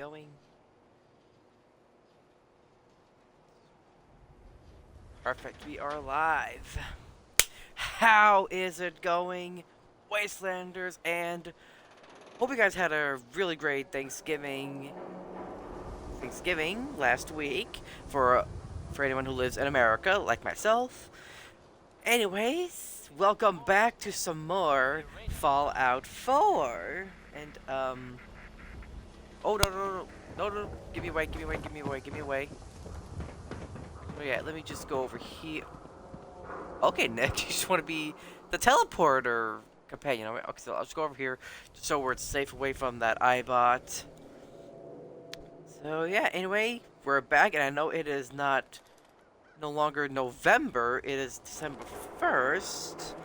going? Perfect, we are live. How is it going, Wastelanders? And hope you guys had a really great Thanksgiving last week for anyone who lives in America, like myself. Anyways, welcome back to some more Fallout 4. And oh no, give me away, give me away. Oh yeah, let me just go over here. Okay, Nick, you just want to be the teleporter companion. Okay, so I'll just go over here just so we're safe away from that iBot. So yeah, anyway, we're back, and I know it is no longer November, it is December 1st.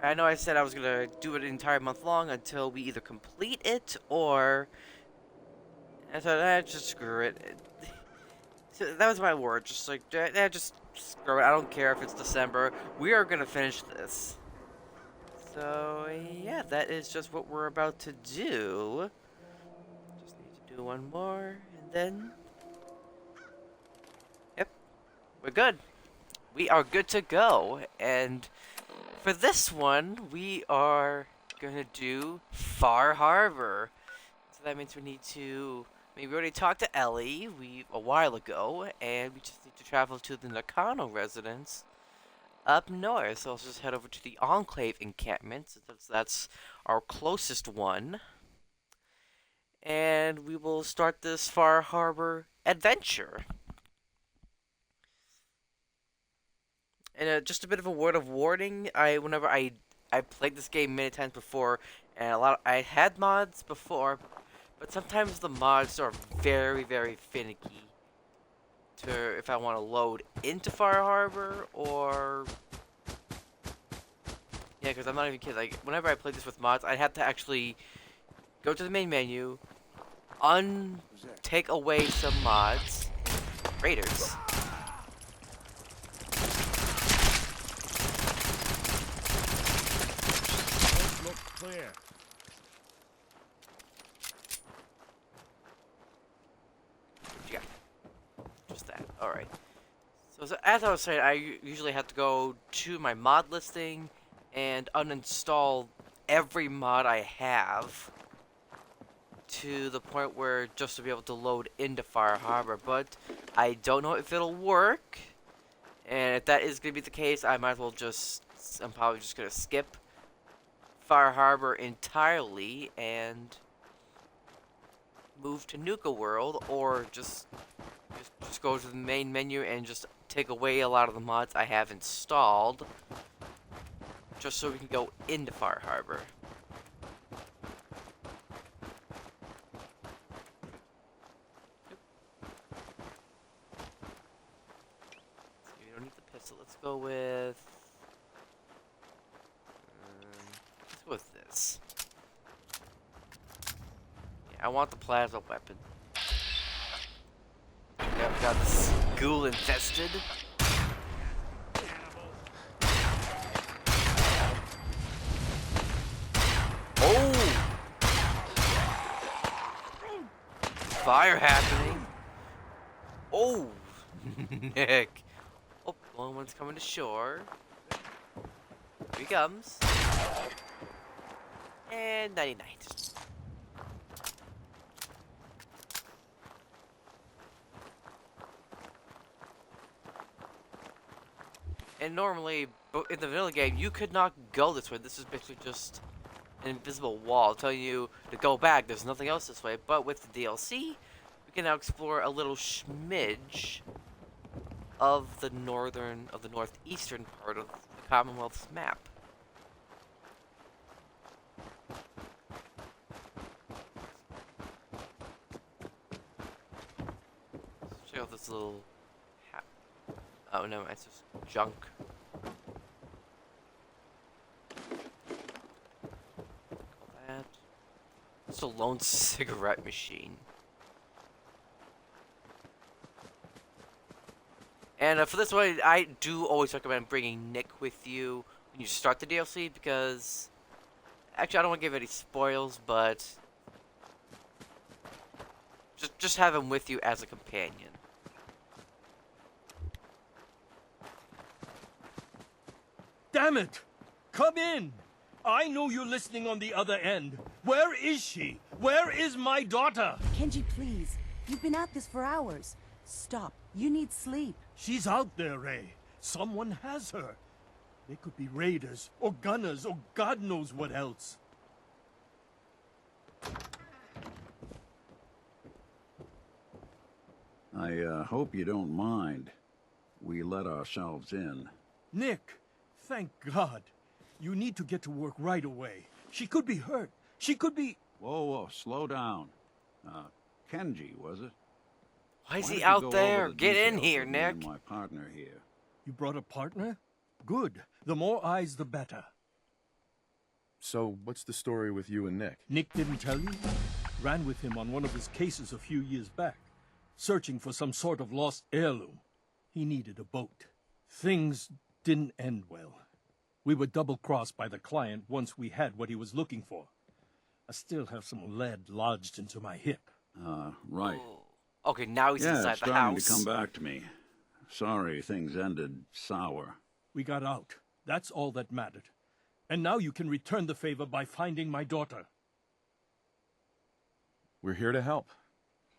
I know I said I was gonna do it an entire month long until we either complete it or... I thought, just screw it. So that was my word, just like, just screw it, I don't care if it's December, we are gonna finish this. So, yeah, that is just what we're about to do. Just need to do one more, and then... Yep, we're good. We are good to go, and for this one, we are gonna do Far Harbor. So that means we need to... I mean, we already talked to Ellie a while ago, and we just need to travel to the Nakino residence up north. So let's just head over to the Enclave encampment, since that's our closest one. And we will start this Far Harbor adventure. And just a bit of a word of warning, whenever I played this game many times before, and I had mods before, but sometimes the mods are very, very finicky to if I want to load into Far Harbor or... Yeah, because I'm not even kidding. Like, whenever I played this with mods, I'd have to actually go to the main menu, take away some mods. Raiders. Look clear. Yeah, just that. All right. So as I was saying, I usually have to go to my mod listing and uninstall every mod I have to the point where just to be able to load into Fire Harbor, but I don't know if it'll work. And if that is going to be the case, I might as well I'm probably just going to skip Fire Harbor entirely and move to Nuka World, or just go to the main menu and just take away a lot of the mods I have installed, just so we can go into Fire Harbor. So we don't need the pistol. Let's go with this. Yeah, I want the plasma weapon. Yeah, I've got this ghoul infested. Oh! Fire happening. Oh! Nick. Oh, the only one's coming to shore. Here he comes. And 99. And normally, in the vanilla game, you could not go this way. This is basically just an invisible wall telling you to go back. There's nothing else this way. But with the DLC, we can now explore a little smidge of the northeastern part of the Commonwealth's map. Let's check out this little... Oh no, it's just junk. That. It's a lone cigarette machine. And for this one, I do always recommend bringing Nick with you when you start the DLC, because... Actually, I don't want to give any spoils, but... Just have him with you as a companion. Damn it! Come in! I know you're listening on the other end. Where is she? Where is my daughter? Kenji, please. You've been at this for hours. Stop. You need sleep. She's out there, Ray. Someone has her. They could be raiders, or gunners, or God knows what else. I hope you don't mind. We let ourselves in. Nick, thank God. You need to get to work right away. She could be hurt. She could be... Whoa, slow down. Kenji, was it? Why is Why he don't you out go there? over the Get in details here, with me Nick. and my partner here. You brought a partner? Good. The more eyes, the better. So, what's the story with you and Nick? Nick didn't tell you? Ran with him on one of his cases a few years back, searching for some sort of lost heirloom. He needed a boat. Things didn't end well. We were double-crossed by the client once we had what he was looking for. I still have some lead lodged into my hip. Right. Oh. Okay, now he's Yeah, inside it's the starting house. to come back to me. Sorry, things ended sour. We got out. That's all that mattered. And now you can return the favor by finding my daughter. We're here to help.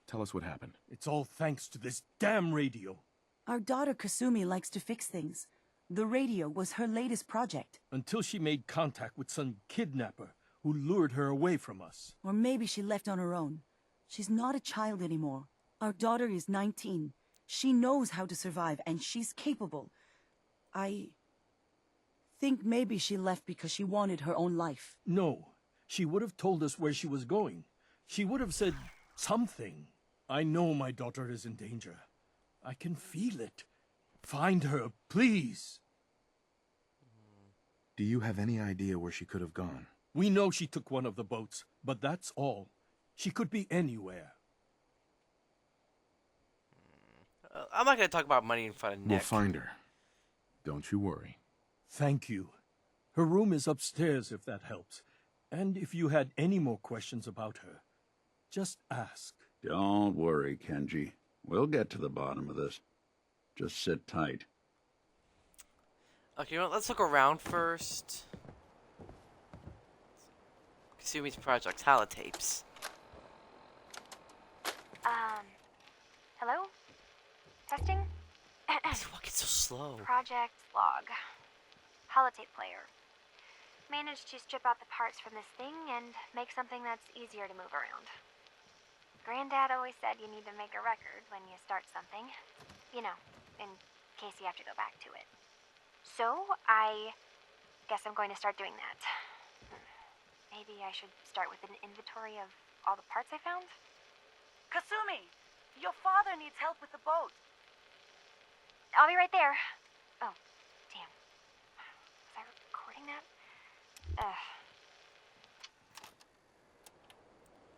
Tell us what happened. It's all thanks to this damn radio. Our daughter Kasumi likes to fix things. The radio was her latest project. Until she made contact with some kidnapper who lured her away from us. Or maybe she left on her own. She's not a child anymore. Our daughter is 19. She knows how to survive, and she's capable. I think maybe she left because she wanted her own life. No, she would have told us where she was going. She would have said something. I know my daughter is in danger. I can feel it. Find her, please. Do you have any idea where she could have gone? We know she took one of the boats, but that's all. She could be anywhere. I'm not going to talk about money in front of Nick. We'll find her. Don't you worry. Thank you. Her room is upstairs, if that helps. And if you had any more questions about her, just ask. Don't worry, Kenji. We'll get to the bottom of this. Just sit tight. Okay, you know what? Let's look around first. Kasumi's projects, holotapes. Hello? Testing? He's walking so slow. Project log. Holotape player. Managed to strip out the parts from this thing and make something that's easier to move around. Granddad always said you need to make a record when you start something. You know, in case you have to go back to it. So, I guess I'm going to start doing that. Maybe I should start with an inventory of all the parts I found? Kasumi! Your father needs help with the boat. I'll be right there. Oh, damn. Was I recording that?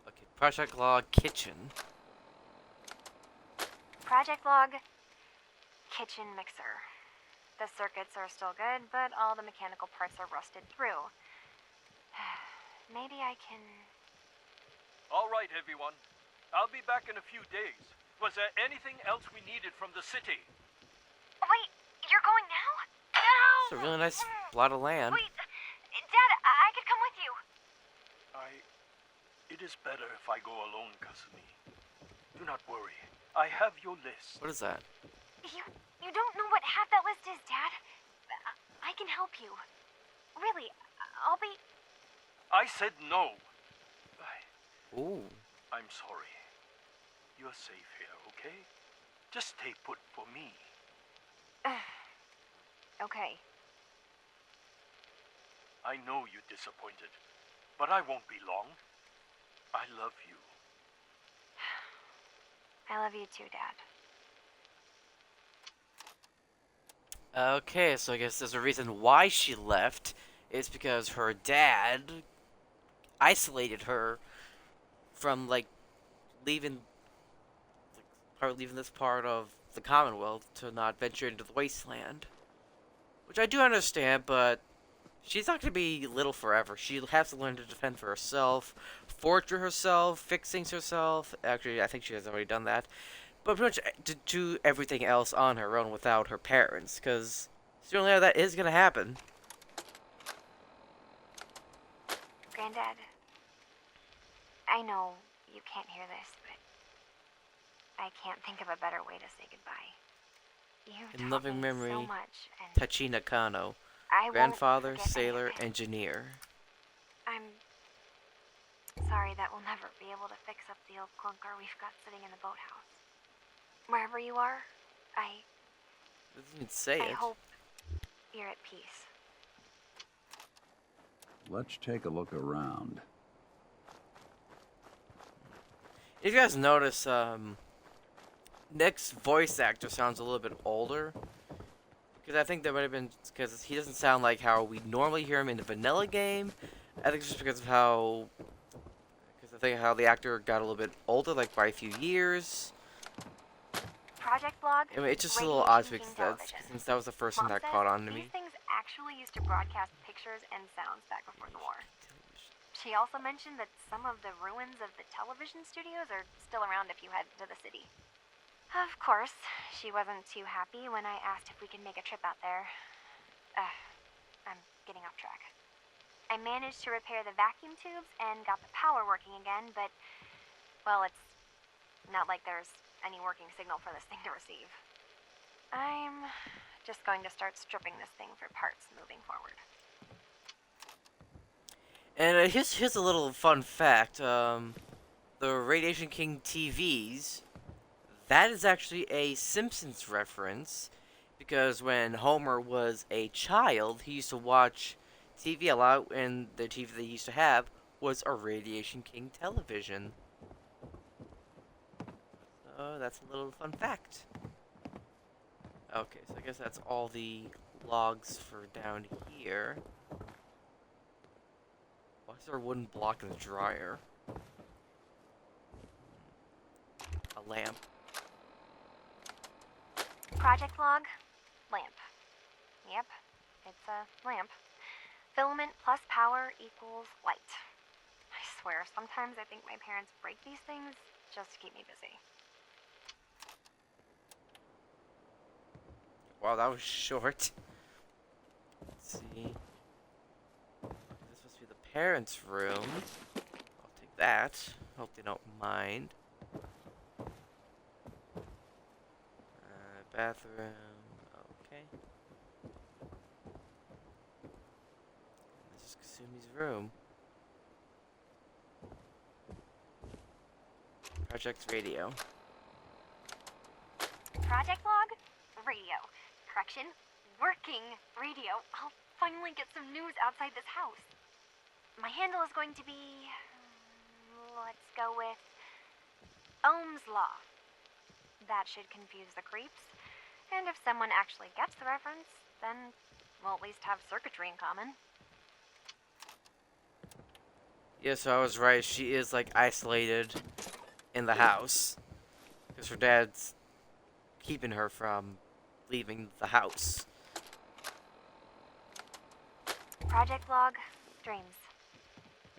Okay, project log, kitchen. Project log, kitchen mixer. The circuits are still good, but all the mechanical parts are rusted through. Maybe I can... All right, everyone. I'll be back in a few days. Was there anything else we needed from the city? Wait, you're going now? No! It's a really nice plot of land. Wait, Dad, I could come with you. It is better if I go alone, Kasumi. Do not worry. I have your list. What is that? You don't know what half that list is, Dad. I can help you. Really, I'll be... I said no. Ooh. I'm sorry. You're safe here, okay? Just stay put for me. Okay. I know you're disappointed, but I won't be long. I love you. I love you too, Dad. Okay, so I guess there's a reason why she left. It's because her dad isolated her from, like, leaving this part of the Commonwealth to not venture into the Wasteland. Which I do understand, but She's not gonna be little forever. She'll have to learn to defend for herself, forge herself, fix things herself. Actually, I think she has already done that. But pretty much to do everything else on her own without her parents, because sooner or later that is gonna happen. Granddad, I know you can't hear this, but I can't think of a better way to say goodbye. You've In taught loving me memory, so much, and Tachi Nakano, I grandfather, won't forget sailor, anything. engineer. I'm sorry that we'll never be able to fix up the old clunker we've got sitting in the boathouse. Wherever you are, I Doesn't even say it. hope you're at peace. Let's take a look around. If you guys notice, Nick's voice actor sounds a little bit older. Because I think that might have been because he doesn't sound like how we normally hear him in the vanilla game. I think it's just because of how... Because I think how the actor got a little bit older, like by a few years. Project Log. I mean, it's just a little odd to since that was the first thing Mom that says caught on to these me. things actually used to broadcast pictures and sounds back before the war. She also mentioned that some of the ruins of the television studios are still around if you head to the city. Of course, she wasn't too happy when I asked if we could make a trip out there. I'm getting off track. I managed to repair the vacuum tubes and got the power working again, but, well, it's not like there's any working signal for this thing to receive. I'm just going to start stripping this thing for parts moving forward. And here's a little fun fact. The Radiation King TVs, that is actually a Simpsons reference, because when Homer was a child, he used to watch TV a lot, and the TV they used to have was a Radiation King television. So that's a little fun fact. Okay, so I guess that's all the logs for down here. Why is there a wooden block in the dryer? A lamp. Project Log, lamp. Yep, it's a lamp. Filament plus power equals light. I swear, sometimes I think my parents break these things just to keep me busy. Wow, that was short. Let's see. This is supposed to be the parents' room. I'll take that. Hope they don't mind. Bathroom. Okay. This is Kasumi's room. Project Radio. Project Log, radio. Correction, working radio. I'll finally get some news outside this house. My handle is going to be... let's go with... Ohm's Law. That should confuse the creeps. And if someone actually gets the reference, then we'll at least have circuitry in common. Yeah, so I was right. She is, like, isolated in the house. Because her dad's keeping her from leaving the house. Project Log, dreams.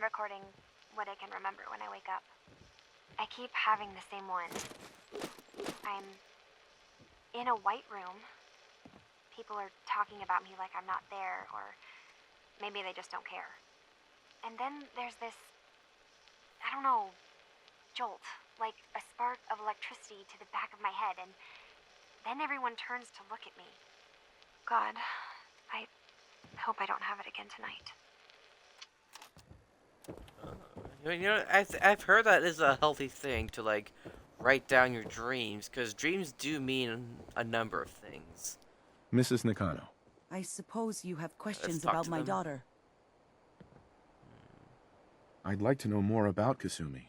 Recording what I can remember when I wake up. I keep having the same one. I'm in a white room. People are talking about me like I'm not there, or maybe they just don't care. And then there's this, I don't know, jolt, like a spark of electricity to the back of my head, and then everyone turns to look at me. God, I hope I don't have it again tonight. You know, I've heard that is a healthy thing to, like, write down your dreams, because dreams do mean a number of things. Mrs. Nakano. I suppose you have questions talk about to my them. daughter. I'd like to know more about Kasumi.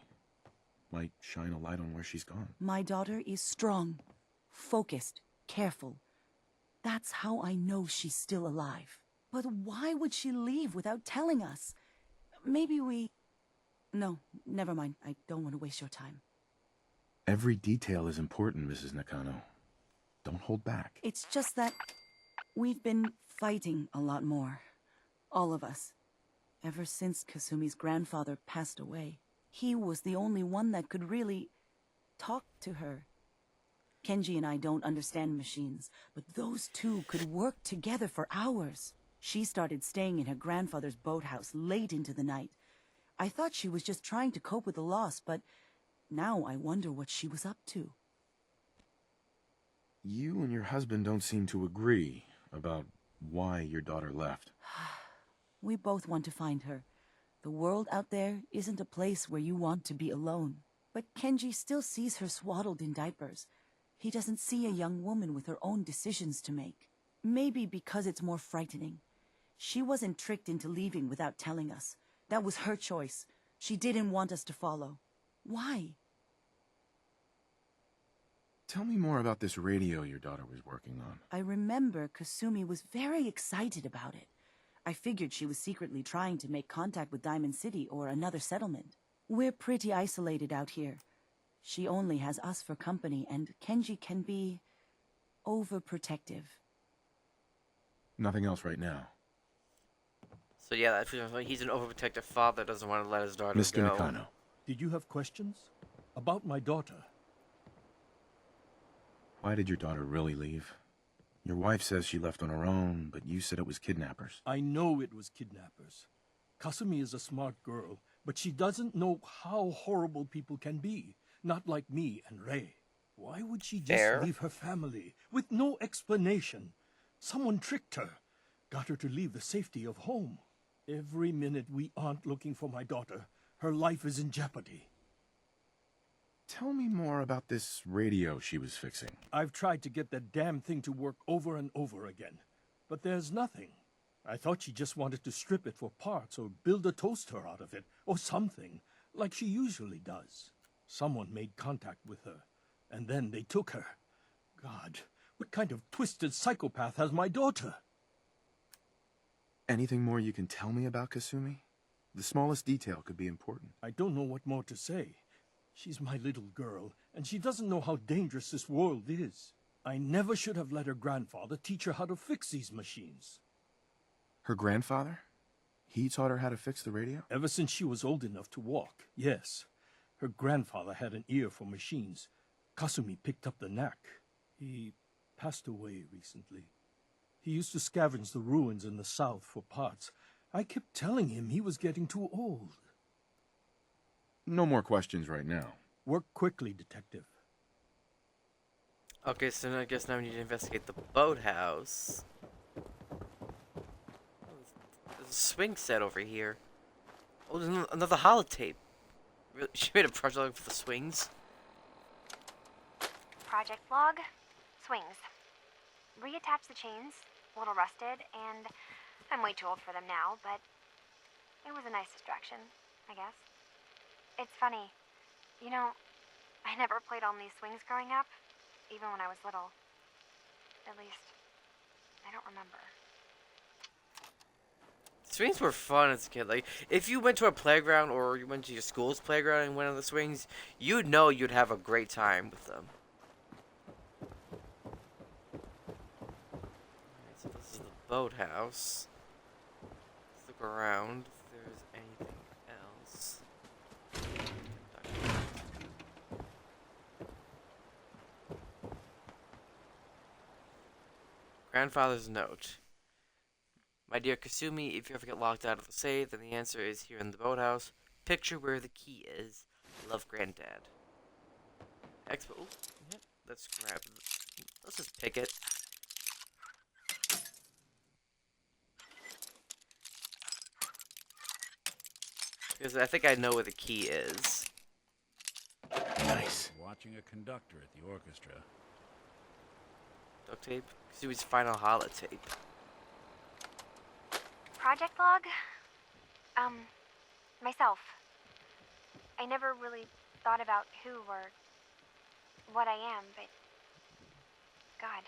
Might shine a light on where she's gone. My daughter is strong, focused, careful. That's how I know she's still alive. But why would she leave without telling us? Maybe we... No, never mind. I don't want to waste your time. Every detail is important, Mrs. Nakano. Don't hold back. It's just that we've been fighting a lot more. All of us. Ever since Kasumi's grandfather passed away, he was the only one that could really talk to her. Kenji and I don't understand machines, but those two could work together for hours. She started staying in her grandfather's boathouse late into the night. I thought she was just trying to cope with the loss, but now I wonder what she was up to. You and your husband don't seem to agree about why your daughter left. We both want to find her. The world out there isn't a place where you want to be alone. But Kenji still sees her swaddled in diapers. He doesn't see a young woman with her own decisions to make. Maybe because it's more frightening. She wasn't tricked into leaving without telling us. That was her choice. She didn't want us to follow. Why? Tell me more about this radio your daughter was working on. I remember Kasumi was very excited about it. I figured she was secretly trying to make contact with Diamond City or another settlement. We're pretty isolated out here. She only has us for company, and Kenji can be overprotective. Nothing else right now. So yeah, that's he's an overprotective father, doesn't want to let his daughter Mr. go. Nakano. Did you have questions? About my daughter? Why did your daughter really leave? Your wife says she left on her own, but you said it was kidnappers. I know it was kidnappers. Kasumi is a smart girl, but she doesn't know how horrible people can be. Not like me and Ray. Why would she just Fair. leave her family with no explanation? Someone tricked her. Got her to leave the safety of home. Every minute we aren't looking for my daughter, her life is in jeopardy. Tell me more about this radio she was fixing. I've tried to get that damn thing to work over and over again, but there's nothing. I thought she just wanted to strip it for parts or build a toaster out of it, or something, like she usually does. Someone made contact with her, and then they took her. God, what kind of twisted psychopath has my daughter? Anything more you can tell me about Kasumi? The smallest detail could be important. I don't know what more to say. She's my little girl, and she doesn't know how dangerous this world is. I never should have let her grandfather teach her how to fix these machines. Her grandfather? He taught her how to fix the radio? Ever since she was old enough to walk, yes. Her grandfather had an ear for machines. Kasumi picked up the knack. He passed away recently. He used to scavenge the ruins in the south for parts. I kept telling him he was getting too old. No more questions right now. Work quickly, detective. Okay, so I guess now we need to investigate the boathouse. There's a swing set over here. Oh, there's another holotape. Really? She made a project log for the swings? Project log, swings. Reattach the chains, a little rusted, and I'm way too old for them now, but it was a nice distraction, I guess. It's funny, you know, I never played on these swings growing up, even when I was little. At least, I don't remember. Swings were fun as a kid. Like, if you went to a playground or you went to your school's playground and went on the swings, you'd know you'd have a great time with them. Alright, so this is the boathouse. Let's look around if there's anything else. Grandfather's note. My dear Kasumi, if you ever get locked out of the safe, then the answer is here in the boathouse. Picture where the key is. Love, Granddad. Expo. Oh, yeah, let's grab. Let's just pick it. Because I think I know where the key is. Nice. Watching a conductor at the orchestra. Duct tape. Kasumi's final holotape. Project log? Myself. I never really thought about who or what I am, but God.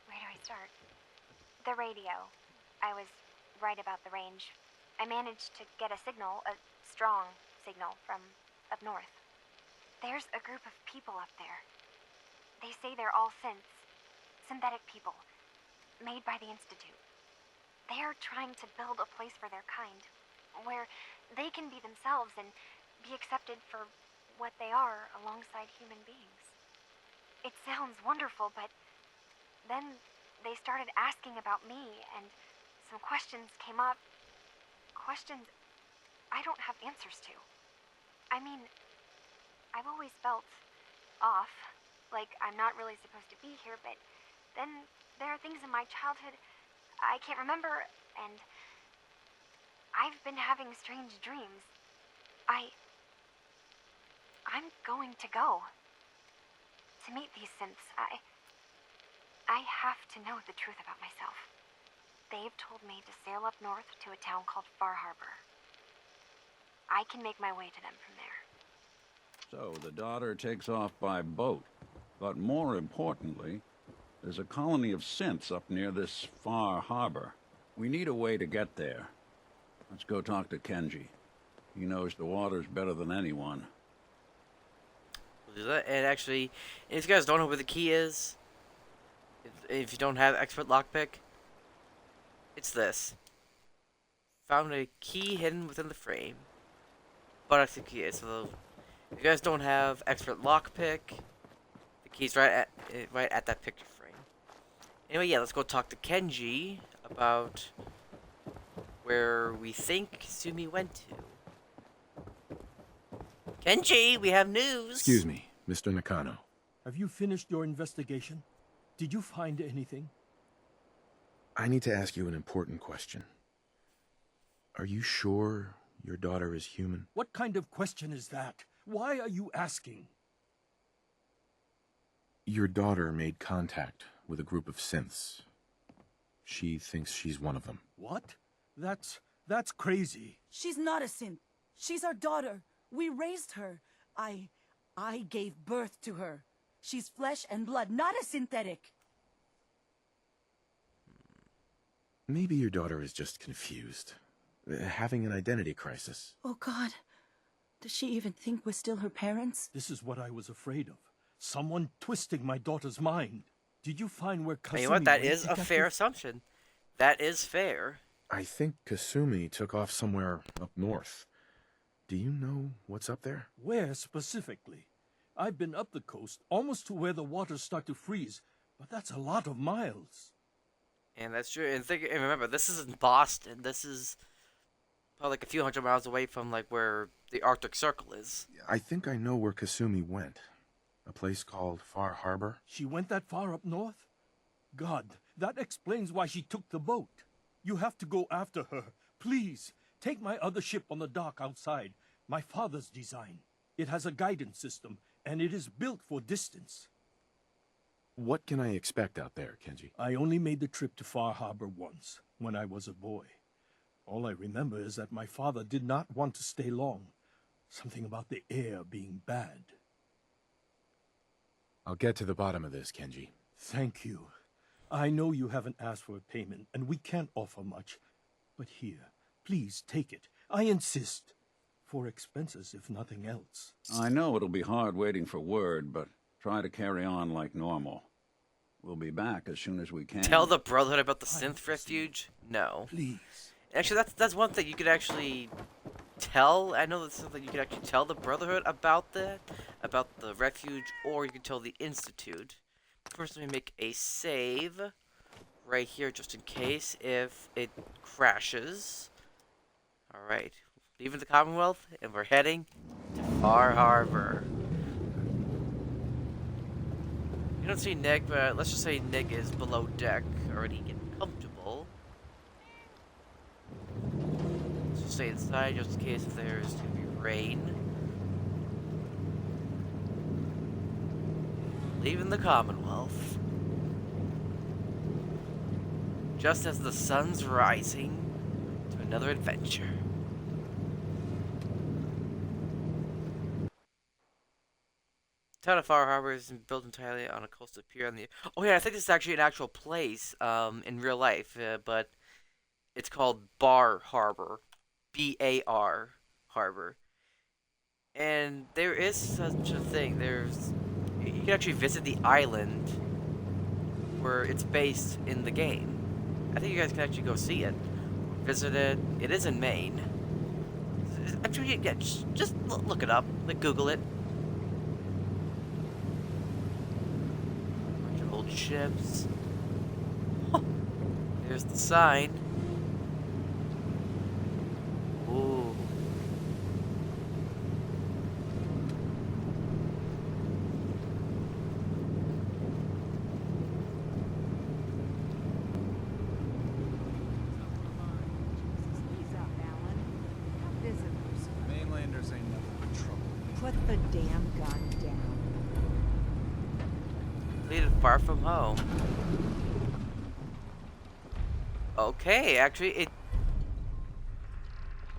Where do I start? The radio. I was right about the range. I managed to get a signal, a strong signal, from up north. There's a group of people up there. They say they're all synths. Synthetic people. Made by the Institute. They're trying to build a place for their kind, where they can be themselves and be accepted for what they are alongside human beings. It sounds wonderful, but then they started asking about me, and some questions came up. Questions I don't have answers to. I mean, I've always felt off, like I'm not really supposed to be here, but then there are things in my childhood I can't remember, and I've been having strange dreams. I'm going to go to meet these synths. I have to know the truth about myself. They've told me to sail up north to a town called Far Harbor. I can make my way to them from there. So the daughter takes off by boat. But more importantly, there's a colony of synths up near this Far Harbor. We need a way to get there. Let's go talk to Kenji. He knows the waters better than anyone. We'll do that. And actually, if you guys don't know where the key is, if you don't have expert lockpick, it's this. Found a key hidden within the frame. But that's the key is. So if you guys don't have expert lockpick, the key's right at that picture frame. Anyway, yeah, let's go talk to Kenji about where we think Kasumi went to. Kenji, we have news! Excuse me, Mr. Nakano. Have you finished your investigation? Did you find anything? I need to ask you an important question. Are you sure your daughter is human? What kind of question is that? Why are you asking? Your daughter made contact with a group of synths. She thinks she's one of them. What? That's crazy. She's not a synth. She's our daughter. We raised her. I gave birth to her. She's flesh and blood, not a synthetic. Maybe your daughter is just confused. Having an identity crisis. Oh, God. Does she even think we're still her parents? This is what I was afraid of. Someone twisting my daughter's mind. Did you find where Kasumi And you know what? That went, is a Detective? fair assumption. That is fair. I think Kasumi took off somewhere up north. Do you know what's up there? Where specifically? I've been up the coast, almost to where the waters start to freeze, but that's a lot of miles. And that's true. And remember, this is in Boston. This is probably like a few hundred miles away from like where the Arctic Circle is. I think I know where Kasumi went. A place called Far Harbor. She went that far up north? God, that explains why she took the boat. You have to go after her. Please, take my other ship on the dock outside. My father's design. It has a guidance system, and it is built for distance. What can I expect out there, Kenji? I only made the trip to Far Harbor once, when I was a boy. All I remember is that my father did not want to stay long. Something about the air being bad. I'll get to the bottom of this, Kenji. Thank you. I know you haven't asked for a payment, and we can't offer much. But here, please take it. I insist. For expenses, if nothing else. I know it'll be hard waiting for word, but try to carry on like normal. We'll be back as soon as we can. Tell the Brotherhood about the synth refuge? No. Please. Actually, that's one thing you could actually tell. I know that's something you could actually tell the Brotherhood about that, about the refuge, or you could tell the Institute. First, let me make a save right here, just in case if it crashes. All right, leaving the Commonwealth, and we're heading to Far Harbor. You don't see Nick, but let's just say Nick is below deck, already getting comfortable. Let's just stay inside just in case if there's gonna be rain. Leaving the Commonwealth. Just as the sun's rising to another adventure. Town of Far Harbor is built entirely on a coastal pier on the... Oh yeah, I think this is actually an actual place in real life, but it's called Bar Harbor. B-A-R Harbor. And there is such a thing. You can actually visit the island where it's based in the game. I think you guys can actually go see it, visit it. It is in Maine. Actually, yeah, just look it up, like Google it. Bunch of old ships. There's the sign. Ooh. Ease up, Alan. Have visitors. Mainlanders ain't nothing but trouble. Put the damn gun down. Completed Far From Home. Okay, actually,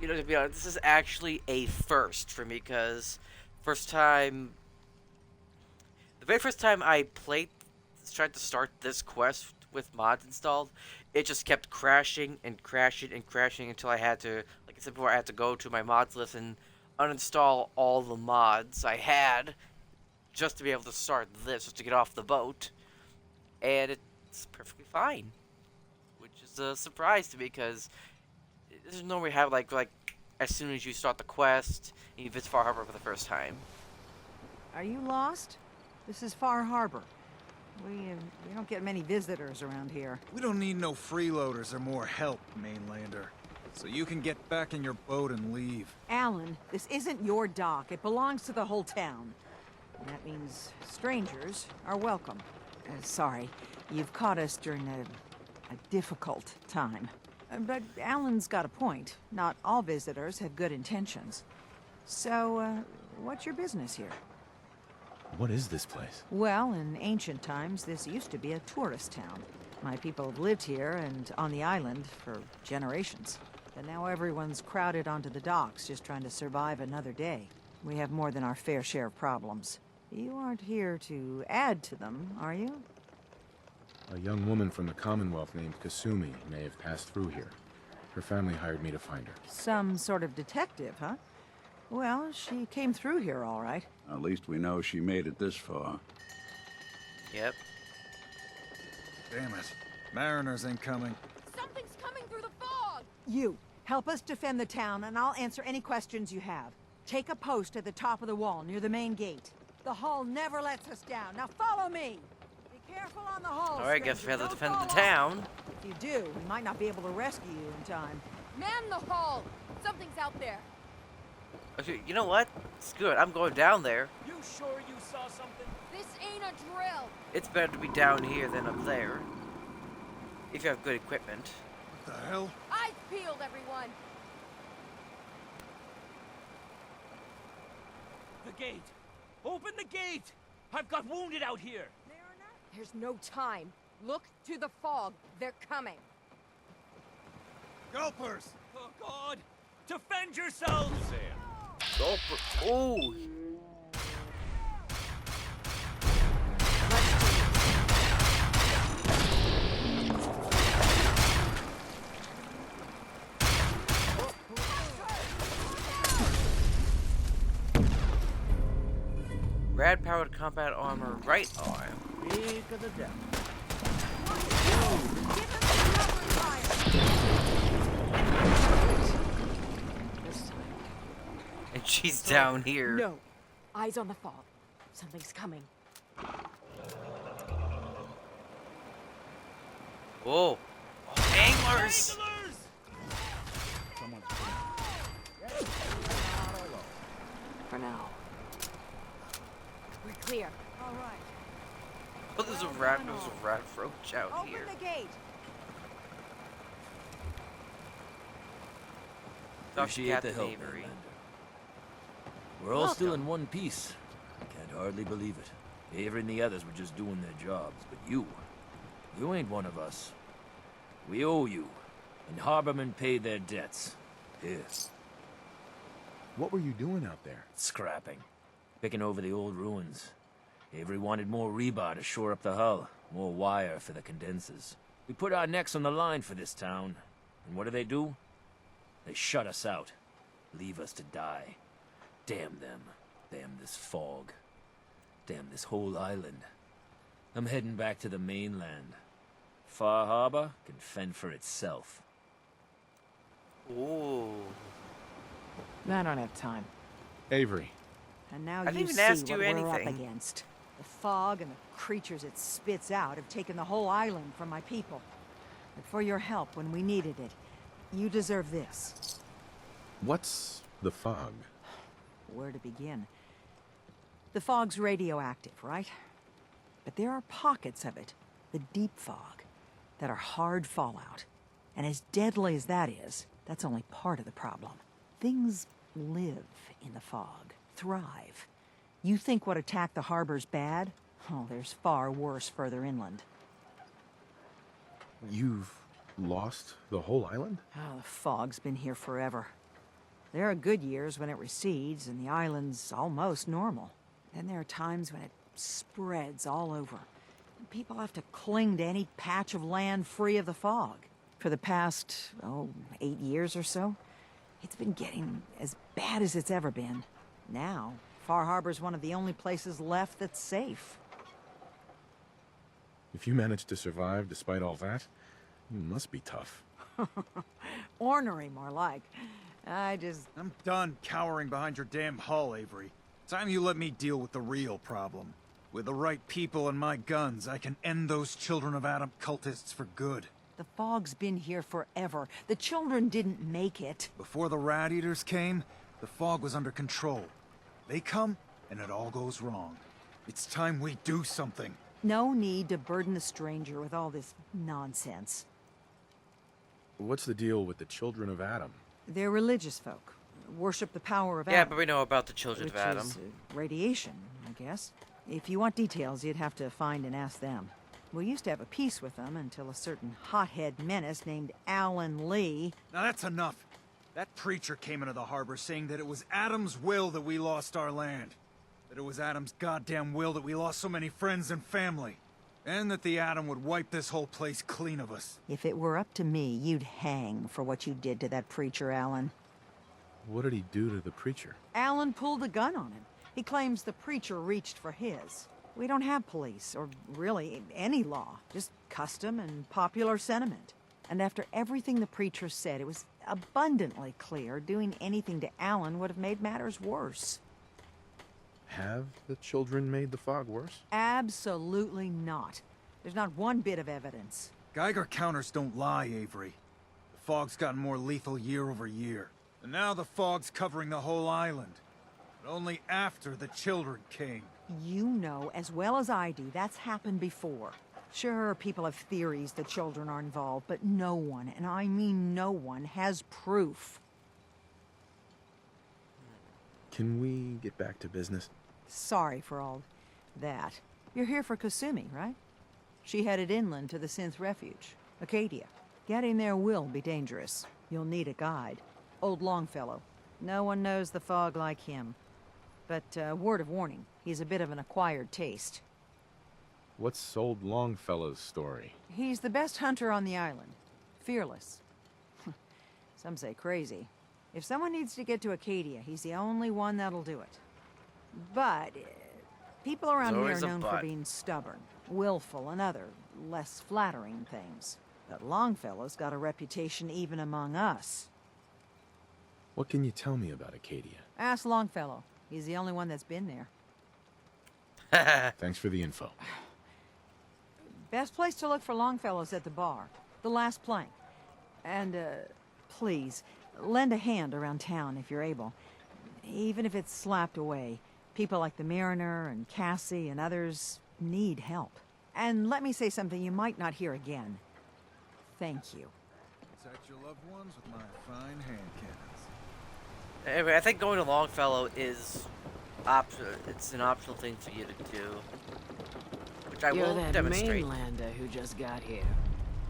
you know, to be honest, this is actually a first for me, because the very first time I tried to start this quest with mods installed, it just kept crashing and crashing and crashing until I had to, like I said before, I had to go to my mods list and uninstall all the mods I had just to be able to start this, just to get off the boat, and it's perfectly fine. Which is a surprise to me, because there's no way how like as soon as you start the quest and you visit Far Harbor for the first time. Are you lost? This is Far Harbor. We don't get many visitors around here. We don't need no freeloaders or more help, Mainlander. So you can get back in your boat and leave. Alan, this isn't your dock. It belongs to the whole town. And that means strangers are welcome. Sorry, you've caught us during a difficult time. But Alan's got a point. Not all visitors have good intentions. So, what's your business here? What is this place? Well, in ancient times, this used to be a tourist town. My people have lived here and on the island for generations. But now everyone's crowded onto the docks, just trying to survive another day. We have more than our fair share of problems. You aren't here to add to them, are you? A young woman from the Commonwealth named Kasumi may have passed through here. Her family hired me to find her. Some sort of detective, huh? Well, she came through here all right. At least we know she made it this far. Yep. Damn it. Mariners ain't coming. Something's coming through the fog! You, help us defend the town, and I'll answer any questions you have. Take a post at the top of the wall, near the main gate. The hull never lets us down. Now follow me! Be careful on the hull, Alright, guess we have to Don't defend the fall off. town. If you do, we might not be able to rescue you in time. Man the hull! Something's out there. Okay, you know what? Screw it, I'm going down there. You sure you saw something? This ain't a drill. It's better to be down here than up there. If you have good equipment. What the hell? Eyes peeled, everyone. The gate! Open the gate! I've got wounded out here! There's no time. Look to the fog. They're coming. Gulpers! Oh, God! Defend yourselves! Go for. Ooh! Rad-powered combat armor, right arm. Speak of the devil. This time. And she's down here. No. Eyes on the fog. Something's coming. Whoa. Oh, anglers! For now. We're clear. All right. Oh, there's a rat roach out Open here. the gate. Appreciate the Captain help, Avery. Mainlander. We're all still in one piece. I can't hardly believe it. Avery and the others were just doing their jobs, but you ain't one of us. We owe you, and Harbormen paid their debts. Here, What were you doing out there? scrapping, picking over the old ruins. Avery wanted more rebar to shore up the hull, more wire for the condensers. We put our necks on the line for this town, and what do? They shut us out, leave us to die. Damn them. Damn this fog. Damn this whole island. I'm heading back to the mainland. Far Harbor can fend for itself. Ooh. I don't have time. Avery, And now I didn't you even see ask what you we're up anything. against. The fog and the creatures it spits out have taken the whole island from my people. But for your help when we needed it, you deserve this. what's the fog? Where to begin? The fog's radioactive, right? But there are pockets of it, the deep fog, that are hard fallout. And as deadly as that is, that's only part of the problem. Things live in the fog, thrive. You think what attacked the harbor's bad? Oh, there's far worse further inland. You've lost the whole island? Oh, the fog's been here forever. There are good years when it recedes and the island's almost normal. Then there are times when it spreads all over. People have to cling to any patch of land free of the fog. For the past, 8 years or so, it's been getting as bad as it's ever been. Now, Far Harbor's one of the only places left that's safe. If you managed to survive despite all that, you must be tough. Ornery, more like. I'm done cowering behind your damn hull, Avery. Time you let me deal with the real problem. With the right people and my guns, I can end those Children of Adam cultists for good. The fog's been here forever. The children didn't make it. Before the Rat Eaters came, the fog was under control. They come, and it all goes wrong. It's time we do something. No need to burden the stranger with all this nonsense. What's the deal with the Children of Adam? They're religious folk. Worship the power of Yeah, Adam. but we know about the Children which of Adam. is, radiation, I guess. If you want details, you'd have to find and ask them. We used to have a peace with them until a certain hothead menace named Alan Lee... Now that's enough. That preacher came into the harbor saying that it was Adam's will that we lost our land. That it was Adam's goddamn will that we lost so many friends and family. And that the Adam would wipe this whole place clean of us. If it were up to me, you'd hang for what you did to that preacher, Alan. What did he do to the preacher? Alan pulled a gun on him. He claims the preacher reached for his. We don't have police, or really any law, just custom and popular sentiment. And after everything the preacher said, it was abundantly clear doing anything to Alan would have made matters worse. Have the children made the fog worse? Absolutely not. There's not one bit of evidence. Geiger counters don't lie, Avery. The fog's gotten more lethal year over year. And now the fog's covering the whole island. But only after the children came. You know as well as I do that's happened before. Sure, people have theories the children are involved, but no one, and I mean no one, has proof. Can we get back to business? Sorry for all that. You're here for Kasumi, right? She headed inland to the Synth Refuge, Acadia. Getting there will be dangerous. You'll need a guide. Old Longfellow. No one knows the fog like him. But, word of warning, he's a bit of an acquired taste. What's old Longfellow's story? He's the best hunter on the island. Fearless. Some say crazy. If someone needs to get to Acadia, he's the only one that'll do it. But, people around here are always a known for but. being stubborn, willful, and other, less flattering things. But Longfellow's got a reputation even among us. What can you tell me about Acadia? Ask Longfellow. He's the only one that's been there. Thanks for the info. Best place to look for Longfellow's at the bar. The last plank. And, please, lend a hand around town if you're able. Even if it's slapped away. People like the Mariner and Cassie and others need help. And let me say something you might not hear again. Thank you. Protect your loved ones with my fine hand cannons. Anyway, I think going to Longfellow is optional. It's an optional thing for you to do, which I You're will that demonstrate. Mainlander who just got here.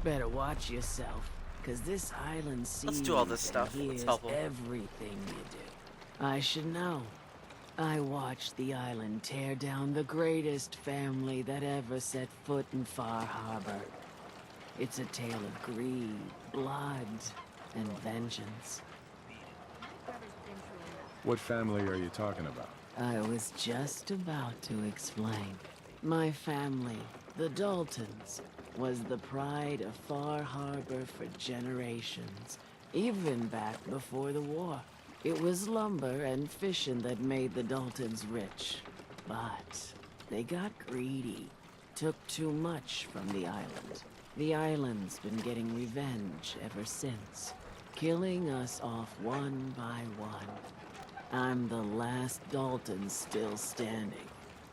Better watch yourself, cause this island sees Let's do all this stuff. and Let's hears help 'em. everything you do. I should know. I watched the island tear down the greatest family that ever set foot in Far Harbor. It's a tale of greed, blood, and vengeance. What family are you talking about? I was just about to explain. My family, the Daltons, was the pride of Far Harbor for generations, even back before the war. It was lumber and fishing that made the Daltons rich. But they got greedy, took too much from the island. The island's been getting revenge ever since, killing us off one by one. I'm the last Dalton still standing.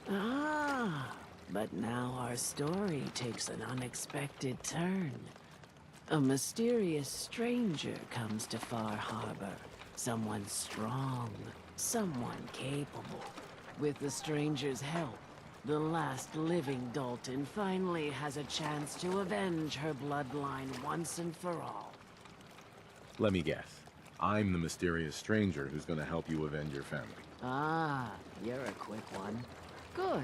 Ah, but now our story takes an unexpected turn. A mysterious stranger comes to Far Harbor. Someone strong, someone capable. With the stranger's help, the last living Dalton finally has a chance to avenge her bloodline once and for all. Let me guess. I'm the mysterious stranger who's gonna help you avenge your family. Ah, you're a quick one. Good.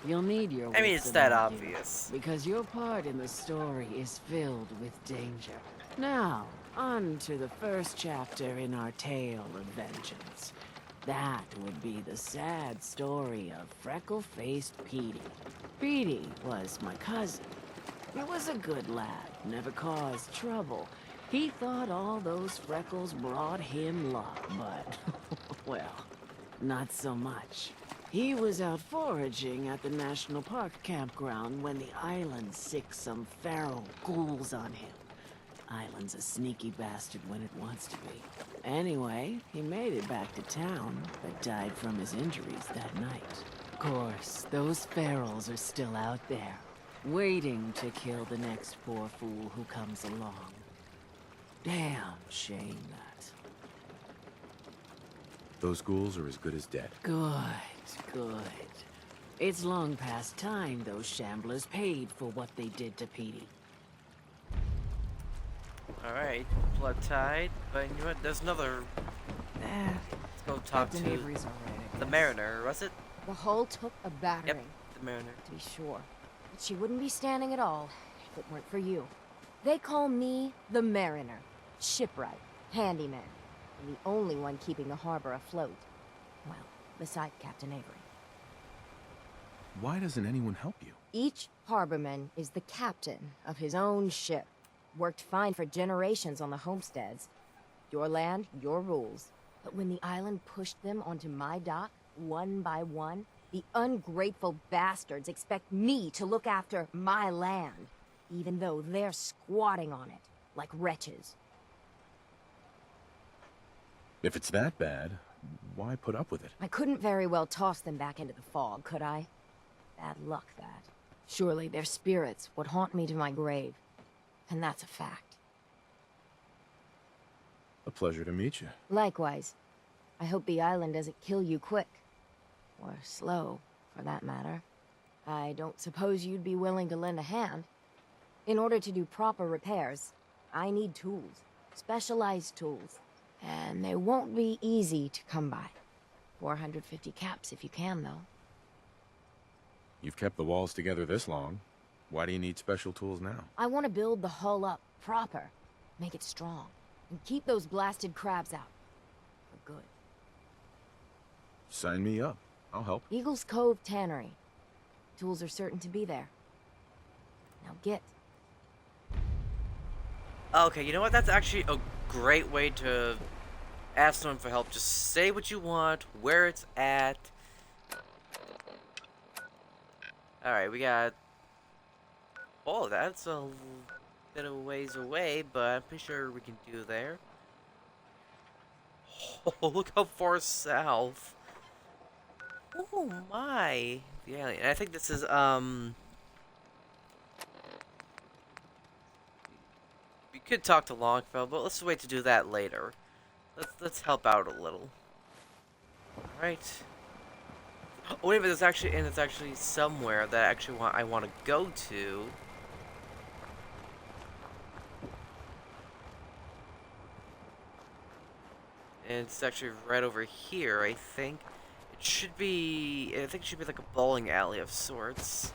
You'll need your I mean, wits it's that about you, obvious. because your part in the story is filled with danger. Now, on to the first chapter in our tale of vengeance. That would be the sad story of freckle-faced Petey. Petey was my cousin. He was a good lad, never caused trouble. He thought all those freckles brought him luck, but, well, not so much. He was out foraging at the National Park campground when the island sicked some feral ghouls on him. Island's a sneaky bastard when it wants to be. Anyway, he made it back to town, but died from his injuries that night. Of course, those ferals are still out there, waiting to kill the next poor fool who comes along. Damn shame that. Those ghouls are as good as dead. Good. It's long past time those shamblers paid for what they did to Petey. Alright, Blood Tide, but you know what, there's another... Let's go talk Captain to Avery's all right, I the guess. Mariner, was it? The hull took a battering, Yep, the Mariner. to be sure. But she wouldn't be standing at all if it weren't for you. They call me the Mariner. Shipwright, handyman, and the only one keeping the harbor afloat. Well, beside Captain Avery. Why doesn't anyone help you? Each harborman is the captain of his own ship. Worked fine for generations on the homesteads. Your land, your rules. But when the island pushed them onto my dock, one by one, the ungrateful bastards expect me to look after my land, even though they're squatting on it, like wretches. If it's that bad, why put up with it? I couldn't very well toss them back into the fog, could I? Bad luck, that. Surely their spirits would haunt me to my grave. And that's a fact. A pleasure to meet you. Likewise. I hope the island doesn't kill you quick. Or slow, for that matter. I don't suppose you'd be willing to lend a hand. In order to do proper repairs, I need tools. Specialized tools. And they won't be easy to come by. 450 caps if you can, though. You've kept the walls together this long. Why do you need special tools now? I want to build the hull up proper. Make it strong. And keep those blasted crabs out. For good. Sign me up. I'll help. Eagle's Cove Tannery. Tools are certain to be there. Now get. Okay, you know what? That's actually a great way to ask someone for help. Just say what you want, where it's at. Alright, we got... Oh, that's a bit of a ways away, but I'm pretty sure we can do there. Oh, look how far south. Oh my. The alien. I think this is, we could talk to Longfellow, but let's wait to do that later. Let's help out a little. Alright. Oh wait, but there's actually, and it's actually somewhere that I want to go to. And it's actually right over here, I think. It should be... I think it should be like a bowling alley of sorts.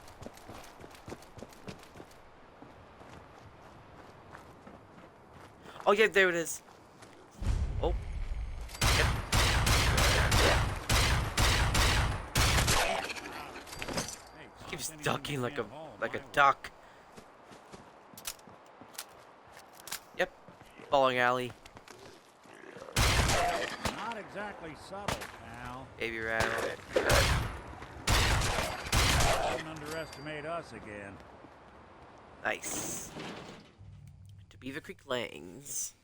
Oh yeah, there it is. Oh. Yep. Keeps ducking like a duck. bowling alley. Not exactly subtle, pal. Baby rattle. Don't underestimate us again. Nice. To Beaver Creek Lanes.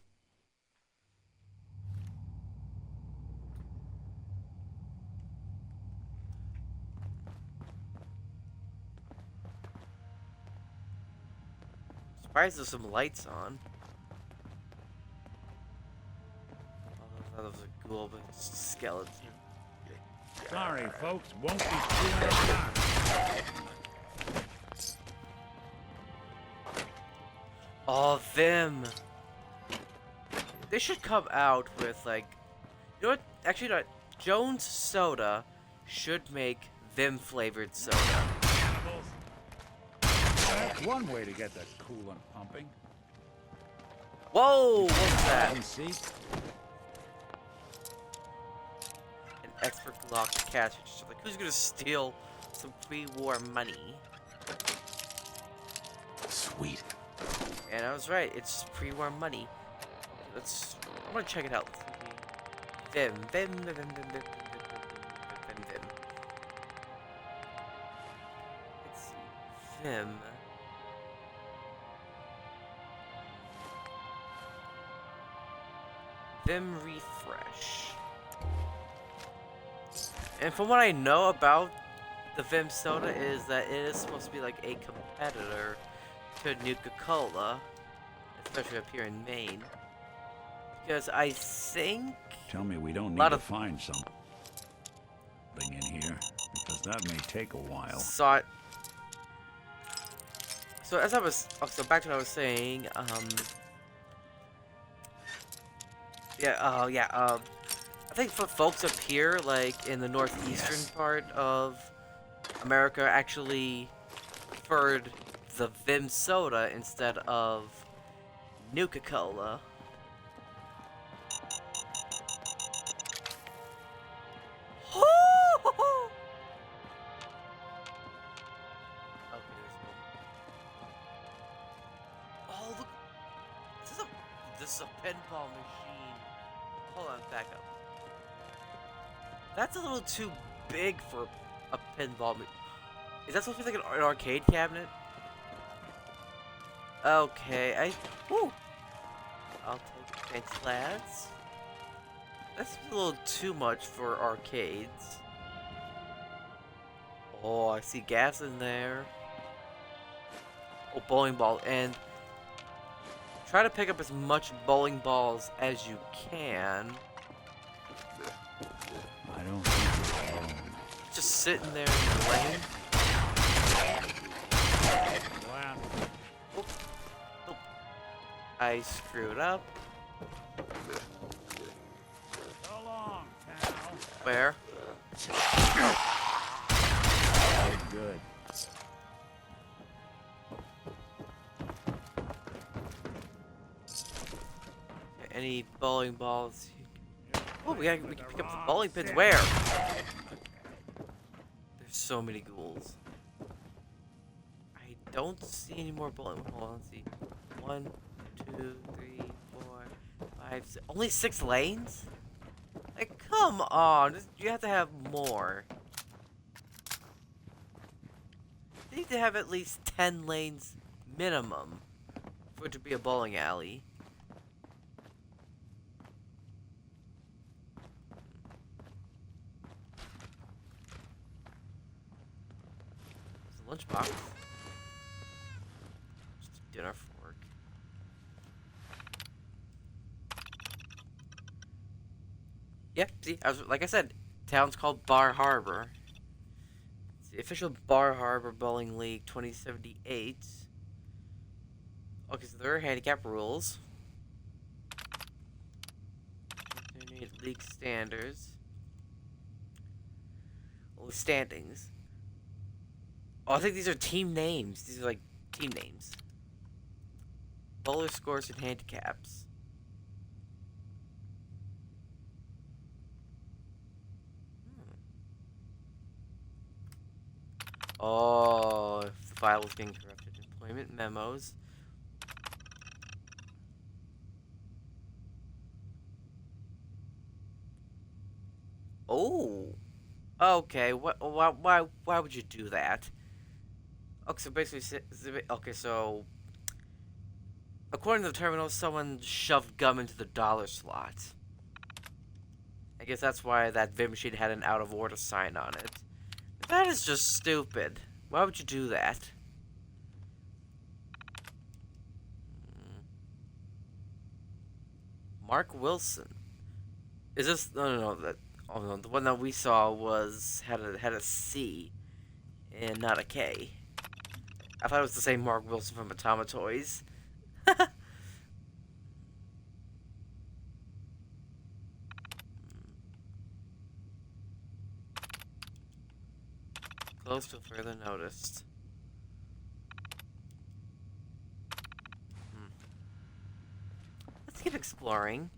Surprised there's some lights on. Oh, that was a ghoul, but it's a skeleton. Sorry, folks. Won't be screwing up now. Oh, them. They should come out with, like... You know what? Actually, no. Jones Soda should make them flavored soda. That's one way to get the coolant pumping. Whoa! What was that? You see? An expert lock to cash. It's like, who's gonna steal some pre-war money? Sweet. And I was right. It's pre-war money. Let's. I want to check it out. Vim. Let's see. Vim. Vim refresh. And from what I know about the Vim soda is that it is supposed to be like a competitor to Nuka-Cola, especially up here in Maine. Because I think... Tell me we don't need to find something in here, because that may take a while. So as I was... So back to what I was saying, I think for folks up here, like in the northeastern part of America, actually preferred the Vim soda instead of Nuka-Cola. Oh, look! This is a pinball machine. Hold on, back up. That's a little too big for a pinball machine. Is that supposed to be like an arcade cabinet? Okay, Woo! I'll take thanks, lads. That's a little too much for arcades. Oh, I see gas in there. Oh, bowling ball. And try to pick up as much bowling balls as you can. I don't think so. Just sitting there in the lane. Wow. Oh. Oh. I screwed up. So long, pal. Where? Good. Any bowling balls? Oh, we can pick up the bowling pins. Where? There's so many ghouls. I don't see any more bowling. Hold on, let's see. 1, 2, 3, 4, 5, 6. Only 6 lanes? Like, come on. You have to have more. You need to have at least 10 lanes minimum for it to be a bowling alley. Lunchbox. Just a dinner fork. Yeah, see, like I said, town's called Bar Harbor. It's the official Bar Harbor Bowling League 2078. Okay, so there are handicap rules. League standards. Oh, standings. Oh, I think these are team names. These are like team names. Bowler scores and handicaps. Oh, the file is getting corrupted. Employment memos. Oh. Okay. Why would you do that? Okay, so basically, okay, so according to the terminal, someone shoved gum into the dollar slot. I guess that's why that vending machine had an out of order sign on it. That is just stupid. Why would you do that? Mark Wilson. Is this no that oh no, the one that we saw had a C and not a K. I thought it was the same Mark Wilson from Atama Toys. Close to further noticed. Let's keep exploring.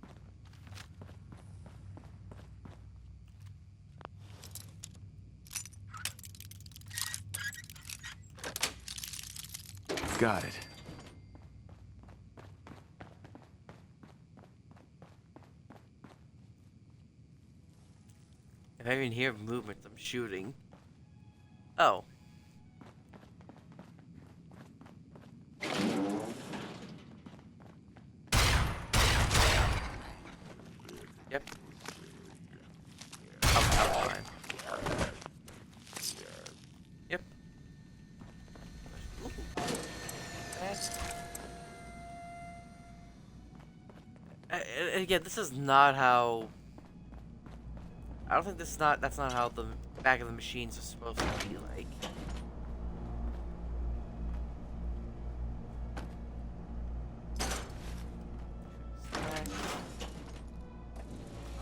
Got it. If I even hear movement, I'm shooting. Oh. Yep. Oh, fine. Yep. Ooh. Again, this is not how. I don't think that's not how the back of the machines are supposed to be like.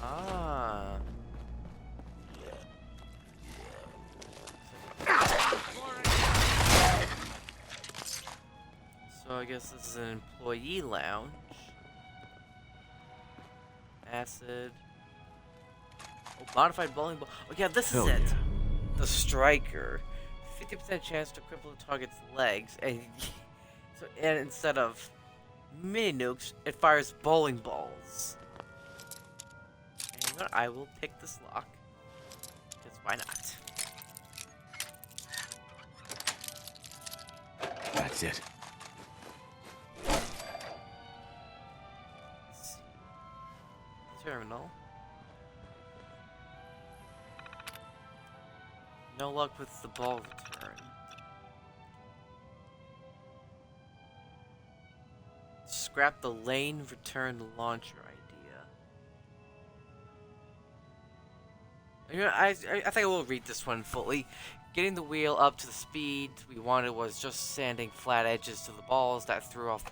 Ah. So I guess this is an employee lounge. Acid. Oh, modified bowling ball. Oh yeah, this is it. The striker. 50% chance to cripple the target's legs, and instead of mini nukes, it fires bowling balls. And you know what? I will pick this lock. Because why not? That's it. Let's see. Terminal. No luck with the ball return. Scrap the lane return launcher idea. You know, I think I will read this one fully. Getting the wheel up to the speed we wanted was just sanding flat edges to the balls that threw off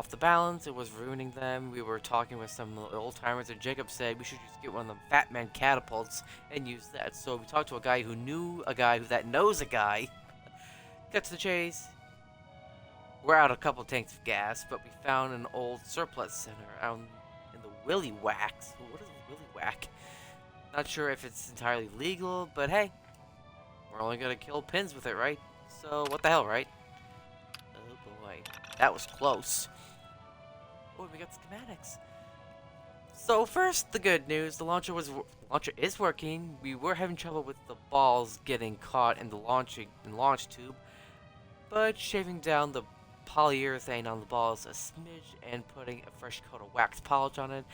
the balance. It was ruining them. We were talking with some old timers, and Jacob said we should just get one of them Fat Man catapults and use that. So we talked to a guy who knew a guy that knows a guy. Cut to the chase. We're out a couple tanks of gas, but we found an old surplus center out in the Willy Whacks. What is a Willy Whack? Not sure if it's entirely legal, but hey, we're only gonna kill pins with it, right? So what the hell, right? Oh boy, that was close. Oh, we got schematics. So first, the good news: the launcher is working. We were having trouble with the balls getting caught in the launch tube, but shaving down the polyurethane on the balls a smidge and putting a fresh coat of wax polish on it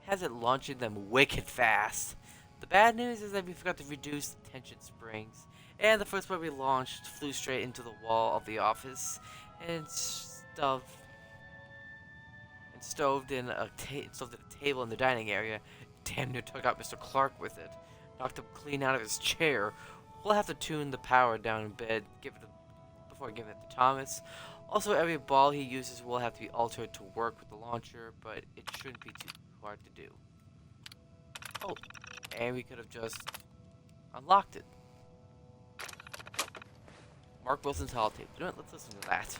has it launching them wicked fast. The bad news is that we forgot to reduce the tension springs, and the first one we launched flew straight into the wall of the office and stoved in a table in the dining area. Damn near took out Mr. Clark with it. Knocked him clean out of his chair. We'll have to tune the power down in bed before giving it to Thomas. Also, every ball he uses will have to be altered to work with the launcher, but it shouldn't be too hard to do. Oh, and we could have just unlocked it. Mark Wilson's holotape. You know what? Let's listen to that.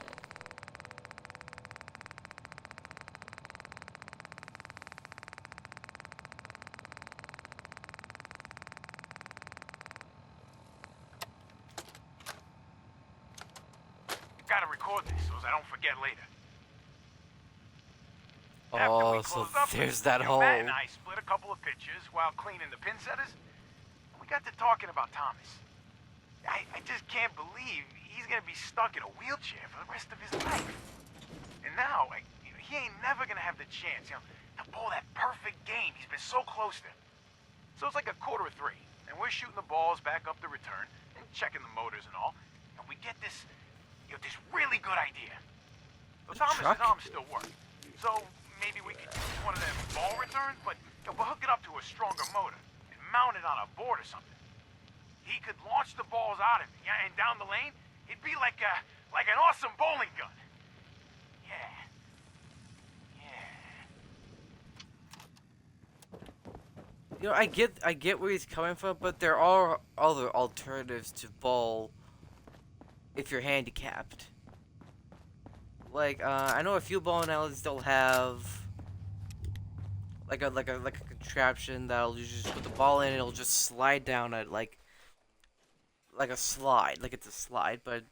Gotta record this so I don't forget later. Oh, so there's that hole. Matt and I split a couple of pitches while cleaning the pin setters. We got to talking about Thomas. I just can't believe he's gonna be stuck in a wheelchair for the rest of his life. And now, he ain't never gonna have the chance, to pull that perfect game he's been so close to. So it's like 2:45, and we're shooting the balls back up the return and checking the motors and all, and we get this really good idea. So Thomas's arms still work, so maybe we could use one of them ball returns, but we'll hook it up to a stronger motor and mount it on a board or something. He could launch the balls out of it, yeah, and down the lane, it'd be like an awesome bowling gun. Yeah. You know, I get where he's coming from, but there are other alternatives to bowl if you're handicapped. Like, I know a few bowling alleys don't have like a contraption that'll just put the ball in and it'll just slide down at like a slide, like it's a slide, but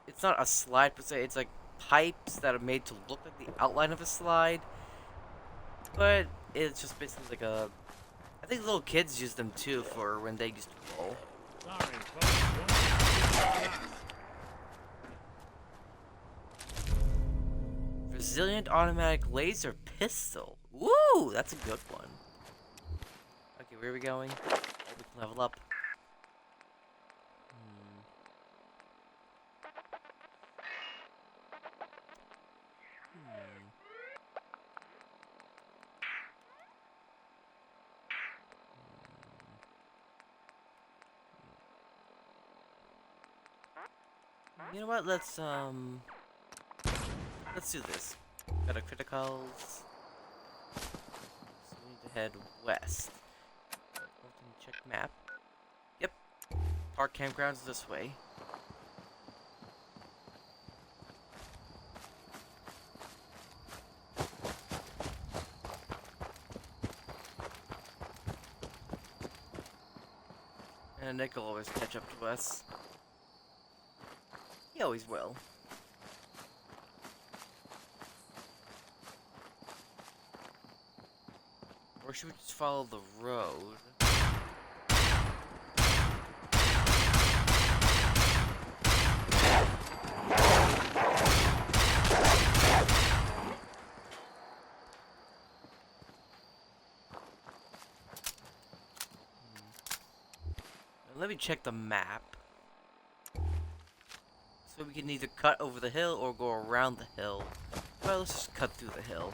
it's not a slide per se. It's like pipes that are made to look like the outline of a slide, but it's just basically like a. I think little kids use them too for when they used to bowl. Sorry, folks. Resilient automatic laser pistol. Woo, that's a good one. Okay, where are we going? Oh, we can level up. You know what? Let's do this. Got a criticals. So we need to head west. Check map. Yep. Park campgrounds this way. And Nick will always catch up to us. He always will. Or should we just follow the road? Let me check the map. So we can either cut over the hill or go around the hill. Well, let's just cut through the hill.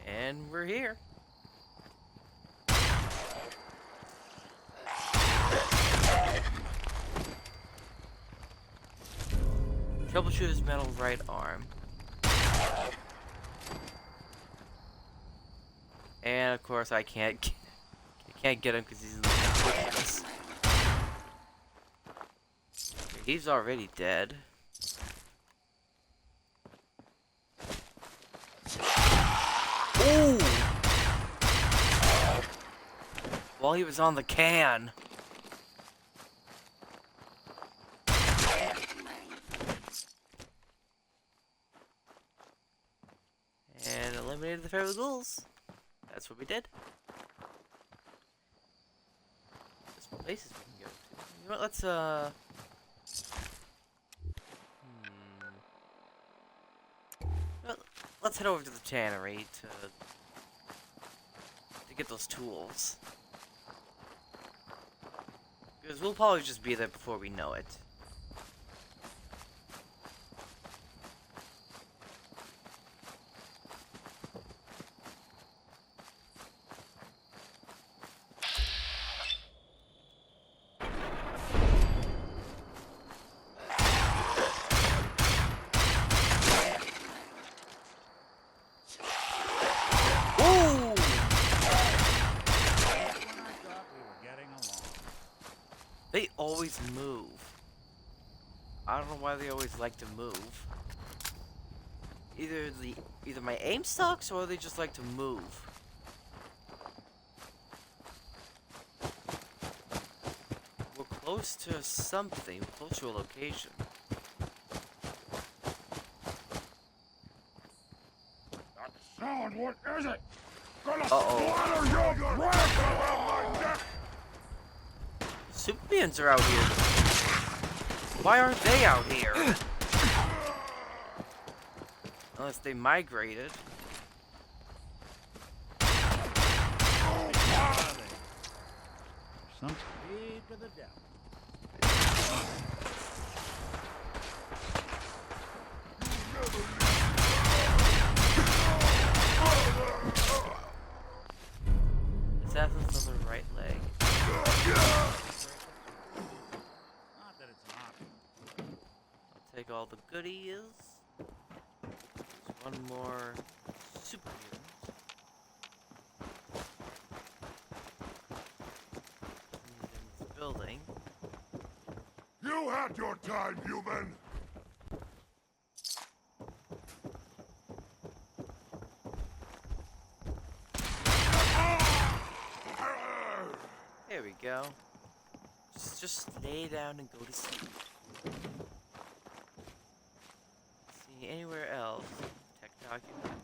And we're here. Troubleshoot his metal right arm. And of course I can't get him because he's in the bushes. He's already dead. Ooh! While he was on the can. And eliminated the feral ghouls. That's what we did. There's places we can go to. You know what, let's well, let's head over to the tannery to get those tools. Because we'll probably just be there before we know it. They always move. I don't know why they always like to move. Either the either my aim sucks or they just like to move. We're close to something, close to a location. Sound, what is it? Gonna Uh-oh. splatter your breath around my neck! Supermans are out here. Why aren't they out here? Unless they migrated. Some speed to the devil. Assassin's on the right leg. Not that it's an option. I'll take all the goodies. There's one more super mutant. In this building. You had your time, human! There we go. Just lay down and go to sleep. See anywhere else? Tech document.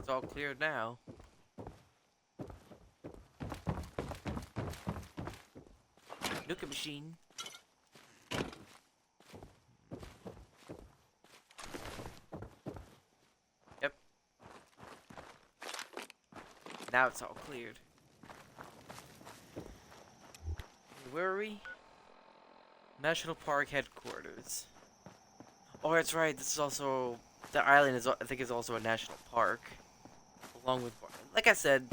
It's all cleared now. Nuka machine. Yep. Now it's all cleared. Where are we? National Park headquarters. Oh, that's right. This is also the island is, I think, is also a national park, along with, like I said,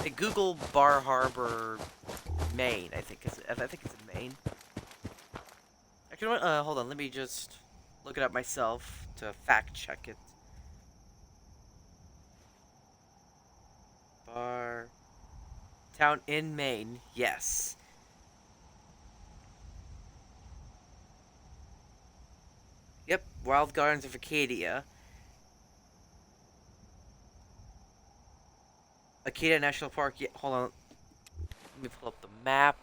the Google Bar Harbor, Maine. I think it's in Maine. Actually, hold on. Let me just look it up myself to fact check it. Bar town in Maine. Yes. Yep, Wild Gardens of Acadia. Acadia National Park. Yeah, hold on. Let me pull up the map.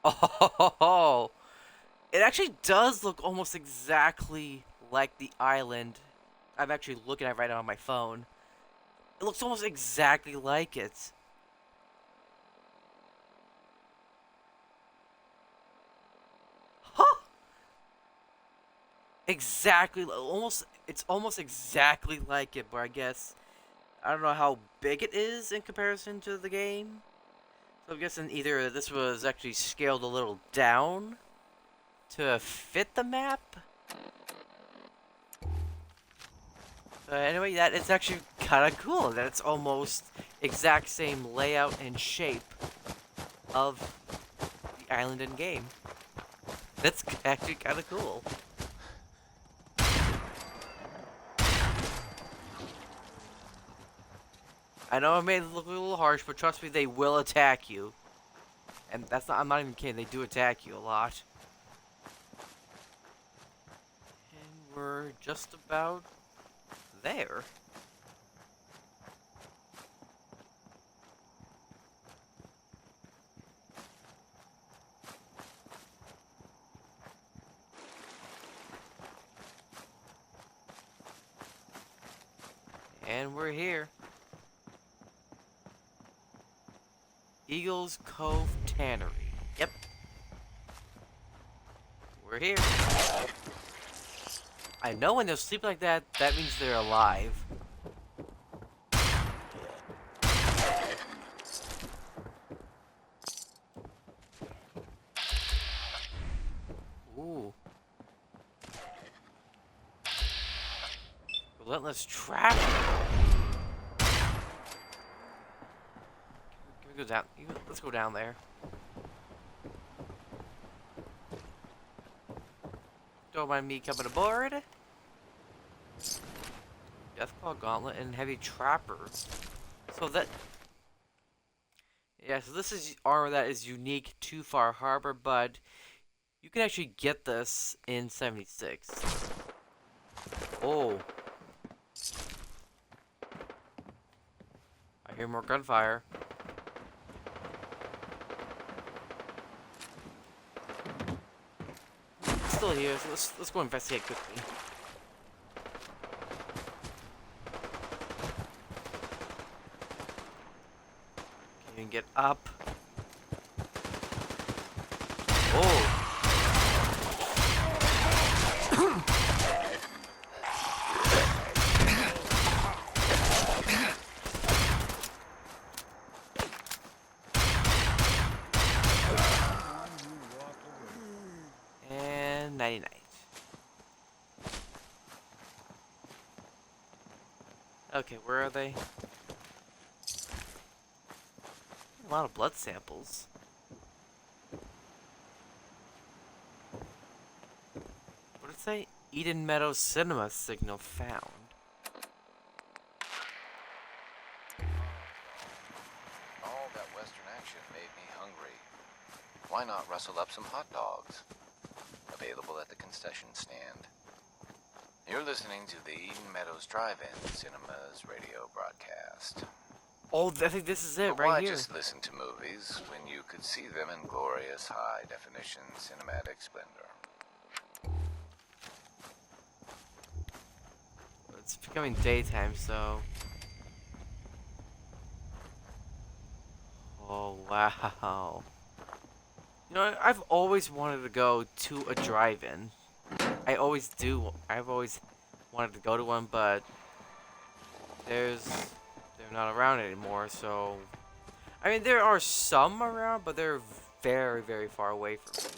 Oh, it actually does look almost exactly like the island I'm actually looking at right now on my phone. It looks almost exactly like it. Huh? Exactly, it's almost exactly like it, but I guess, I don't know how big it is in comparison to the game. So I'm guessing either this was actually scaled a little down to fit the map. But anyway, that it's actually kind of cool that it's almost exact same layout and shape of the island in game. That's actually kind of cool. I know I made it look a little harsh, but trust me, they will attack you. And that's not, I'm not even kidding, they do attack you a lot. And we're just about there. And we're here. Eagles Cove Tannery. Yep. We're here. I know when they're sleeping like that, that means they're alive. Ooh. Relentless traffic. go down. Let's go down there. Don't mind me coming aboard. Deathclaw Gauntlet and Heavy Trapper. So that... Yeah, so this is armor that is unique to Far Harbor, but you can actually get this in 76. Oh. I hear more gunfire. It's still here, so let's go investigate quickly. Okay, get up. Oh. And 99. Okay, where are they? A lot of blood samples. What did it say? Eden Meadows Cinema signal found. All that Western action made me hungry. Why not rustle up some hot dogs? Available at the concession stand. You're listening to the Eden Meadows Drive-In Cinemas radio broadcast. Oh, I think this is it But right why here. just listen to movies when you could see them in glorious high-definition cinematic splendor? It's becoming daytime, so... Oh, wow. You know, I've always wanted to go to a drive-in. I always do. I've always wanted to go to one, but they're not around anymore, so... I mean, there are some around, but they're very, very far away from me.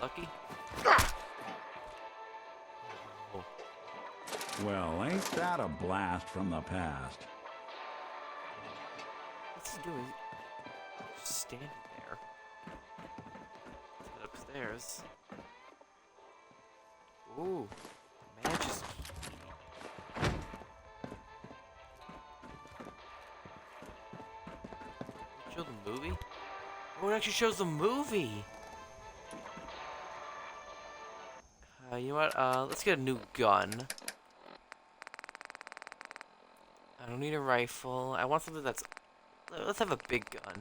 Lucky? Oh. Well, ain't that a blast from the past? What's he doing? Just standing there. Let's head upstairs. Ooh, Maje's key. Show the movie? Oh, it actually shows the movie. You know what? Let's get a new gun. I don't need a rifle. I want something that's... Let's have a big gun.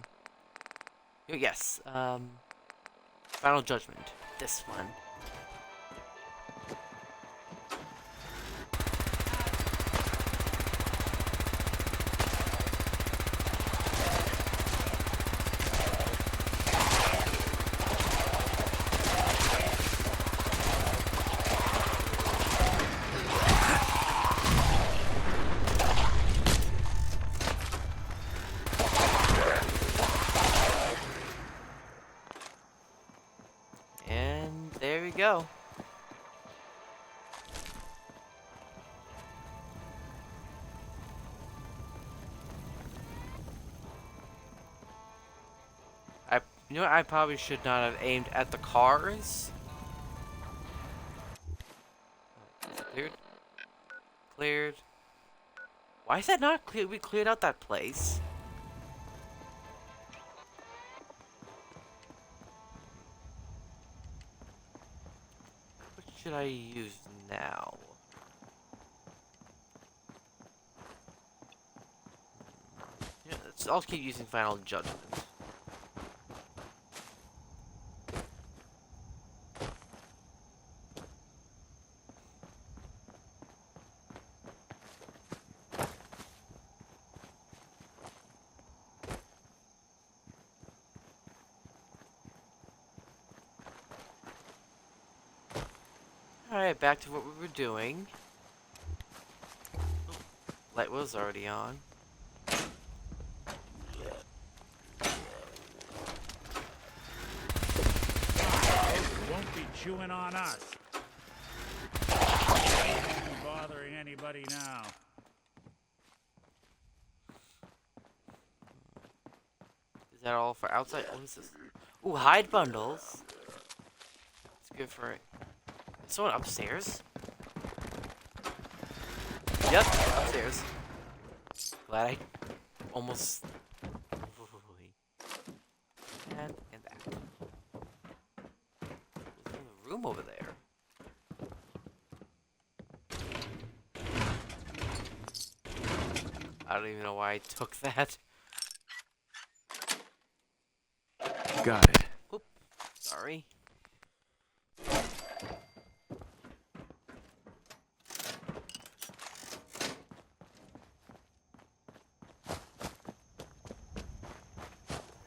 Oh, yes. Final Judgment. This one. There we go. You know what? I probably should not have aimed at the cars. Cleared. Cleared. Why is that not cleared? We cleared out that place. What should I use now? Yeah, I'll keep using Final Judgment. Alright, back to what we were doing. Light was already on. Won't be chewing on us. bothering anybody now. Is that all for outside? What is this? Ooh, hide bundles. It's good for it. Is someone upstairs? Yep, upstairs. Glad I almost. And that. There's a room over there. I don't even know why I took that. Got it. Oop, sorry.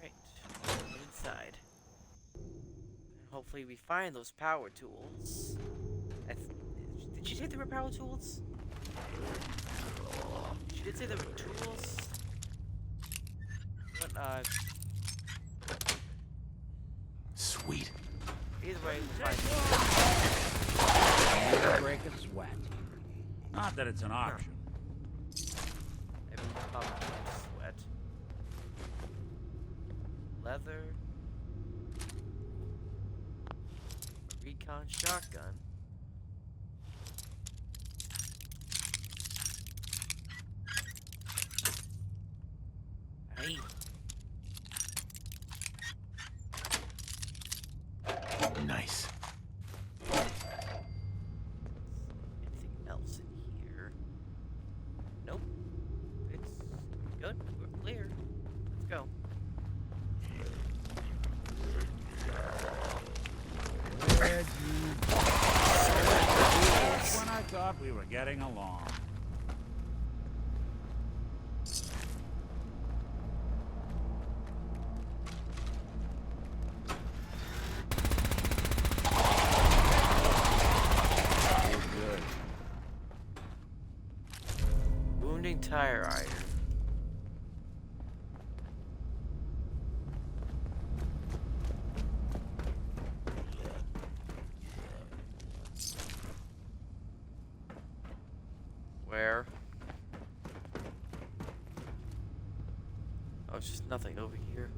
Right, inside. Hopefully we find those power tools. Did she say they were power tools? She did say there were tools. But, Sweet. either way, fine. Never break a sweat. Not that it's an option. Everyone's probably sweat. Leather. A recon shotgun. Hey. Nice. Anything else in here? Nope. It's good. We're clear. Let's go. Where'd you go? When I thought we were getting along. Wounding tire iron. Where? Oh, it's just nothing over here.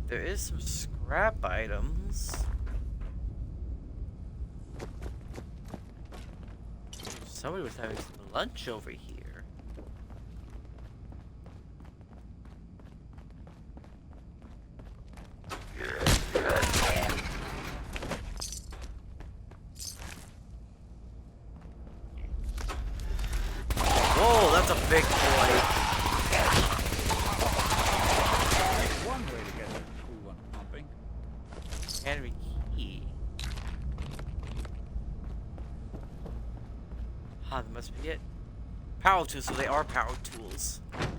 There is some scrap items. Somebody was having some lunch over here. Whoa, that's a big boy. One way to get the coolant pumping. Enemy key. Ah, that must be it. Power tools, so they are power tools. Somebody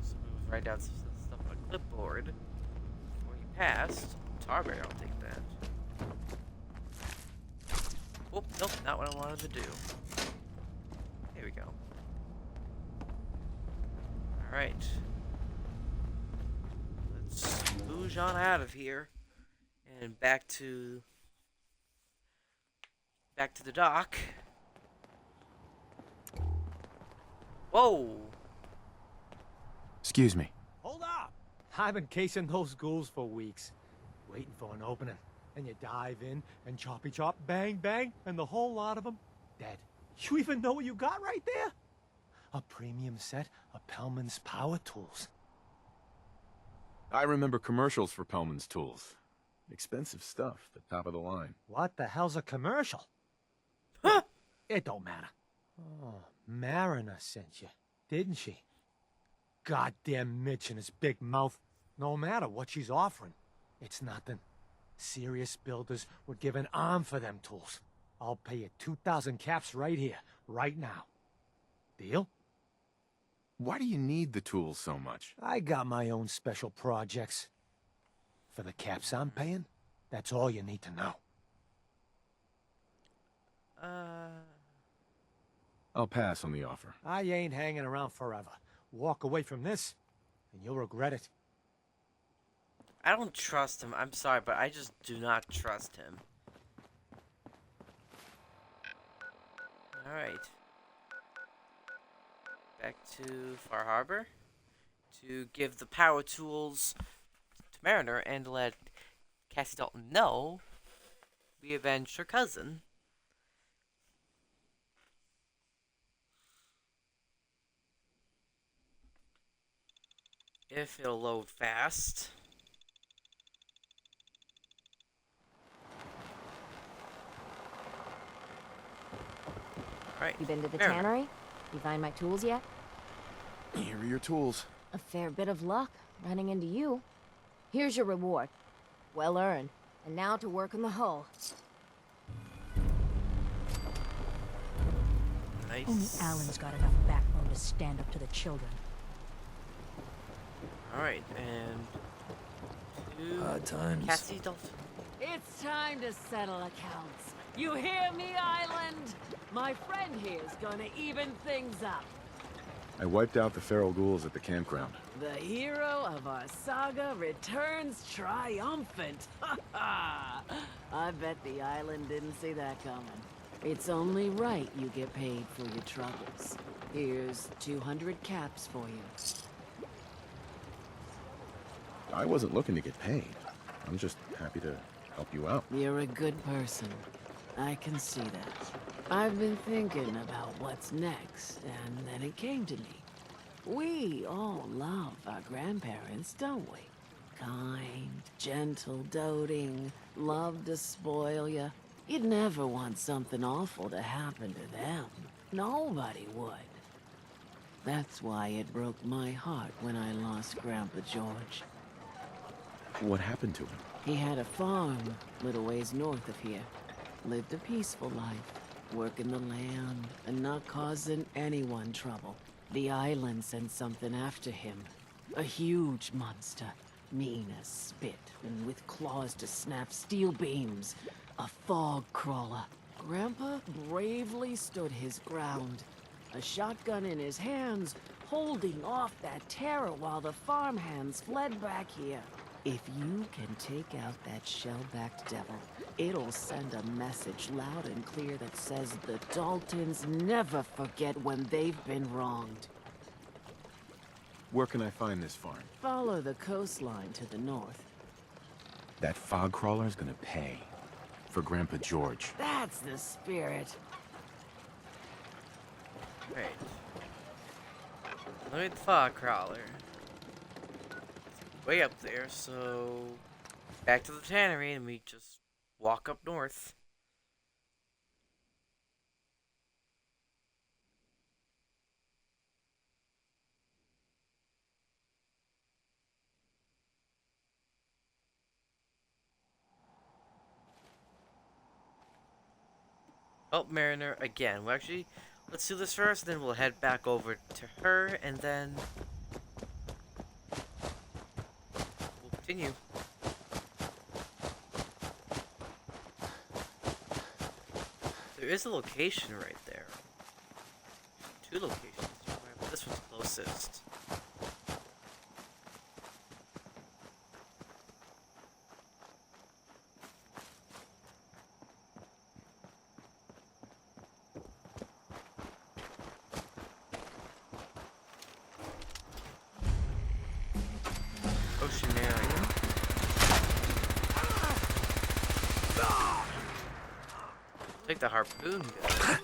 was writing down some stuff on a clipboard before he passed. Tarberry, I'll take that. Whoop, nope, not what I wanted to do. Here we go. Alright. Let's spooge on out of here. And back to the dock. Whoa! Excuse me. Hold up! I've been casing those ghouls for weeks, waiting for an opening. And you dive in and choppy chop, bang bang, and the whole lot of them dead. You even know what you got right there? A premium set of Pellman's power tools. I remember commercials for Pellman's tools. Expensive stuff, the top of the line. What the hell's a commercial? Huh? It don't matter. Oh, Mariner sent you, didn't she? Goddamn Mitch and his big mouth. No matter what she's offering, it's nothing. Serious builders would give an arm for them tools. I'll pay you 2,000 caps right here, right now. Deal? Why do you need the tools so much? I got my own special projects. For the caps I'm paying, that's all you need to know. I'll pass on the offer. I ain't hanging around forever. Walk away from this, and you'll regret it. I don't trust him. I'm sorry, but I just do not trust him. Alright. Back to Far Harbor to give the power tools to Mariner and let Cassie Dalton know we avenged her cousin. If it'll load fast. Alright. You been to the Mariner. tannery? You find my tools yet? Here are your tools. A fair bit of luck running into you. Here's your reward. Well earned. And now to work on the hull. Nice. Only Alan's got enough backbone to stand up to the children. Alright, and to Hard times. Cassie Dalton. It's time to settle accounts. You hear me, Island? My friend here's gonna even things up. I wiped out the feral ghouls at the campground. The hero of our saga returns triumphant. I bet the island didn't see that coming. It's only right you get paid for your troubles. Here's 200 caps for you. I wasn't looking to get paid. I'm just happy to help you out. You're a good person. I can see that. I've been thinking about what's next, and then it came to me. We all love our grandparents, don't we? Kind, gentle, doting, love to spoil you. You'd never want something awful to happen to them. Nobody would. That's why it broke my heart when I lost Grandpa George. What happened to him? He had a farm, little ways north of here. Lived a peaceful life, working the land and not causing anyone trouble. The island sent something after him. A huge monster, mean as spit, and with claws to snap steel beams. A fog crawler. Grandpa bravely stood his ground. A shotgun in his hands, holding off that terror while the farmhands fled back here. If you can take out that shell-backed devil, it'll send a message loud and clear that says the Daltons never forget when they've been wronged. Where can I find this farm? Follow the coastline to the north. That fog crawler's gonna pay. For Grandpa George. That's the spirit. Right. Look at the fog crawler. Way up there, so back to the tannery and we just walk up north. Oh, Mariner again. Well, actually, let's do this first, then we'll head back over to her, and then we'll continue. There is a location right there. Two locations. But this one's closest. Oceanarium. Take the harpoon gun.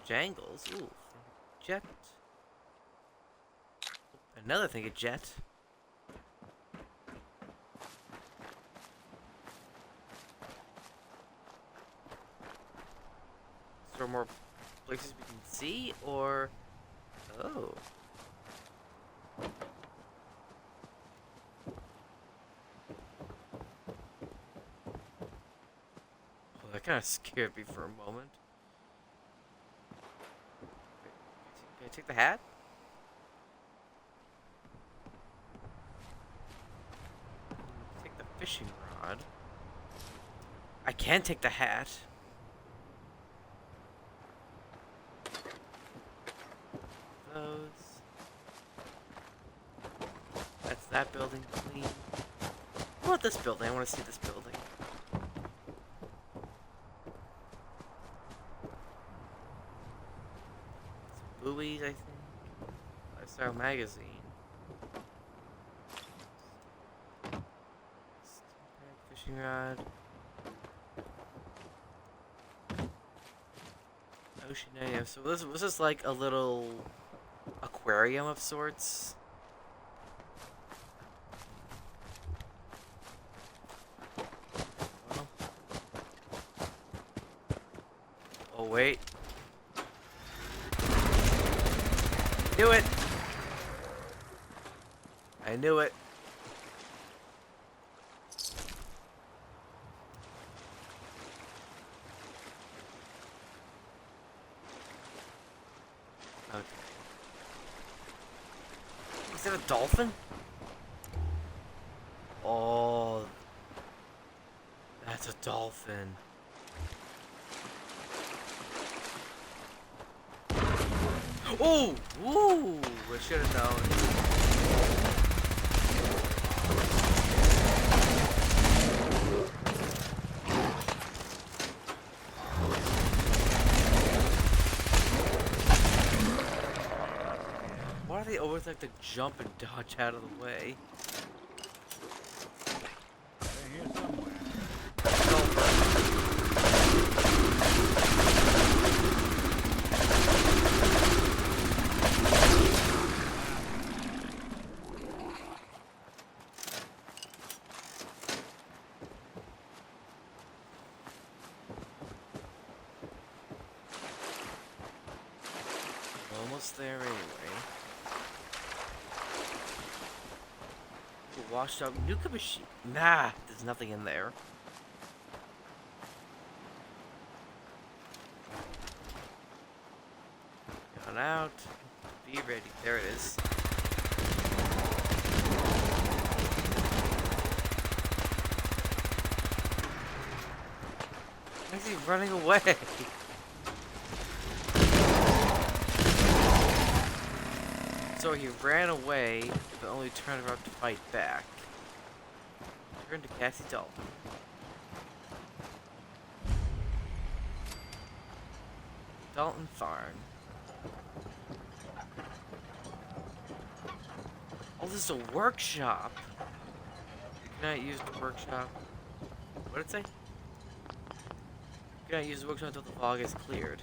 Jangles. Ooh, jet. Another thing, a jet. Is there more places we can see, or... Oh. Oh, that kind of scared me for a moment. Can I take the hat? Take the fishing rod. I can take the hat. suppose. That's that building clean. What about this building? I want to see this building. Some buoys, I think. Lifestyle magazine. Fishing rod. Oceania. So this was this like a little aquarium of sorts. Well. Oh wait. Knew it. I knew it. Okay. Is that a dolphin? Oh, that's a dolphin. Oh, woo! I should have known. Why do they always like to jump and dodge out of the way? They're here somewhere. Almost there anyway. Washed up nuka machine. Nah, there's nothing in there. Got out. Be ready. There it is. Why is he running away? So he ran away, but only turned around to fight back. Turn to Cassie Dalton. Dalton Farm. Oh, this is a workshop. You cannot use the workshop. What did it say? You cannot use the workshop until the fog is cleared.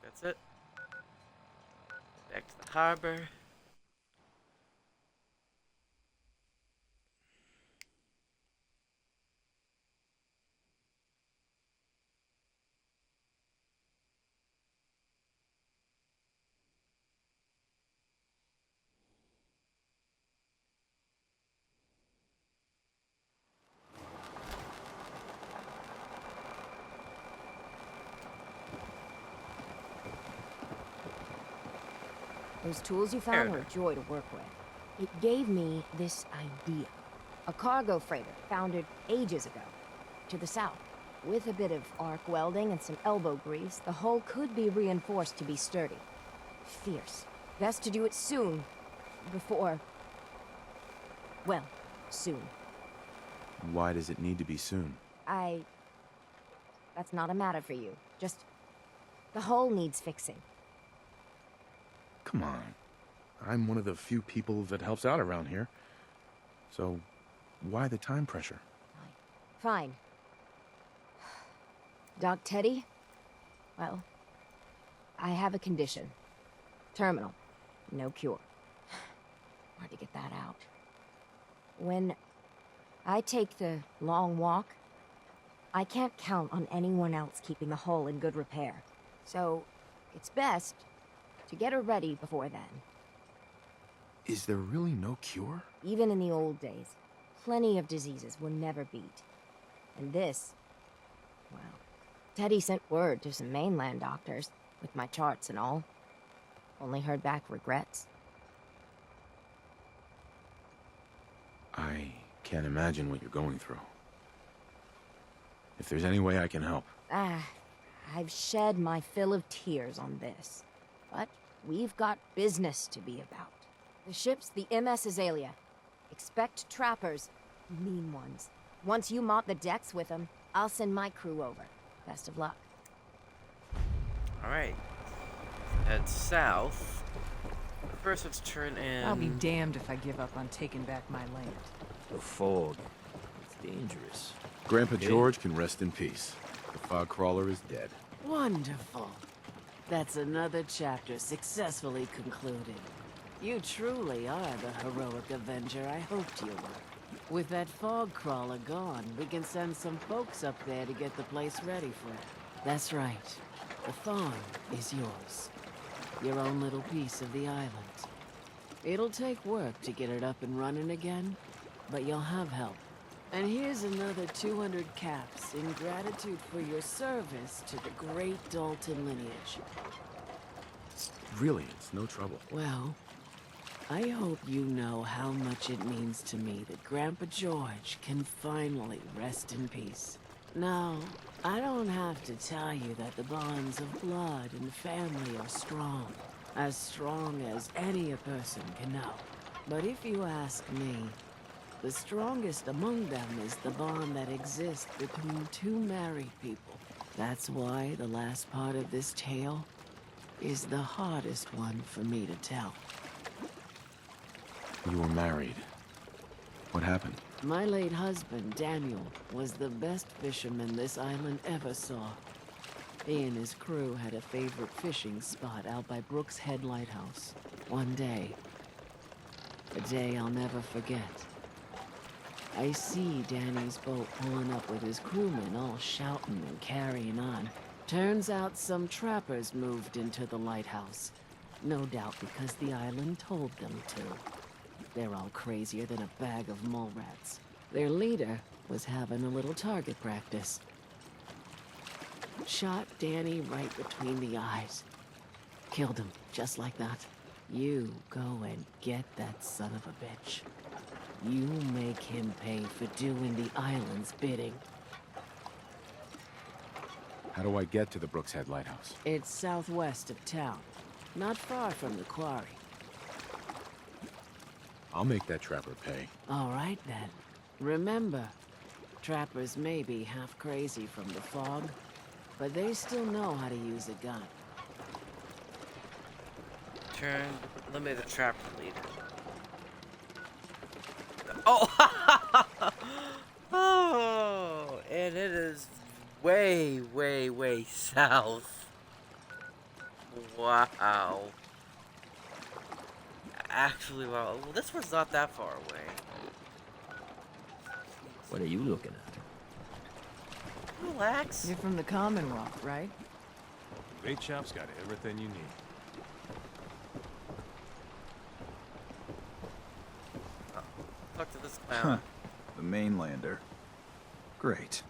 That's it. Back to the harbor. Those tools you found were a joy to work with. It gave me this idea. A cargo freighter founded ages ago, to the south. With a bit of arc welding and some elbow grease, the hull could be reinforced to be sturdy. Fierce. Best to do it soon. Before... well, soon. Why does it need to be soon? That's not a matter for you. Just... the hull needs fixing. Come on. I'm one of the few people that helps out around here. So, why the time pressure? Fine. Doc Teddy? Well, I have a condition. Terminal. No cure. Hard to get that out. When I take the long walk, I can't count on anyone else keeping the hull in good repair. So, it's best to get her ready before then. Is there really no cure? Even in the old days, plenty of diseases were never beat. And this, well, Teddy sent word to some mainland doctors, with my charts and all. Only heard back regrets. I Can't imagine what you're going through. If there's any way I can help. I've shed my fill of tears on this. But we've got business to be about. The ship's the MS Azalea. Expect trappers. Mean ones. Once you mop the decks with them, I'll send my crew over. Best of luck. Alright. Head south. First, let's turn in... I'll be damned if I give up on taking back my land. The fog. It's dangerous. Grandpa George can rest in peace. The fog crawler is dead. Wonderful. That's another chapter successfully concluded. You truly are the heroic avenger I hoped you were. With that fog crawler gone, we can send some folks up there to get the place ready for it. That's right. The farm is yours. Your own little piece of the island. It'll take work to get it up and running again, but you'll have help. And here's another 200 caps in gratitude for your service to the great Dalton lineage. Really, it's no trouble. Well, I hope you know how much it means to me that Grandpa George can finally rest in peace. Now, I don't have to tell you that the bonds of blood and family are strong. As strong as any a person can know. But if you ask me, the strongest among them is the bond that exists between two married people. That's why the last part of this tale is the hardest one for me to tell. You were married. What happened? My late husband, Daniel, was the best fisherman this island ever saw. He and his crew had a favorite fishing spot out by Brooks Head Lighthouse. One day, a day I'll never forget, I see Danny's boat pulling up with his crewmen all shouting and carrying on. Turns out some trappers moved into the lighthouse. No doubt because the island told them to. They're all crazier than a bag of mole rats. Their leader was having a little target practice. Shot Danny right between the eyes. Killed him, just like that. You go and get that son of a bitch. You make him pay for doing the island's bidding. How do I get to the Brooks Head Lighthouse? It's southwest of town, not far from the quarry. I'll make that trapper pay. All right, then. Remember, trappers may be half crazy from the fog, but they still know how to use a gun. Turn, eliminate the trapper leader. Oh! Oh! And it is way, way, way south. Wow. Actually, well, this one's not that far away. What are you looking at? Relax. You're from the Commonwealth, right? Bait shop's got everything you need. Talk to this clown. Huh. The mainlander. Great.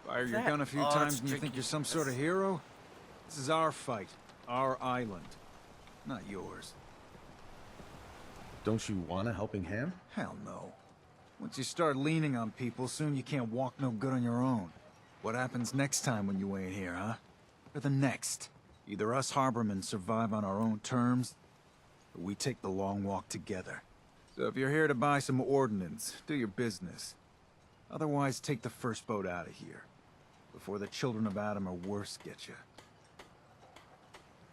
Fire your gun a few times and you think you're some sort of hero? This is our fight. Our island. Not yours. Don't you want a helping hand? Hell no. Once you start leaning on people, soon you can't walk no good on your own. What happens next time when you ain't here, huh? Or the next? Either us harbormen survive on our own terms, or we take the long walk together. So if you're here to buy some ordnance, do your business. Otherwise, take the first boat out of here, before the children of Adam or worse get you.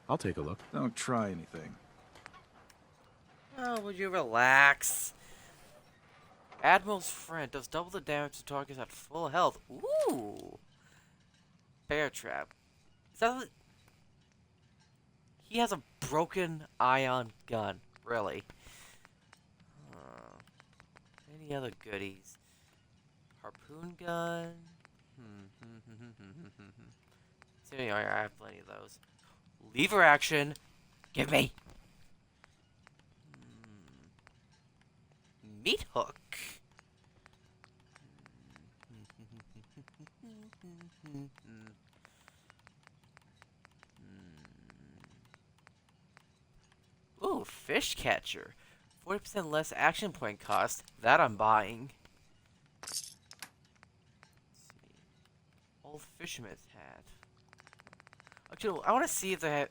I'll take a look. Don't try anything. Oh, would you relax? Admiral's friend does double the damage to targets at full health. Ooh. Bear trap. Is that he has a broken ion gun. Really? Any other goodies? Harpoon gun? So anyway, I have plenty of those. Lever action. Give me. Meat hook. Ooh, fish catcher. 40% less action point cost. That I'm buying. Old fisherman's hat. Actually, I want to see if they have.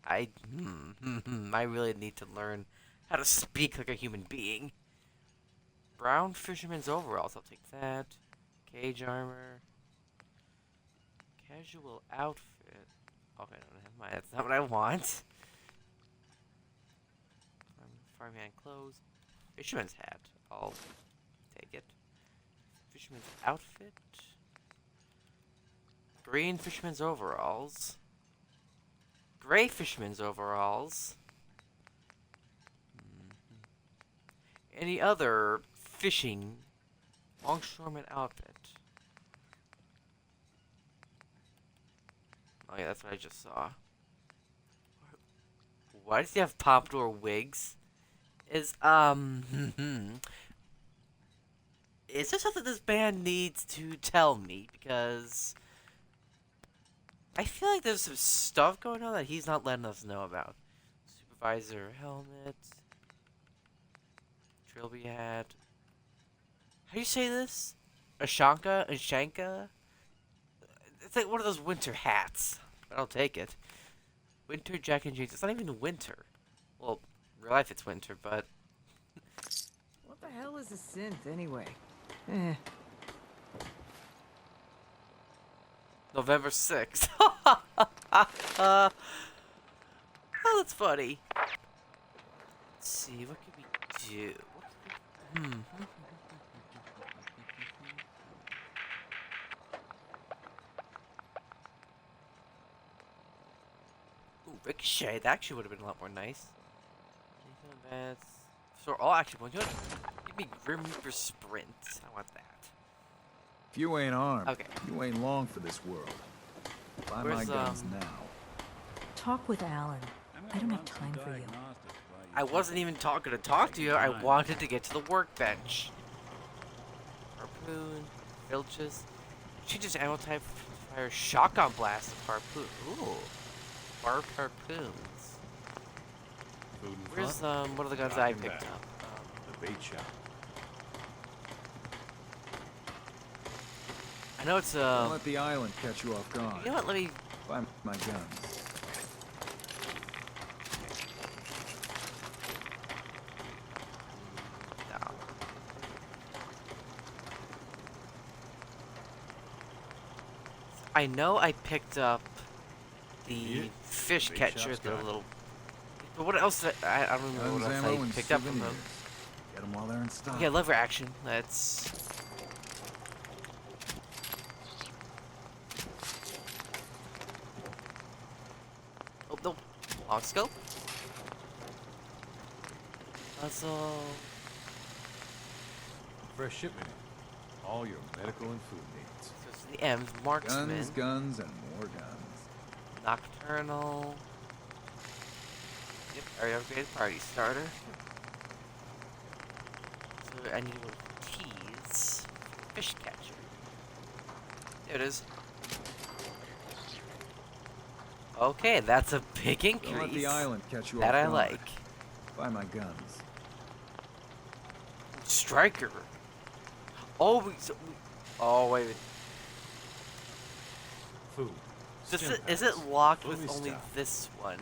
I really need to learn how to speak like a human being. Brown fisherman's overalls. I'll take that. Cage armor. Casual outfit. Okay, no, never mind. That's not what I want. Farmhand clothes. Fisherman's hat. I'll take it. Fisherman's outfit. Green fisherman's overalls. Gray fisherman's overalls. Any other fishing longshoreman outfit? Oh yeah, that's what I just saw. Why does he have pompadour wigs? Is is there something this band needs to tell me? Because I feel like there's some stuff going on that he's not letting us know about. Supervisor helmet. Trilby hat. How do you say this? Ashanka? Ashanka? It's like one of those winter hats. But I'll take it. Winter jacket and jeans. It's not even winter. Well, in real life it's winter, but... What the hell is a synth, anyway? Eh. November 6th. Oh, that's funny. Let's see, what can we do? Ooh, Ricochet. That actually would have been a lot more nice. So, oh, actually, you know what? Give me Grim Reaper Sprint. I want that. If you ain't armed, okay. You ain't long for this world. Buy my guns now. Talk with Alan. I don't have time for you. I wasn't even talking to talk to you. I wanted to get to the workbench. Harpoon, filches. Changes ammo type. Fire shotgun blast of harpoon. Ooh, barb harpoons. Where's one of the guns I picked up? The bait shop. I know it's Don't let the island catch you off guard. You know what? Let me buy my guns. No. I know I picked up the fish catcher, the little. But what else? I don't remember what else I picked up from them. Get them while they're in stock. Yeah, lever action. Let's. Oh no, long scope. Puzzle. Fresh shipment. All your medical and food needs. So it's the M's, marksman. Guns, and more guns. Nocturnal. Yep, area upgrade, party starter. So I need little keys. Fish catcher. There it is. Okay, that's a big increase. Don't let the island catch you that off I guard. like. Buy my guns. Striker. Oh, oh wait. Food. Is it locked with Movie only stuff. this one?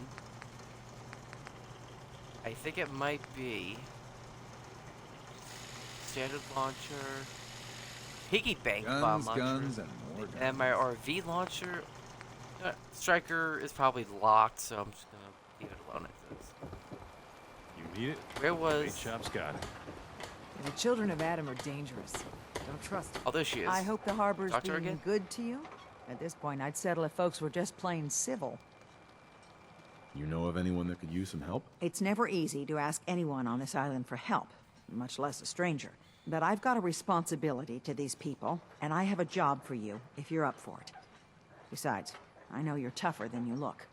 I think it might be. Standard launcher. Piggy bank bomb launcher. Guns, and more guns. And my RV launcher. Striker is probably locked, so I'm just gonna leave it alone as is. You need it? Where was? Bait shop's got it. The children of Adam are dangerous. Don't trust them. Oh, there she is. I hope the harbor's Talk to her being again? good to you. At this point, I'd settle if folks were just plain civil. You know of anyone that could use some help? It's never easy to ask anyone on this island for help, much less a stranger. But I've got a responsibility to these people, and I have a job for you, if you're up for it. Besides, I know you're tougher than you look.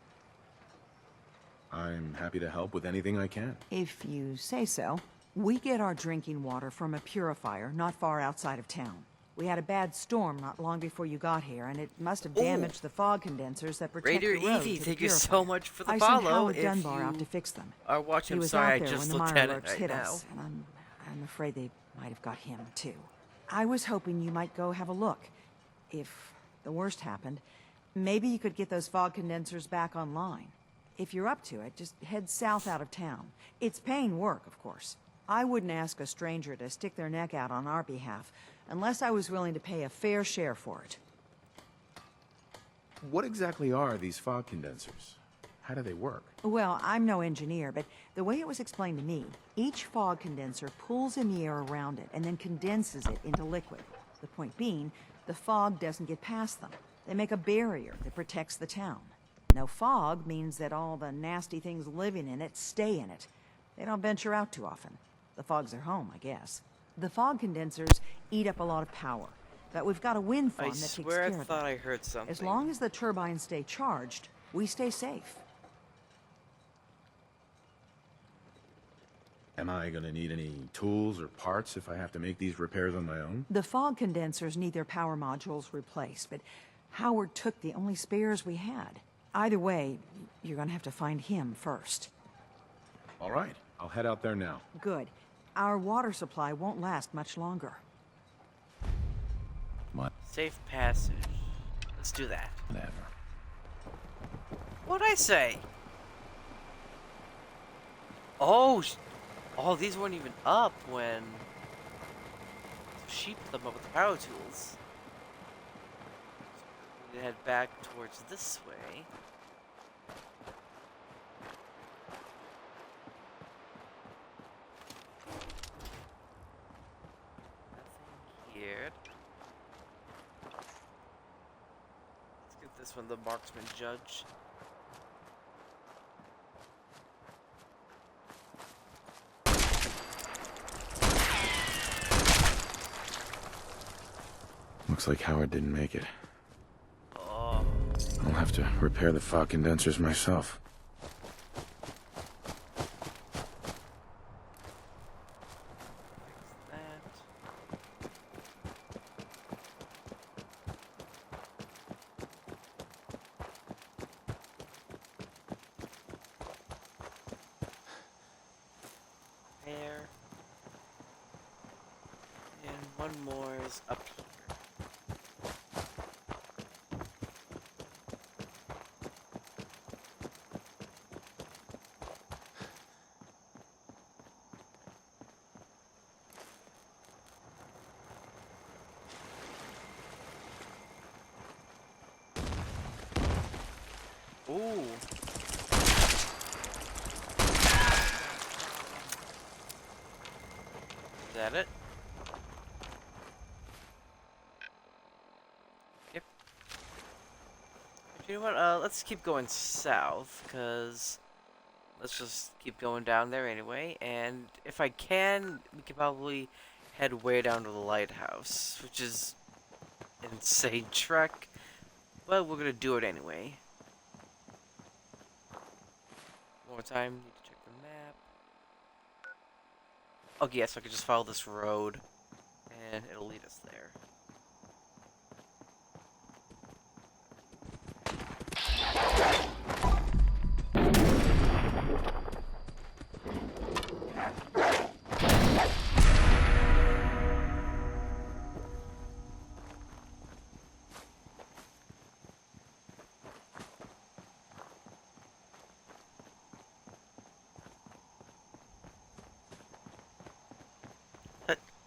I'm happy to help with anything I can. If you say so. We get our drinking water from a purifier not far outside of town. We had a bad storm not long before you got here, and it must have damaged the fog condensers that protect Raider the road Evie, to the thank you so purifier. much for the I sent follow. Howard If Dunbar you out to fix them. are watching, He I'm was sorry, out I there just when the looked mire at it lurks right hit now. us, and I'm afraid they might have got him too. I was hoping you might go have a look. if the worst happened, maybe you could get those fog condensers back online. If you're up to it, just head south out of town. It's paying work, of course. I wouldn't ask a stranger to stick their neck out on our behalf, unless I was willing to pay a fair share for it. What exactly are these fog condensers? How do they work? Well, I'm no engineer, but the way it was explained to me, each fog condenser pulls in the air around it and then condenses it into liquid. The point being, the fog doesn't get past them. They make a barrier that protects the town. No fog means that all the nasty things living in it stay in it. They don't venture out too often. The fog's their home, I guess. The fog condensers eat up a lot of power, but we've got a wind farm that takes care I of them. thought I heard something. As long as the turbines stay charged, we stay safe. Am I gonna need any tools or parts if I have to make these repairs on my own? The fog condensers need their power modules replaced, but Howard took the only spares we had. Either way, you're gonna have to find him first. All right, I'll head out there now. Good. Our water supply won't last much longer. What? Safe passage. Let's do that. Whatever. What'd I say? Oh, these weren't even up when she put them up with the power tools. We head back towards this way. Nothing here. Let's get this one, the marksman judge. Looks like Howard didn't make it. Oh. I'll have to repair the fog condensers myself. There. And one more is up here. Ooh. Is that it? Yep. You know what? Let's keep going south, cause let's just keep going down there anyway. And if I can, we could probably head way down to the lighthouse, which is an insane trek, but we're gonna do it anyway. One more time, need to check the map. Oh yes, I could just follow this road, and it'll lead us there.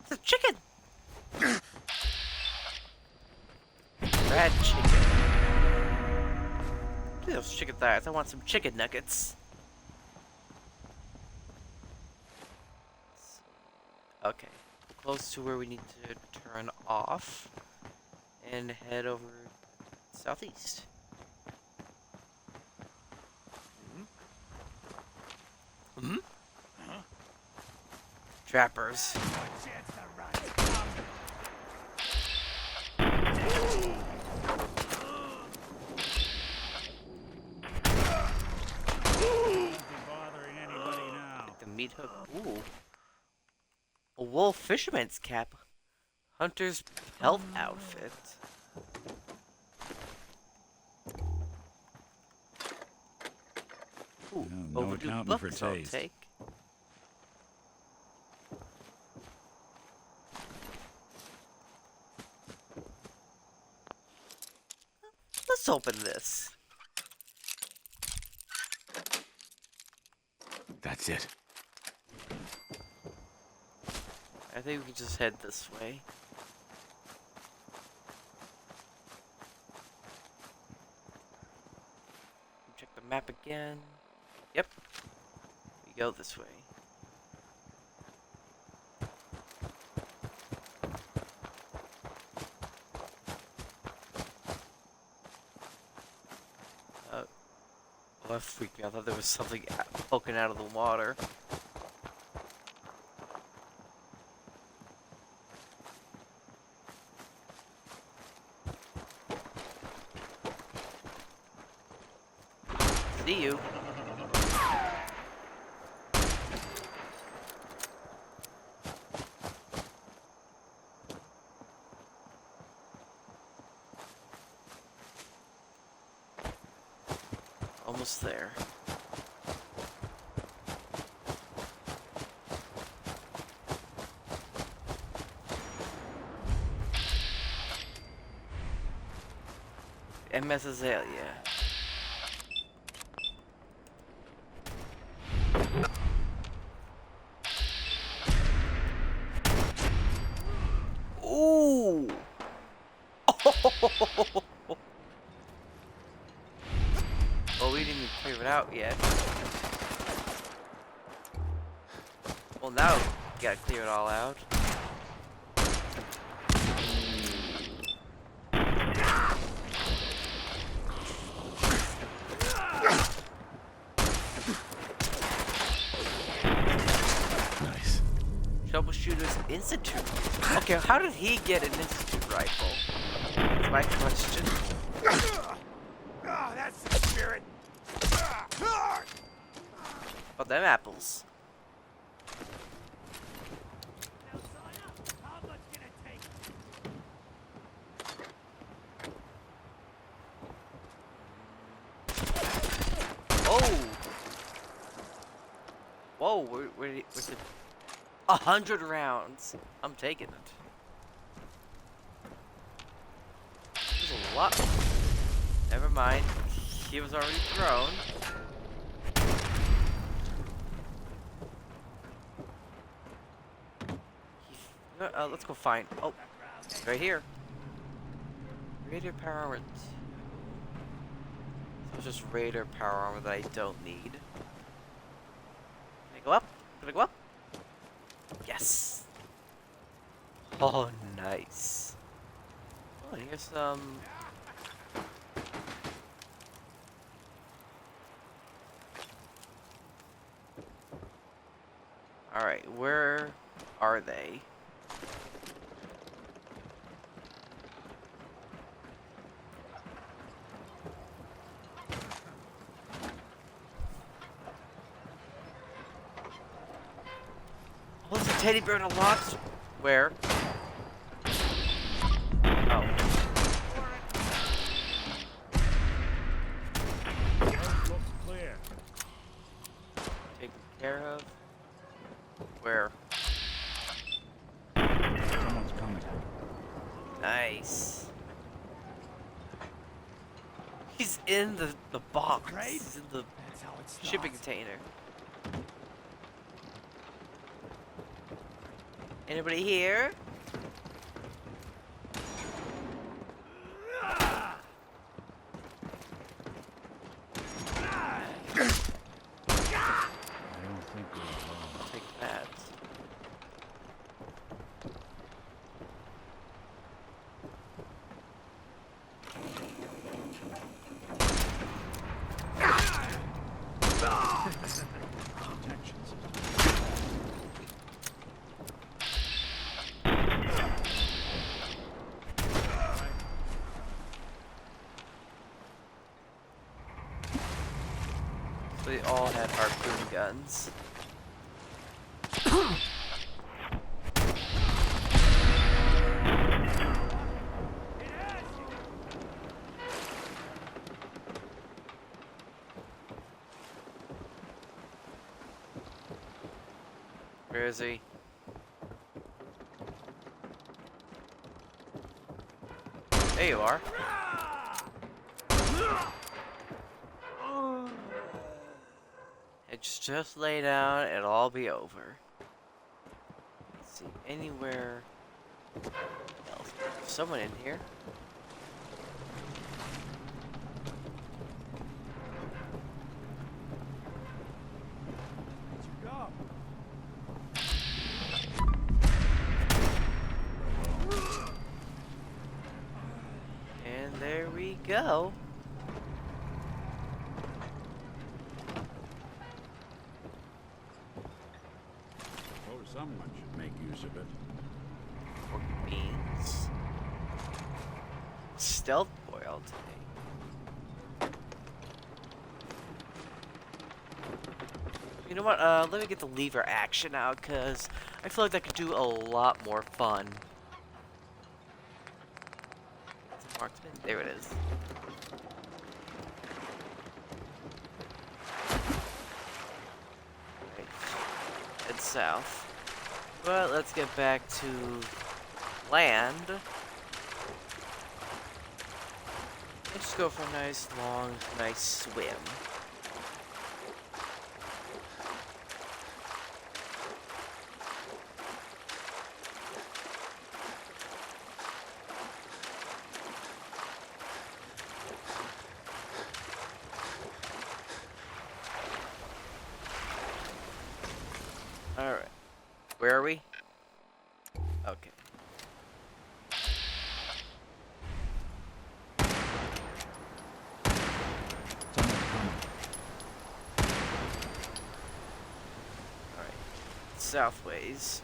The chicken! Red chicken. Give me those chicken thighs. I want some chicken nuggets. Okay. We're close to where we need to turn off and head over southeast. Hmm? Huh? Trappers. The meat hook. Ooh. A wool fisherman's cap. Hunter's pelt outfit. Ooh, No overdue accounting for books I'll taste. take. Let's open this. That's it. I think we can just head this way. Check the map again. Yep. We go this way. That freaked me out. I thought there was something poking out of the water. See you. Almost there. MS Azalea. Ooh! Well, we didn't even clear it out yet. Well, now we gotta clear it all out. Nice. Troubleshooter's Institute. Okay, how did he get an Institute rifle? That's my question. Oh, that's the spirit. About them apples. Oh! Whoa, where's it? 100 rounds. I'm taking it. There's a lot. Never mind. He was already thrown. Let's go find. Oh, right here. Raider power armor. So it's just Raider power armor that I don't need. Can I go up? Can I go up? Yes. Oh, nice. Oh, and here's some. All right, where are they? What's a teddy bear in a loft? Where? Oh. Looks clear. Taken care of. Where? Someone's coming. Nice. He's in the box. He's in the shipping container. Anybody here? I don't think we're alone. I'll take that. They all had harpoon guns. Where is he? There you are. just lay down, it'll all be over. Let's see, anywhere else? There's someone in here. And there we go. Someone should make use of it. Pork beans. Stealth boiled. You know what? Let me get the lever action out, because I feel like that could do a lot more fun. Marksman? There it is. Right. Head south. But let's get back to land. Let's just go for a nice, long, nice swim. Alright. Where are we? Okay. Alright. Southways.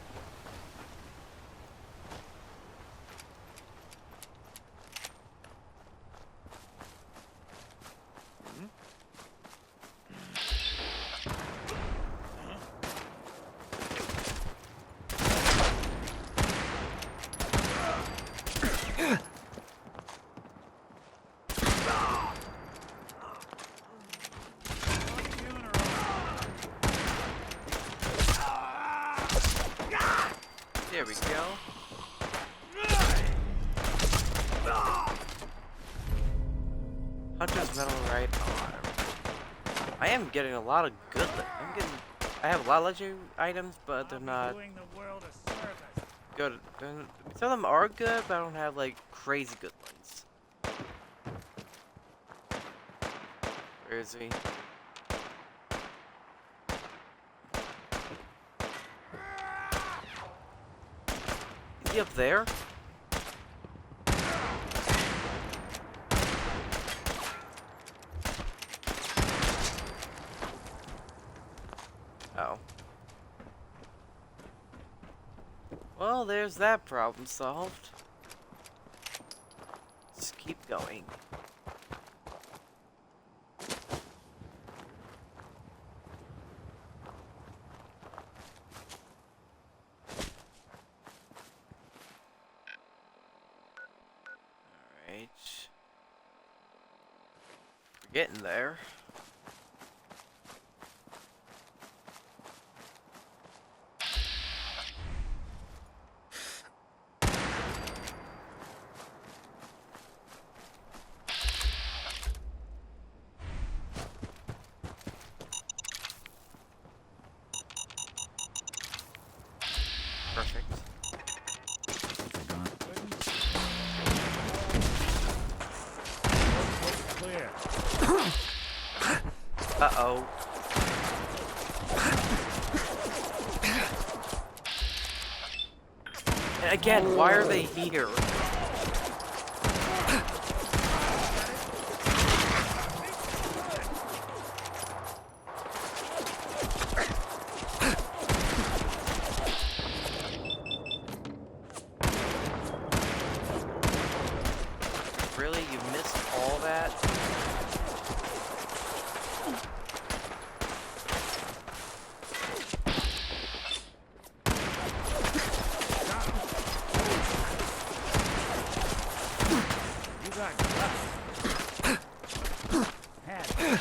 There we go. Hunter's metal right arm. I am getting a lot of good. I have a lot of legendary items, but they're not good. Some of them are good, but I don't have like crazy good ones. Where is he? Is he up there? Oh. Well, there's that problem solved. Just keep going. Alright. We're getting there. Perfect. Clear. Uh-oh. And again, why are they here? Really? You missed all that? You got guts. Had it.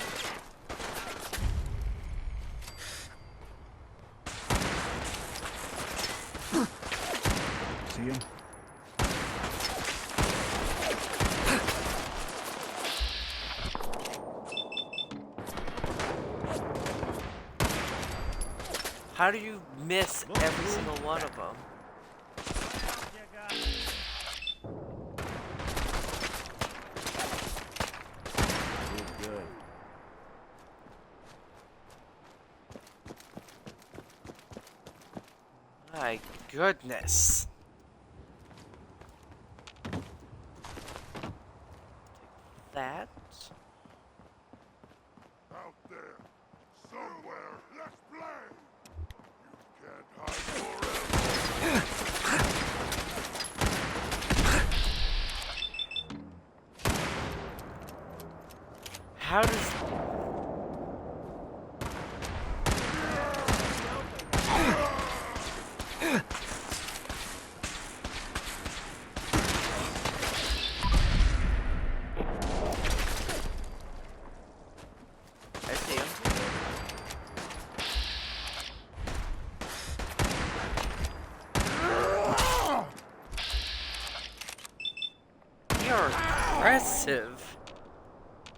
See him? How do you miss every single one of them? Good. My goodness. Take that. Out there, somewhere, let's play! You can't hide forever! How does... I see him. You're aggressive.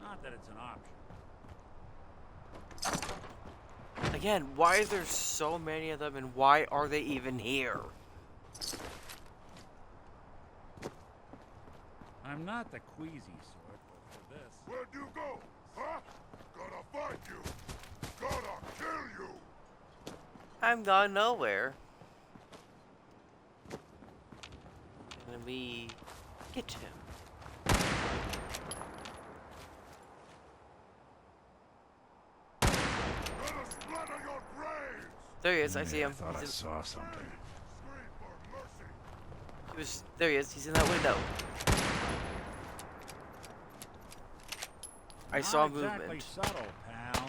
Not that it's an option. Again, why is there so many of them and why are they even here? I'm not the queasy sort, but for this... Where'd you go? Huh? Gonna find you! Gonna kill you! I'm gone nowhere. Can we get him? Gonna splatter your brains! There he is, I see him. I thought I He's saw something. Scream for mercy! there he is, he's in that window. I saw Not exactly movement. subtle, pal.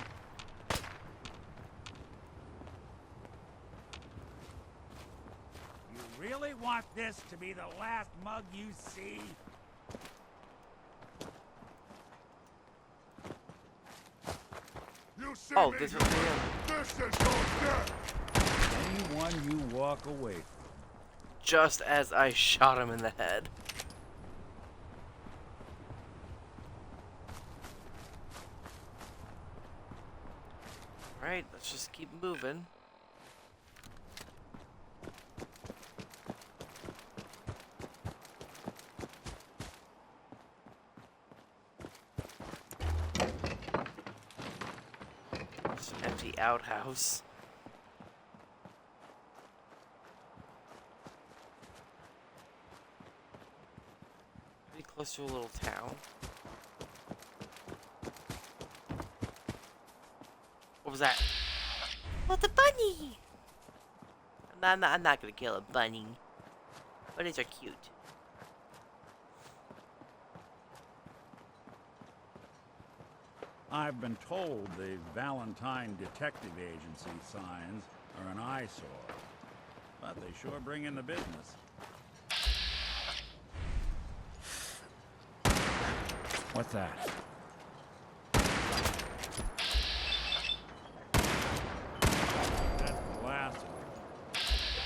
You really want this to be the last mug you see? You see Oh, me, this you was him. This is your death! Anyone you walk away from. Just as I shot him in the head. Alright, let's just keep moving. Just an empty outhouse. Pretty close to a little town. What was that? Oh, the bunny! I'm not gonna kill a bunny. Bunnies are cute. I've been told the Valentine Detective Agency signs are an eyesore, but they sure bring in the business. What's that? That's the last one.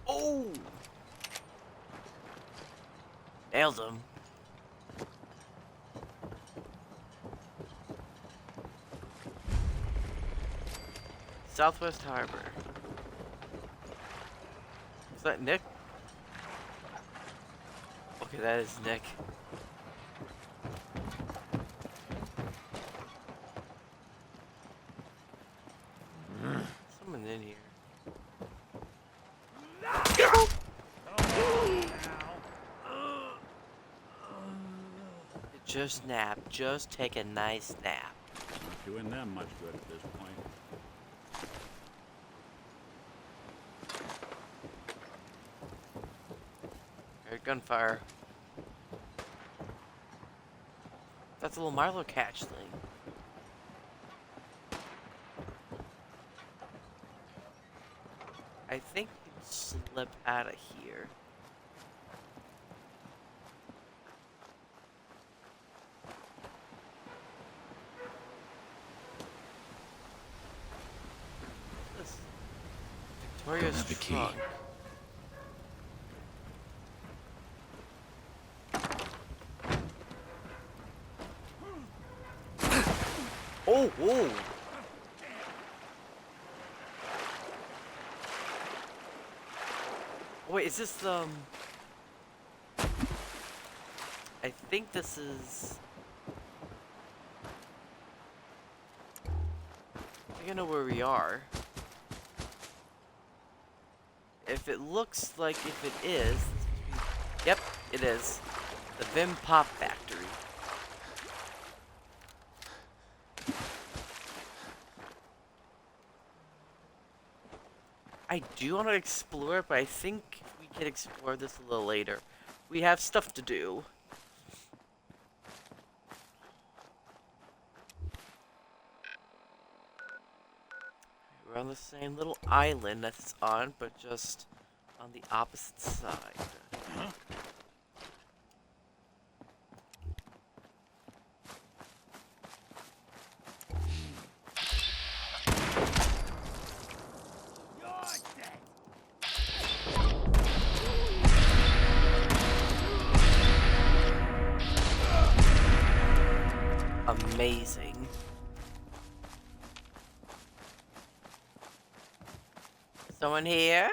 Oh! Nailed him. Southwest Harbor. Is that Nick? Okay, that is Nick. Someone in here. Just nap. Just take a nice nap. Not doing them much good at this point. Alright, gunfire. That's a little Milo catch thing. I think you can slip out of here. This Victoria's the key. trunk. Oh, whoa. Wait, is this, I think this is... I think I know where we are. If it looks like if it is... Yep, it is. The Vim Pop Factory. I do want to explore it, but I think we can explore this a little later. We have stuff to do. We're on the same little island that it's on, but just on the opposite side. Amazing. Someone here?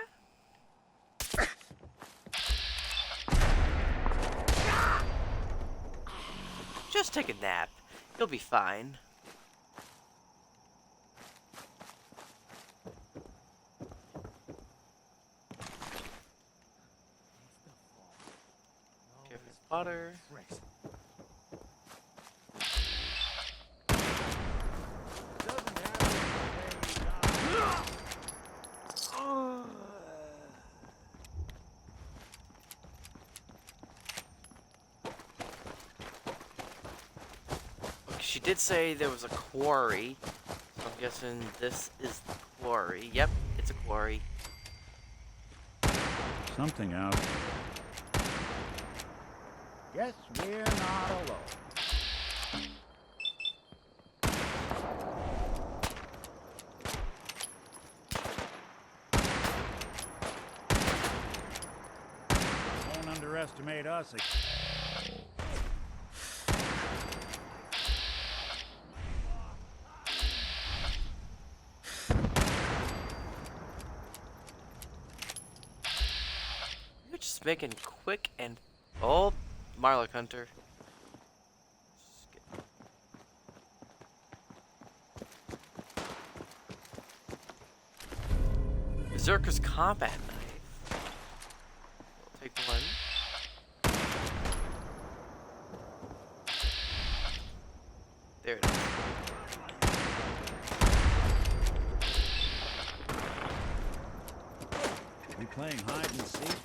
Just take a nap. You'll be fine. Careful, water. She did say there was a quarry, so I'm guessing this is the quarry. Yep, it's a quarry. Something out. Guess we're not alone. Don't underestimate us. You're just making quick and... Oh, Marlock Hunter. Berserker's combat knife. I'll take one. There it is. We playing hide and seek?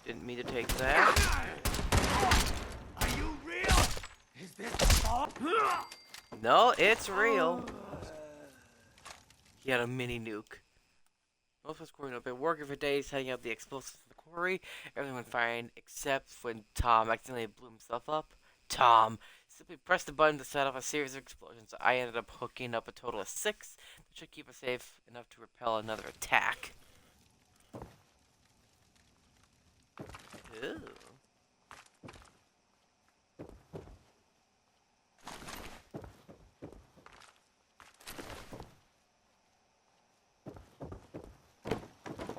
Didn't mean to take that. Are you real? Is this all? No, it's real. He had a mini nuke. Most of us quarry have been working for days, setting up the explosives in the quarry. Everything went fine, except when Tom accidentally blew himself up. Tom simply pressed the button to set off a series of explosions. I ended up hooking up a total of 6, which should keep us safe enough to repel another attack. Ooh.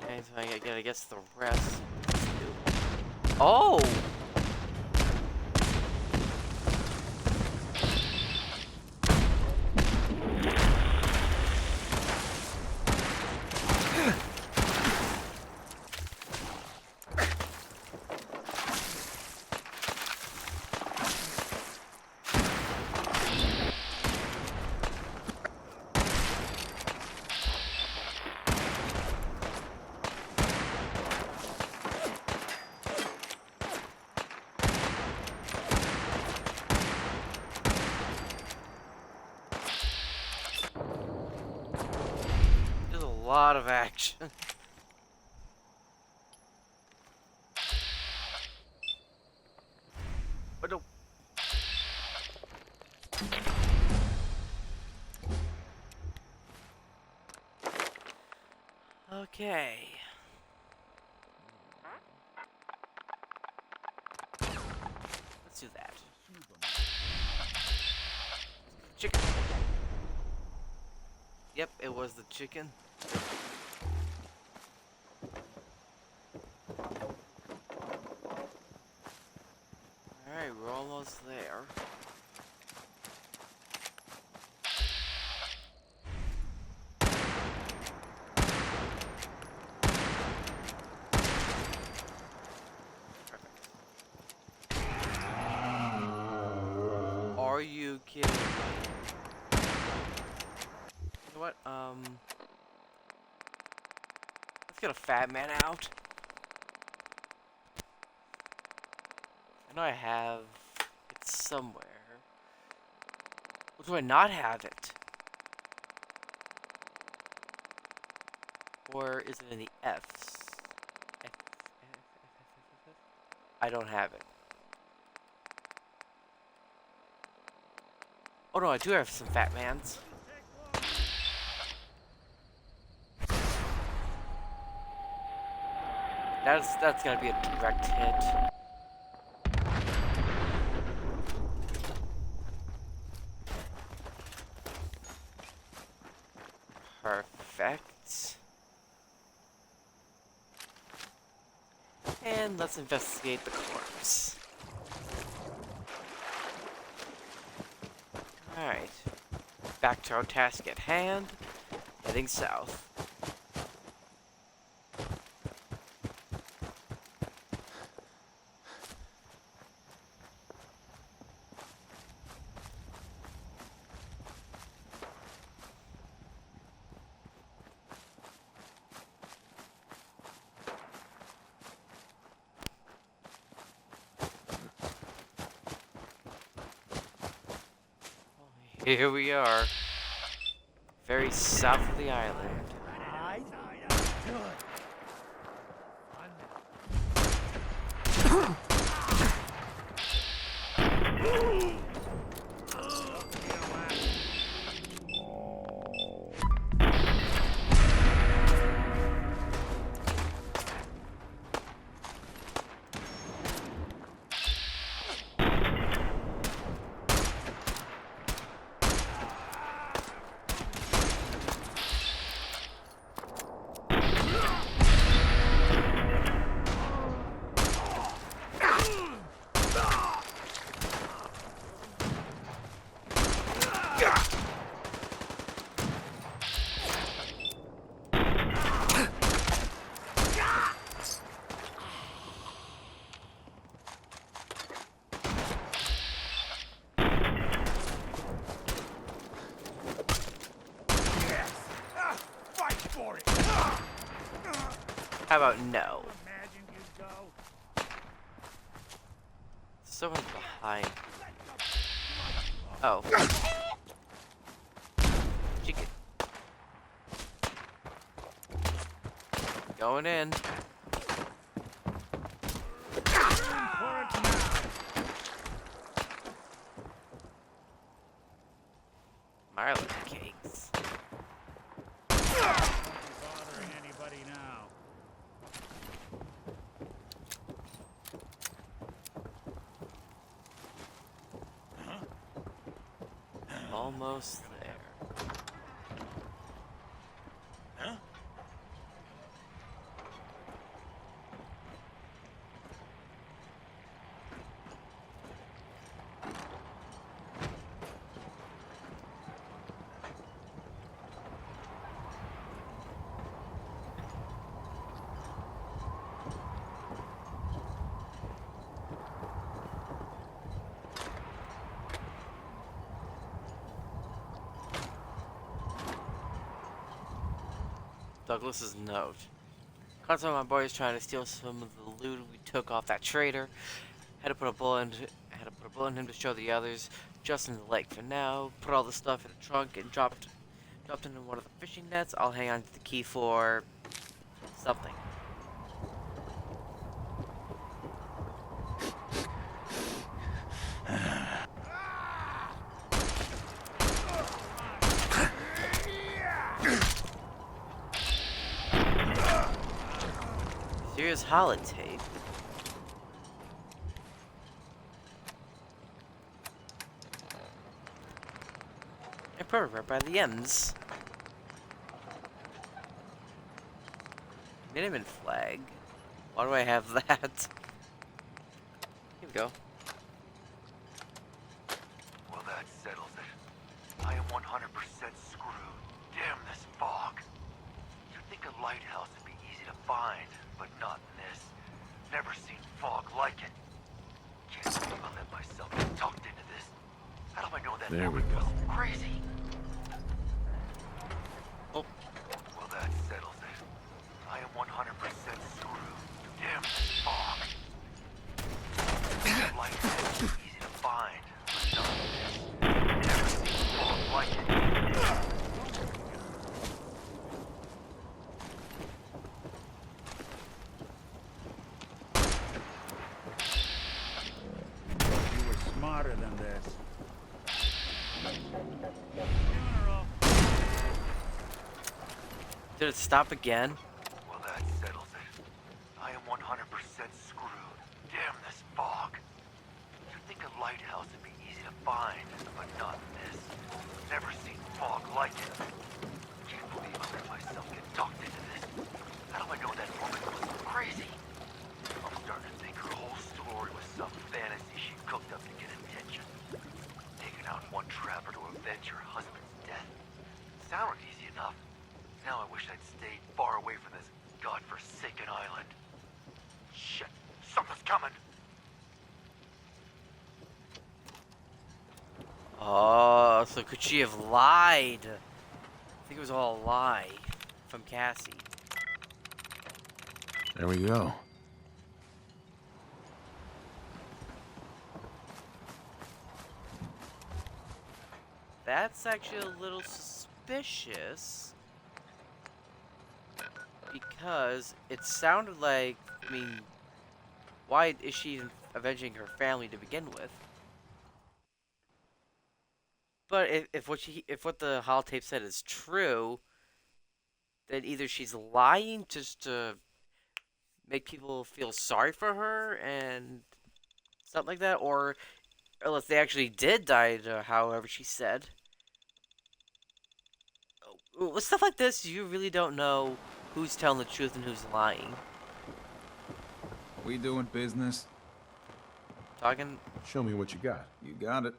Okay, so I gotta guess the rest. Oh! Lot of action. Oh no. Okay. Let's do that. Chicken. Yep, it was the chicken. Alright, we're almost there. Are you kidding me? You know what? Let's get a fat man out. I know I have it somewhere. Or do I not have it? Or is it in the F's? I don't have it. Oh no, I do have some fat mans. That's gonna be a direct hit. Perfect. And let's investigate the corpse. Alright. Back to our task at hand. Heading south. Here we are. Very south of the island. How about no? Someone's behind. Oh. Chicken. Going in. Marlin cakes. Bothering anybody now. Almost there. Douglas's note. Caught some of my boys trying to steal some of the loot we took off that trader. Had to put a bullet in him to show the others. Just in the lake for now. Put all the stuff in a trunk and dropped into one of the fishing nets. I'll hang on to the key for something. Serious holotape. And perfect right by the ends. Minimum flag. Why do I have that? Here we go. Well, that settles it. I am 100% screwed. Damn this fog. You'd think a lighthouse would be easy to find, but not in this. Never seen fog like it. Can't believe I let myself get talked into this. How do I know that There we woman go. was crazy? Oh. Well, that settles it. I am 100% screwed. Damn this fog. Lighthouse is easy to find, but not in this. Never seen fog like it. You were smarter than this. Did it stop again? Well, that settles it. I am 100% screwed. Damn this fog. You'd think a lighthouse would be easy to find, but not in this. Never seen fog like it. Can't believe I let myself get talked into this. How do I know that woman was crazy? I'm starting to think her whole story was some fantasy she cooked up to get attention. Taking out one trapper to avenge her husband's death. Sounded easy enough. Now I wish I'd stayed far away from this godforsaken island. Shit, something's coming. Oh, so could she have lied? I think it was all a lie from Cassie. There we go. That's actually a little suspicious. Because it sounded like, I mean, why is she avenging her family to begin with? But if what the holotape said is true, then either she's lying just to make people feel sorry for her and something like that, or unless they actually did die, however she said. With stuff like this, you really don't know who's telling the truth and who's lying. We doing business? Talking. Show me what you got. You got it.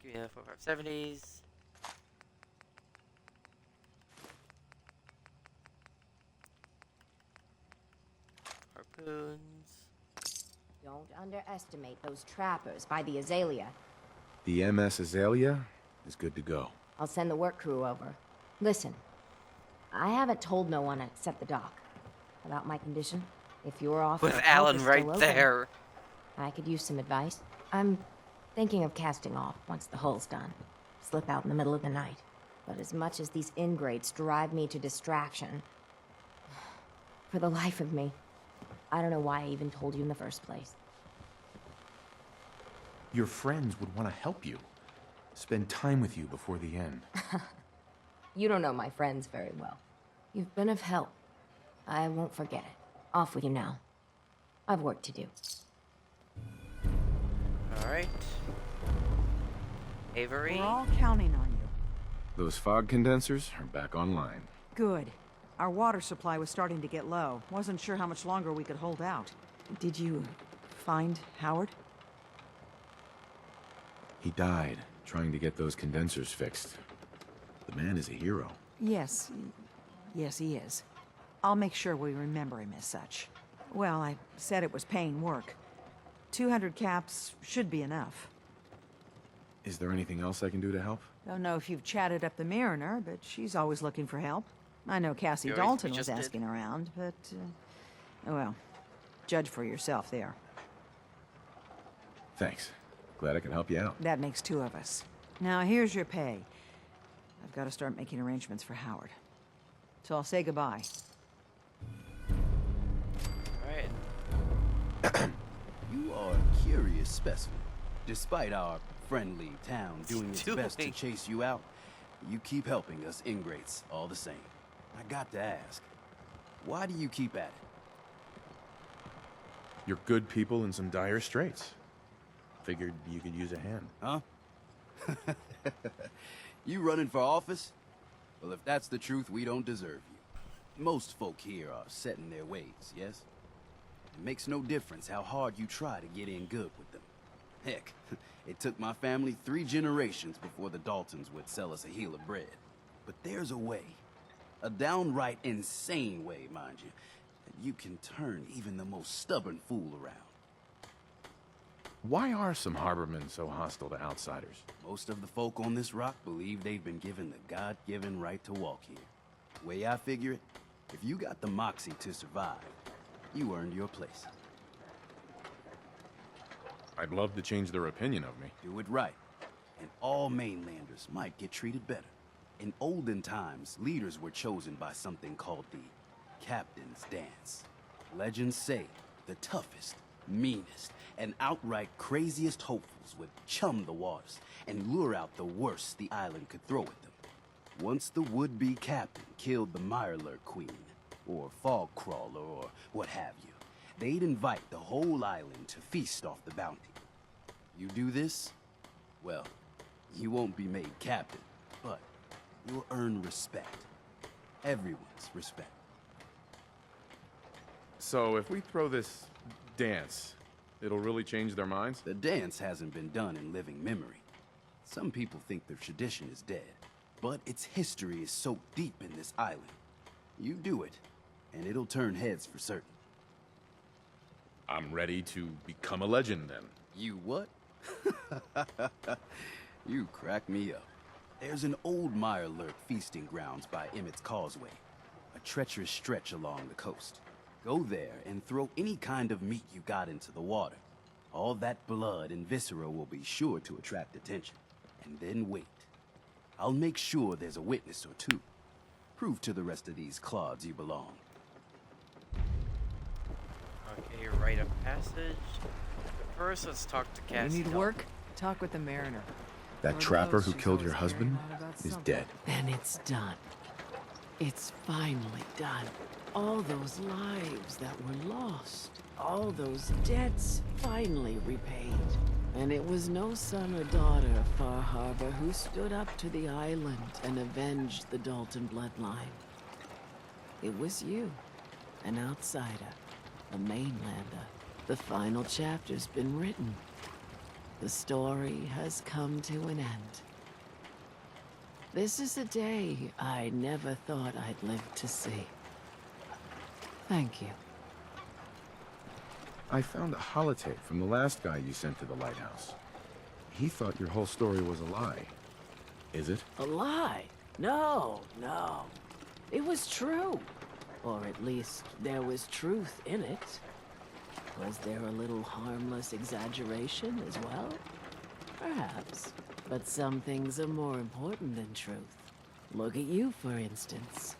Give me the 4570s. Harpoons. Don't underestimate those trappers by the Azalea. The MS Azalea is good to go. I'll send the work crew over. Listen, I haven't told no one except the doc about my condition. If your offer With of help Alan is right still open, there. I could use some advice. I'm thinking of casting off once the hull's done. Slip out in the middle of the night. But as much as these ingrates drive me to distraction, for the life of me, I don't know why I even told you in the first place. Your friends would want to help you. Spend time with you before the end. You don't know my friends very well. You've been of help. I won't forget it. Off with you now. I've work to do. Alright. Avery. We're all counting on you. Those fog condensers are back online. Good. Our water supply was starting to get low. Wasn't sure how much longer we could hold out. Did you find Howard? He died trying to get those condensers fixed. The man is a hero. Yes. Yes, he is. I'll make sure we remember him as such. Well, I said it was paying work. 200 caps should be enough. Is there anything else I can do to help? Don't know if you've chatted up the Mariner, but she's always looking for help. I know Cassie We Dalton was just did. asking around, but, well, judge for yourself there. Thanks. Glad I can help you out. That makes two of us. Now, here's your pay. I've got to start making arrangements for Howard. So I'll say goodbye. Alright. You are a curious specimen. Despite our friendly town doing its best to chase you out, you keep helping us ingrates all the same. I got to ask, Why do you keep at it? You're good people in some dire straits. Figured you could use a hand. Huh? You running for office? Well, if that's the truth, we don't deserve you. Most folk here are set in their ways, yes? It makes no difference how hard you try to get in good with them. Heck, it took my family 3 generations before the Daltons would sell us a heel of bread. But there's a way, a downright insane way, mind you, that you can turn even the most stubborn fool around. Why are some harbormen so hostile to outsiders? Most of the folk on this rock believe they've been given the God-given right to walk here. The way I figure it, if you got the moxie to survive, you earned your place. I'd love to change their opinion of me. Do it right, and all mainlanders might get treated better. In olden times, leaders were chosen by something called the Captain's Dance. Legends say the toughest, meanest, and outright craziest hopefuls would chum the waters and lure out the worst the island could throw at them. Once the would-be captain killed the Mirelurk Queen, or Fog Crawler, or what have you, they'd invite the whole island to feast off the bounty. You do this, well, you won't be made captain, but you'll earn respect. Everyone's respect. So if we throw this dance, it'll really change their minds? The dance hasn't been done in living memory. Some people think the tradition is dead, but its history is soaked deep in this island. You do it, and it'll turn heads for certain. I'm ready to become a legend, then. You what? You crack me up. There's an old Mirelurk feasting grounds by Emmett's Causeway, a treacherous stretch along the coast. Go there and throw any kind of meat you got into the water. All that blood and viscera will be sure to attract attention. And then wait. I'll make sure there's a witness or 2. Prove to the rest of these clods you belong. Okay, rite of passage. First, let's talk to Cassie. You need work? Talk with the mariner. That Lord trapper knows who she's killed your always husband carrying on about is something. dead. Then it's done. It's finally done. All those lives that were lost, all those debts finally repaid. And it was no son or daughter of Far Harbor who stood up to the island and avenged the Dalton bloodline. It was you, an outsider, a mainlander. The final chapter's been written. The story has come to an end. This is a day I never thought I'd live to see. Thank you. I found a holotape from the last guy you sent to the lighthouse. He thought your whole story was a lie. Is it? A lie? No, no. It was true. Or at least there was truth in it. Was there a little harmless exaggeration as well? Perhaps. But some things are more important than truth. Look at you, for instance.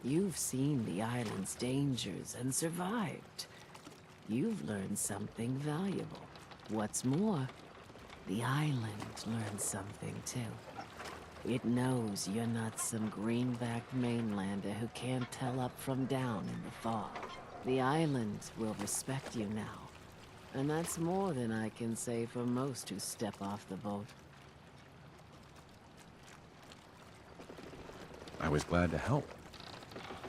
You've seen the island's dangers and survived. You've learned something valuable. What's more, the island learned something too. It knows you're not some greenbacked mainlander who can't tell up from down in the fog. The island will respect you now. And that's more than I can say for most who step off the boat. I was glad to help.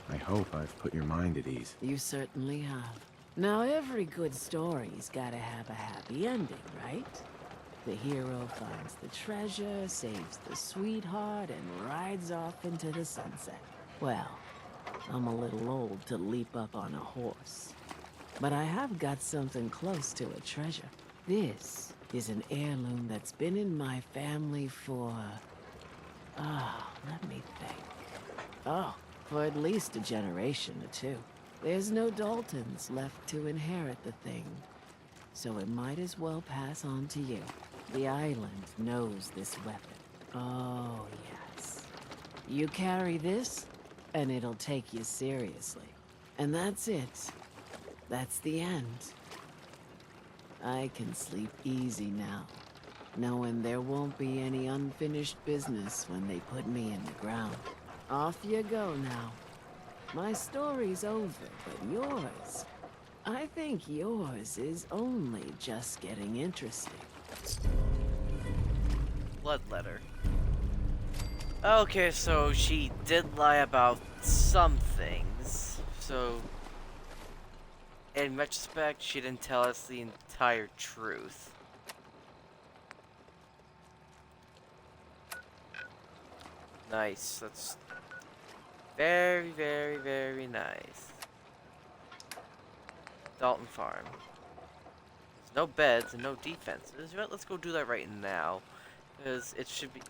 I hope I've put your mind at ease. You certainly have. Now, every good story's gotta have a happy ending, right? The hero finds the treasure, saves the sweetheart, and rides off into the sunset. Well, I'm a little old to leap up on a horse. But I have got something close to a treasure. This is an heirloom that's been in my family for... let me think. Oh, for at least a generation or 2. There's no Daltons left to inherit the thing, so it might as well pass on to you. The island knows this weapon. Oh, yes. You carry this, and it'll take you seriously. And that's it. That's the end. I can sleep easy now, knowing there won't be any unfinished business when they put me in the ground. Off you go now. My story's over, but yours... I think yours is only just getting interesting. Blood letter. Okay, so she did lie about some things. So, in retrospect, she didn't tell us the entire truth. Nice. That's very, very, very nice. Dalton Farm. There's no beds and no defenses. You know what? Let's go do that right now. Because it should be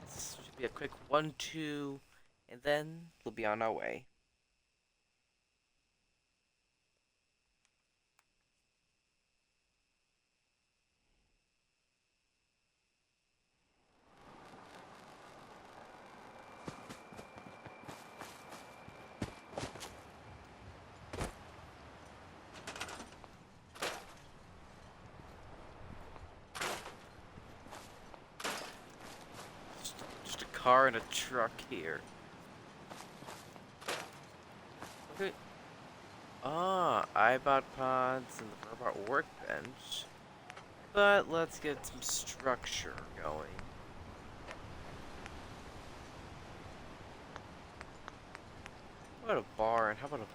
a quick 1-2, and then we'll be on our way. Just a car and a truck here. Okay. Ah, iBot pods and the robot workbench. But let's get some structure going. How about a barn? How about a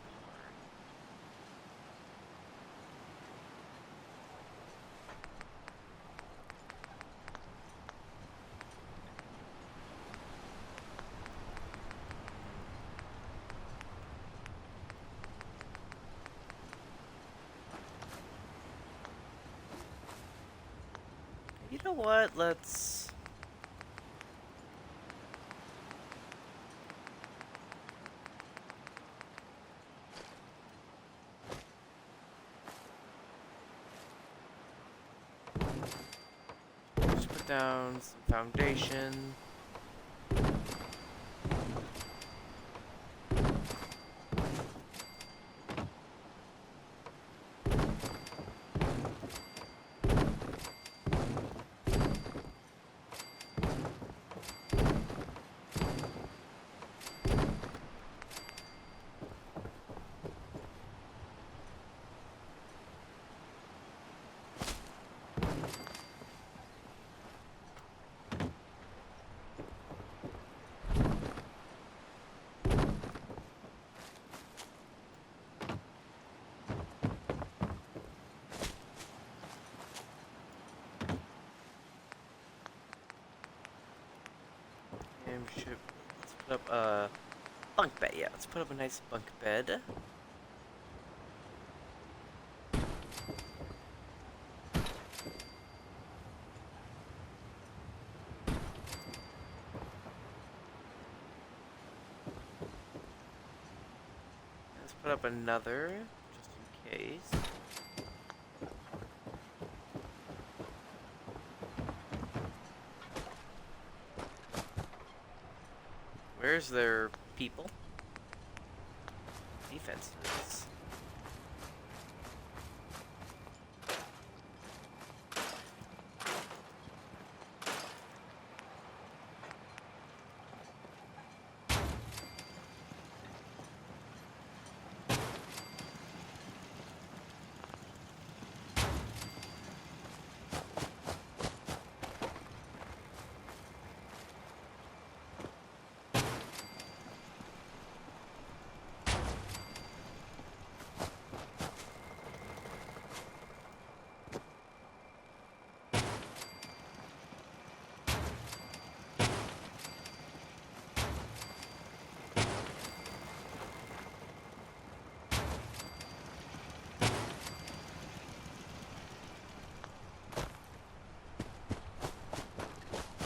You know what? Let's... just put down some foundation. Let's put up a bunk bed. Yeah, let's put up a nice bunk bed. Let's put up another, just in case. Where's their people? Defenses.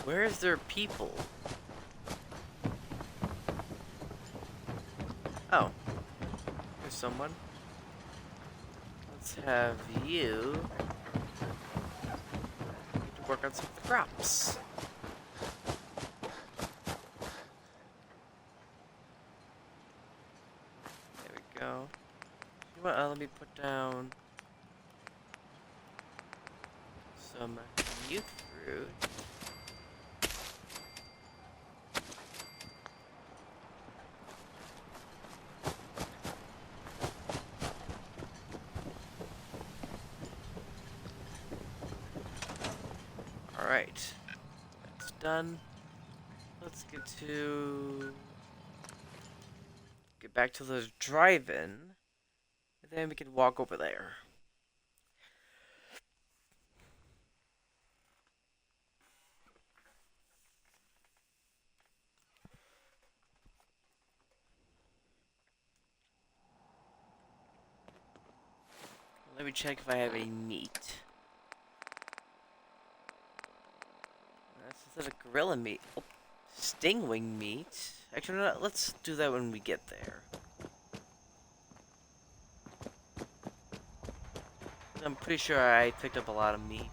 Where's their people? Oh. There's someone. Let's have you work on some of the crops. There we go. You know what, let me put down some youth fruit. Alright. That's done. Let's get back to the drive-in. And then we can walk over there. Let me check if I have any meat. That's instead of gorilla meat. Oh, stingwing meat. Actually, no, let's do that when we get there. I'm pretty sure I picked up a lot of meat.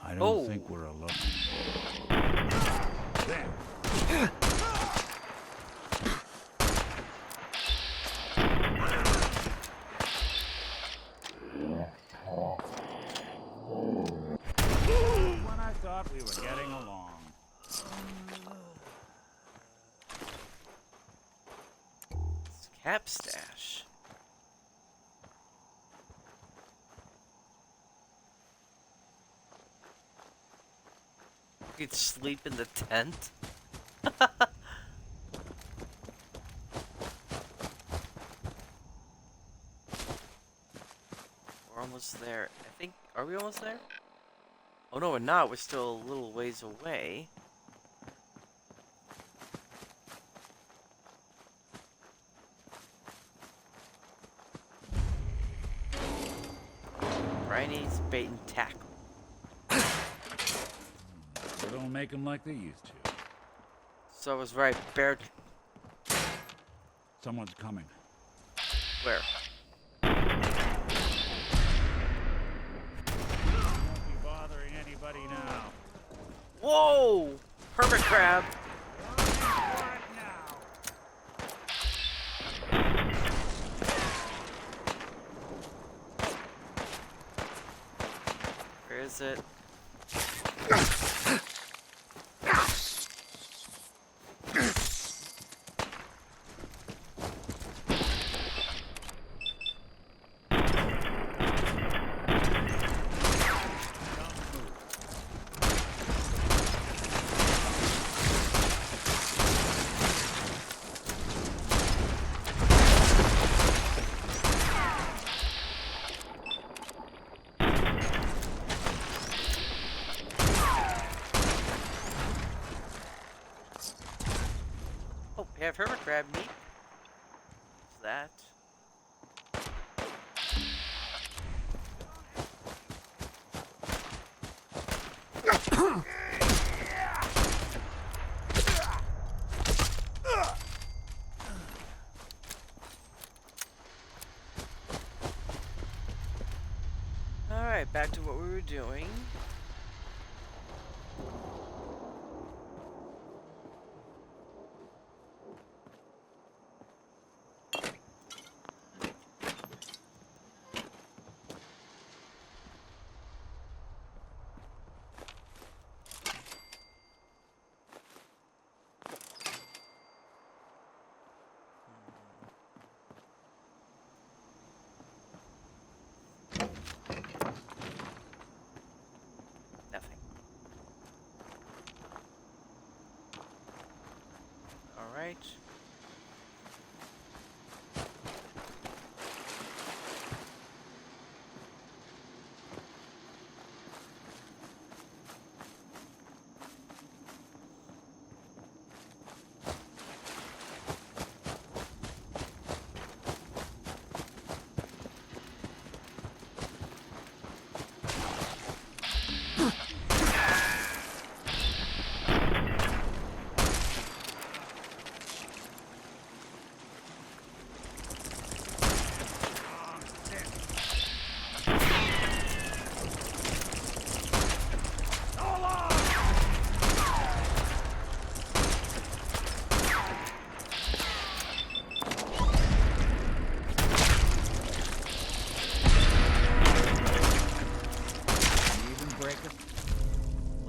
I don't think we're alone. There. When I thought we were getting along. It's cap stash. You'd sleep in the tent? We're almost there. I think, are we almost there? Oh no, we're not. We're still a little ways away. Briny's bait and tackle. They don't make them like they used to. So I was right, bear. Someone's coming. Where? Won't be bothering anybody now. Whoa! Hermit crab. Where is it? Oh, we have hermit crab meat. What's that? Alright, back to what we were doing. Nothing. Alright.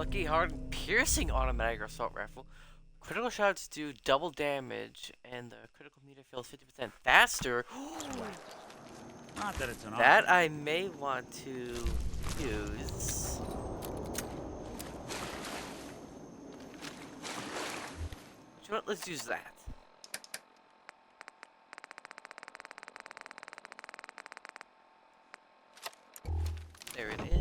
Lucky hard piercing automatic assault rifle. Critical shots do double damage, and the critical meter fills 50% faster. Not that it's an That I may want to use. You know what? Let's use that. There it is.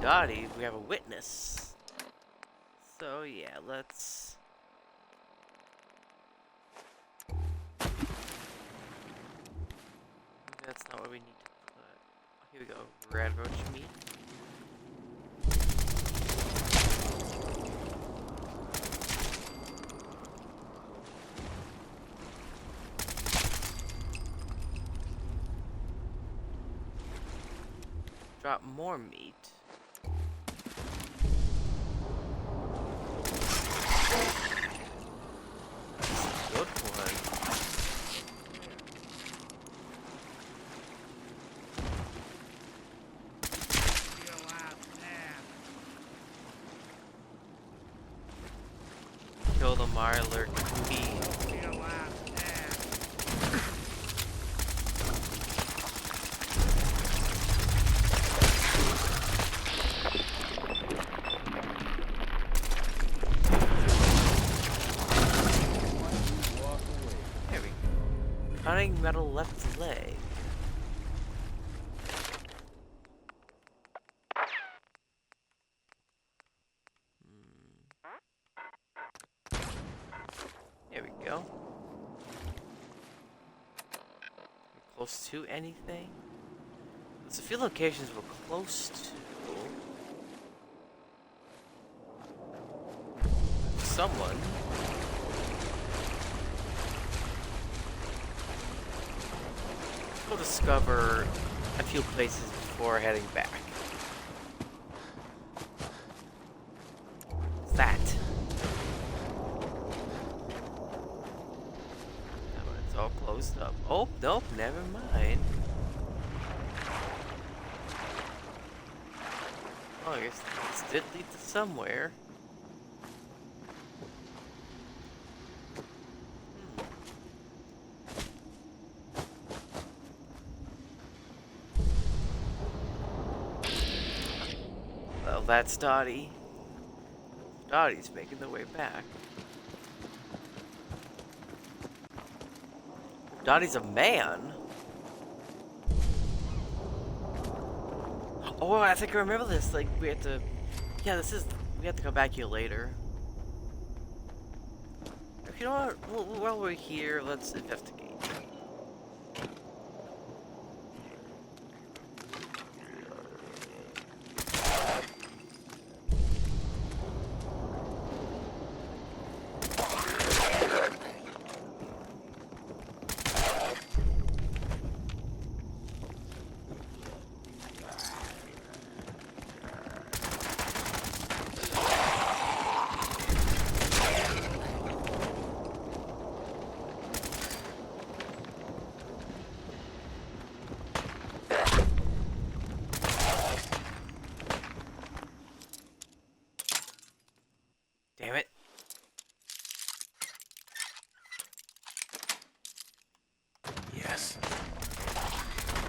Dottie, we have a witness. So yeah, let's... That's not what we need to put. Here we go. Red roach meat. Drop more meat. Good one. Kill the Marler Bee. There we go. Cutting metal left leg. There we go. We're close to anything? There's a few locations we're close to. Someone. Let's go discover a few places before heading back. What's that? It's all closed up. Oh, nope, never mind. Oh, I guess this did lead to somewhere. Well, that's Dottie. Dottie's making the way back. Dottie's a man. Oh, I think I remember this. Like, we have to... Yeah, we have to come back here later. You know what? While we're here, let's investigate. Damn it. Yes.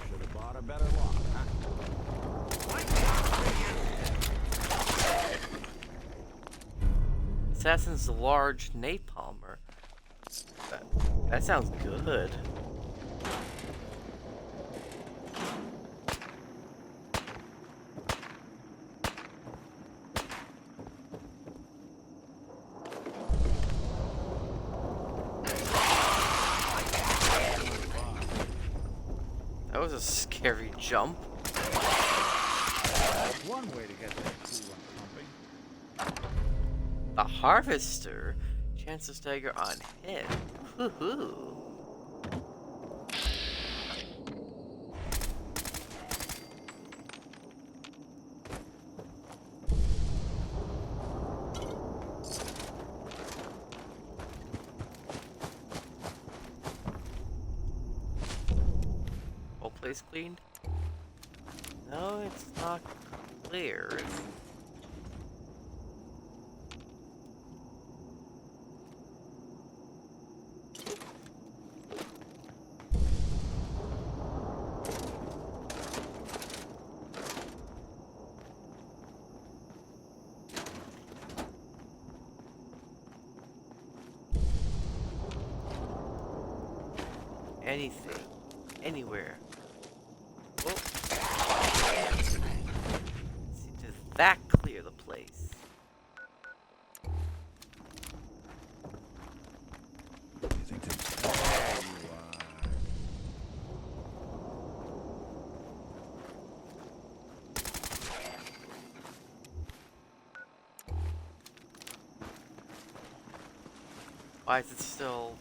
Should have bought a better lock, huh? Assassin's large napalmer. That sounds good. That was a scary jump. That's one way to get that cool one pumping. The Harvester. Chance to stagger on hit. Woohoo. place cleaned? No, it's not clear. Anything. Anywhere. Oh. See, does that clear the place? Why is it still...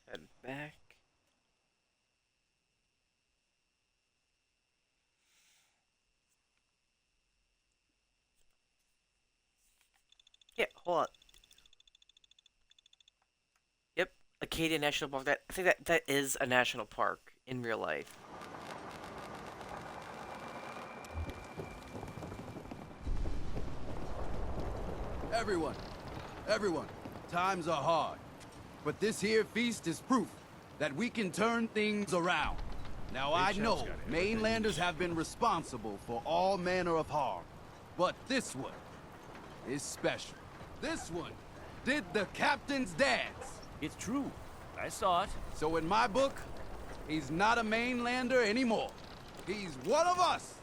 Head back. Yeah, hold on. Yep, Acadia National Park. I think that is a national park in real life. Everyone, times are hard. But this here feast is proof that we can turn things around. Now I know Mainlanders have been responsible for all manner of harm. But this one is special. This one did the captain's dance. It's true. I saw it. So in my book, he's not a Mainlander anymore. He's one of us.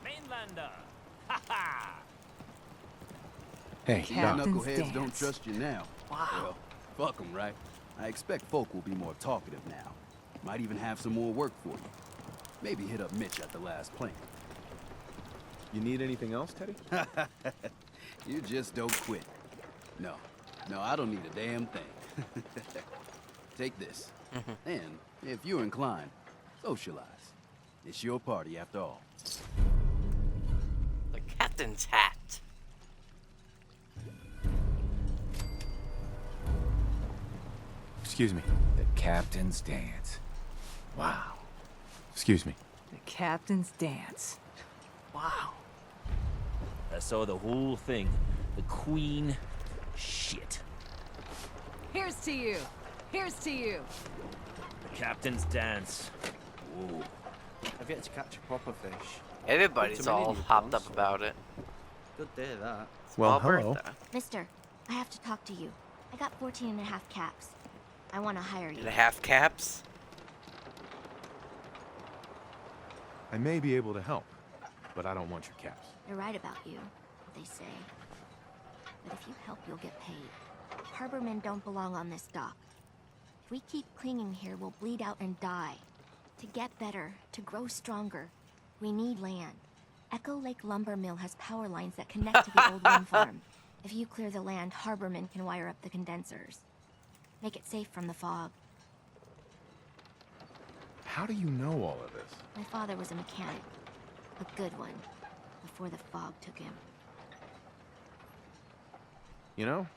Mainlander! Ha ha! Hey, You Doc. knuckleheads don't trust you now. Wow. Well, fuck them, right? I expect folk will be more talkative now. Might even have some more work for you. Maybe hit up Mitch at the last plank. You need anything else, Teddy? You just don't quit. No, I don't need a damn thing. Take this. And, if you're inclined, socialize. It's your party after all. The captain's hat. Excuse me. The captain's dance. Wow. Excuse me. The captain's dance. Wow. I saw the whole thing. The queen. Shit. Here's to you. Here's to you. The captain's dance. Ooh. I've yet to catch a proper fish. Everybody's all hopped up about it. Good day, that. Well, hello. Mister, I have to talk to you. I got 14 and a half caps. I want to hire you. And half caps? I may be able to help, but I don't want your caps. They're right about you, they say. But if you help, you'll get paid. Harbormen don't belong on this dock. If we keep clinging here, we'll bleed out and die. To get better, to grow stronger, we need land. Echo Lake Lumber Mill has power lines that connect to the old wind farm. If you clear the land, Harbormen can wire up the condensers. Make it safe from the fog. How do you know all of this? My father was a mechanic. A good one. Before the fog took him. You know,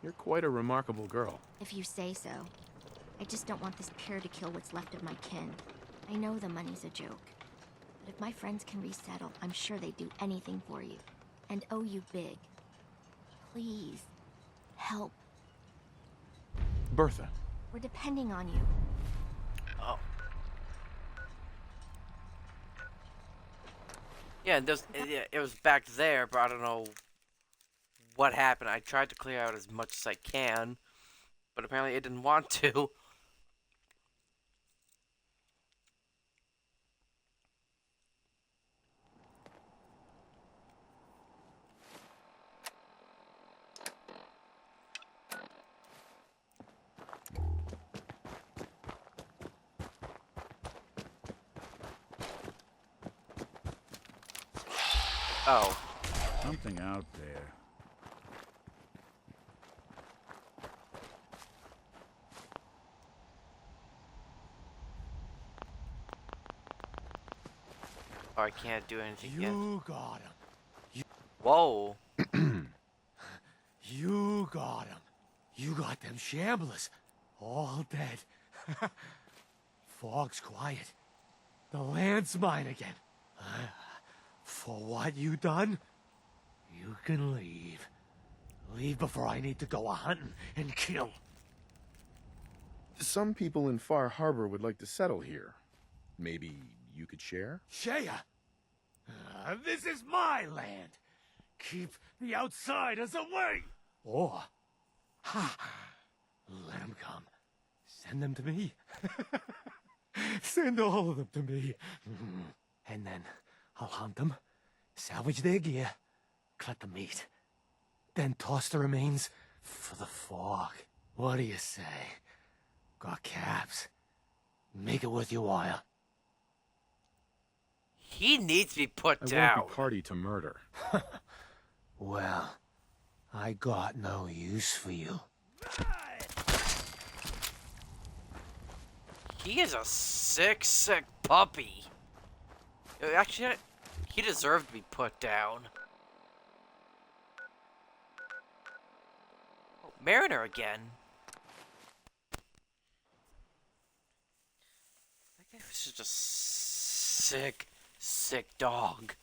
you're quite a remarkable girl. If you say so. I just don't want this pier to kill what's left of my kin. I know the money's a joke. But if my friends can resettle, I'm sure they'd do anything for you. And owe you big. Please. Help. Bertha. We're depending on you. Oh. Yeah, it was back there, but I don't know what happened. I tried to clear out as much as I can, but apparently it didn't want to. Oh. Something out there. Oh, I can't do anything yet. You got him. Whoa. You got him. You got them shamblers. All dead. Fog's quiet. The land's mine again. For what you done, you can leave. Leave before I need to go a-hunting and kill. Some people in Far Harbor would like to settle here. Maybe you could share? Shea! This is my land. Keep the outsiders away! Or, let them come. Send them to me. Send all of them to me. And then I'll hunt them, salvage their gear, cut the meat, then toss the remains for the fog. What do you say? Got caps. Make it worth your while. He needs to be put I down. won't be party to murder. Well, I got no use for you. He is a sick, sick puppy. Actually, he deserved to be put down. Oh, Mariner again. That guy was just a sick, sick dog.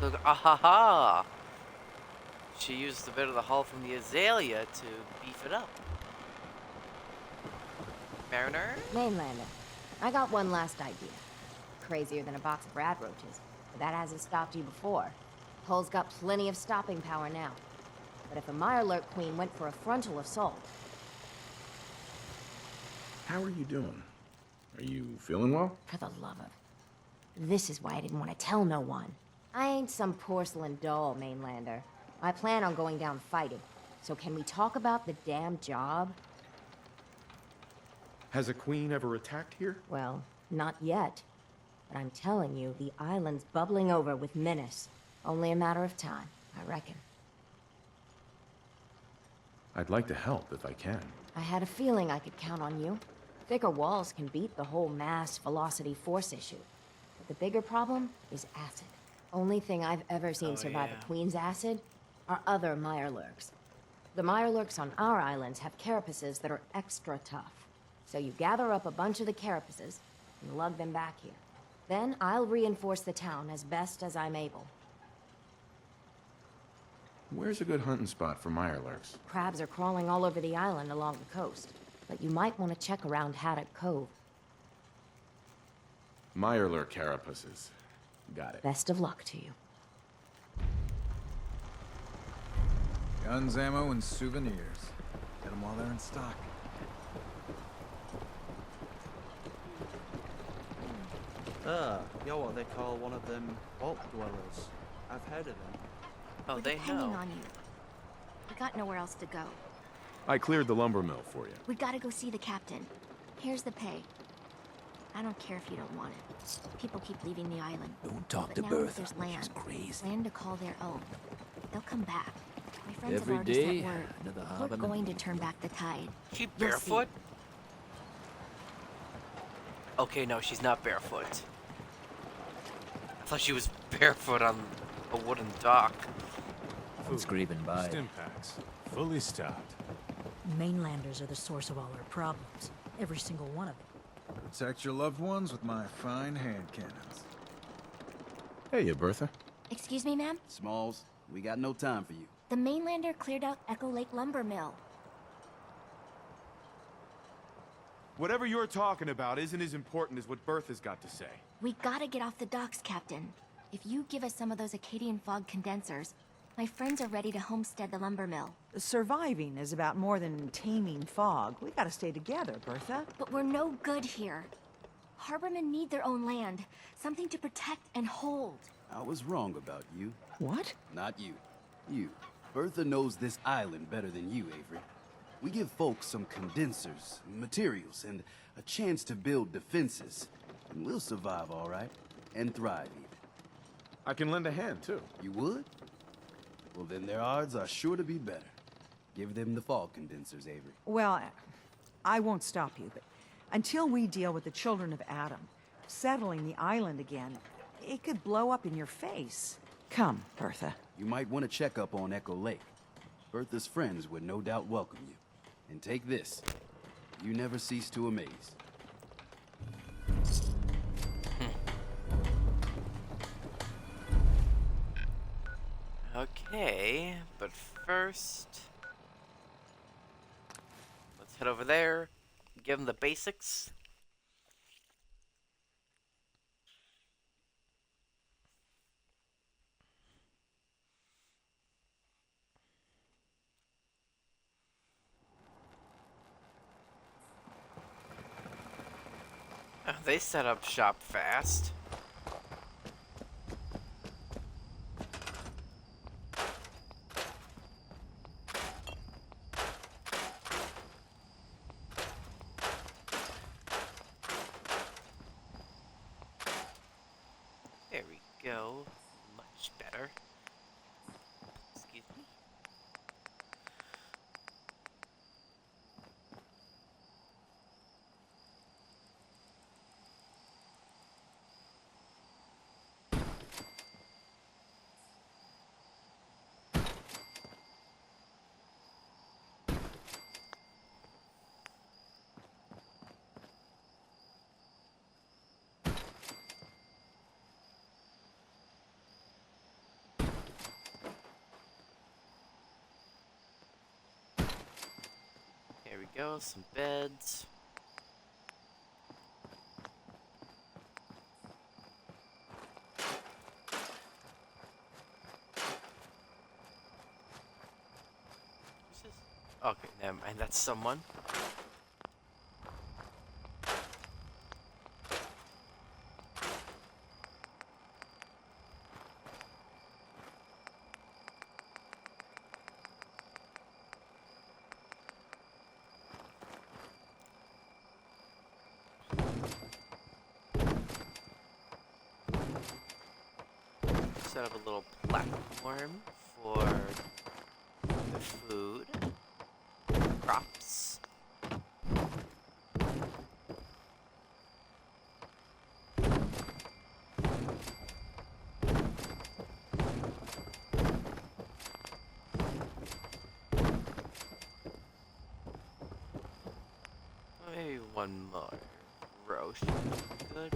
So, ah-ha-ha! She used a bit of the hull from the azalea to beef it up. Mariner? Mainlander, I got one last idea. Crazier than a box of rat roaches, but that hasn't stopped you before. Hull's got plenty of stopping power now. But if a Mirelurk Queen went for a frontal assault... How are you doing? Are you feeling well? For the love of... This is why I didn't want to tell no one. I ain't some porcelain doll, Mainlander. I plan on going down fighting. So can we talk about the damn job? Has a queen ever attacked here? Well, not yet. But I'm telling you, the island's bubbling over with menace. Only a matter of time, I reckon. I'd like to help if I can. I had a feeling I could count on you. Thicker walls can beat the whole mass velocity force issue. But the bigger problem is acid. Only thing I've ever seen survive a queen's acid are other Mirelurks. The Mirelurks on our islands have carapaces that are extra tough. So you gather up a bunch of the carapaces and lug them back here. Then I'll reinforce the town as best as I'm able. Where's a good hunting spot for Mirelurks? Crabs are crawling all over the island along the coast, but you might want to check around Haddock Cove. Mirelurk carapaces. Got it. Best of luck to you. Guns, ammo, and souvenirs. Get them while they're in stock. You're what they call one of them vault dwellers. I've heard of them. Oh, We're they depending know. on you. We got nowhere else to go. I cleared the lumber mill for you. We gotta go see the captain. Here's the pay. I don't care if you don't want it. People keep leaving the island. Don't talk But to now Bertha. there's land. Crazy. Land to call their own. They'll come back. My friends Every have already day, sent word. another We're harbor going to movie. turn back the tide. She You'll see. barefoot? Okay, no, she's not barefoot. I thought she was barefoot on a wooden dock. Scraping by. Stim packs, fully stocked. Mainlanders are the source of all our problems. Every single one of them. Protect your loved ones with my fine hand cannons. Hey, Bertha. Excuse me, ma'am? Smalls, we got no time for you. The Mainlander cleared out Echo Lake Lumber Mill. Whatever you're talking about isn't as important as what Bertha's got to say. We gotta get off the docks, Captain. If you give us some of those Acadian fog condensers, my friends are ready to homestead the lumber mill. Surviving is about more than taming fog. We gotta stay together, Bertha. But we're no good here. Harbormen need their own land, something to protect and hold. I was wrong about you. What? Not you. You. Bertha knows this island better than you, Avery. We give folks some condensers, materials, and a chance to build defenses. And we'll survive all right. And thrive, even. I can lend a hand, too. You would? Well, then their odds are sure to be better. Give them the fog condensers, Avery. Well, I won't stop you, but until we deal with the children of Adam, settling the island again, it could blow up in your face. Come, Bertha. You might want to check up on Echo Lake. Bertha's friends would no doubt welcome you. And take this. You never cease to amaze. Okay, but first, let's head over there, give them the basics. Oh, they set up shop fast. There we go. Much better. Excuse me. There we go, some beds. Who's this? Okay, never mind, that's someone. Set up a little platform for the food, crops. Maybe one more row should be good.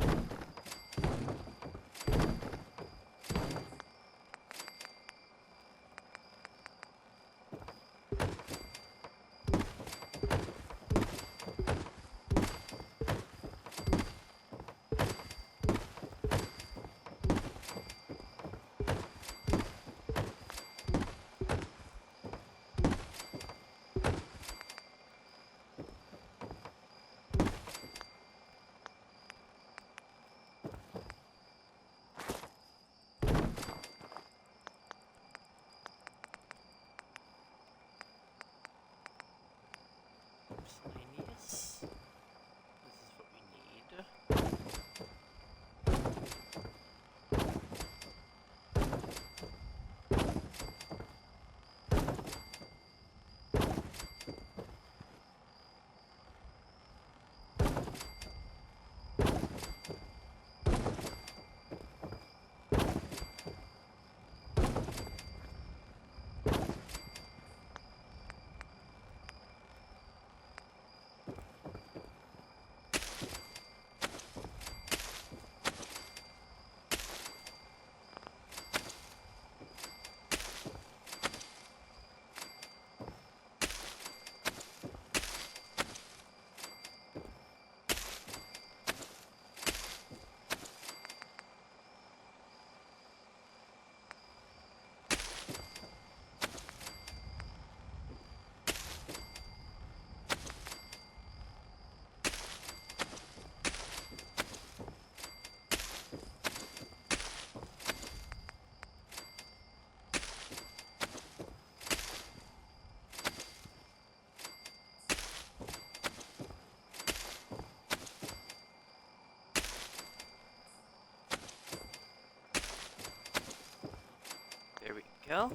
go.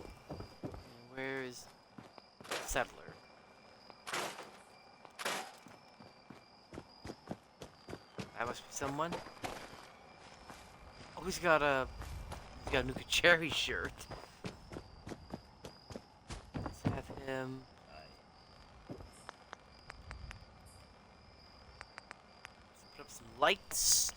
And where is Settler? That must be someone. Oh, he's got a Nuka Cherry shirt. Let's have him. Let's put up some lights.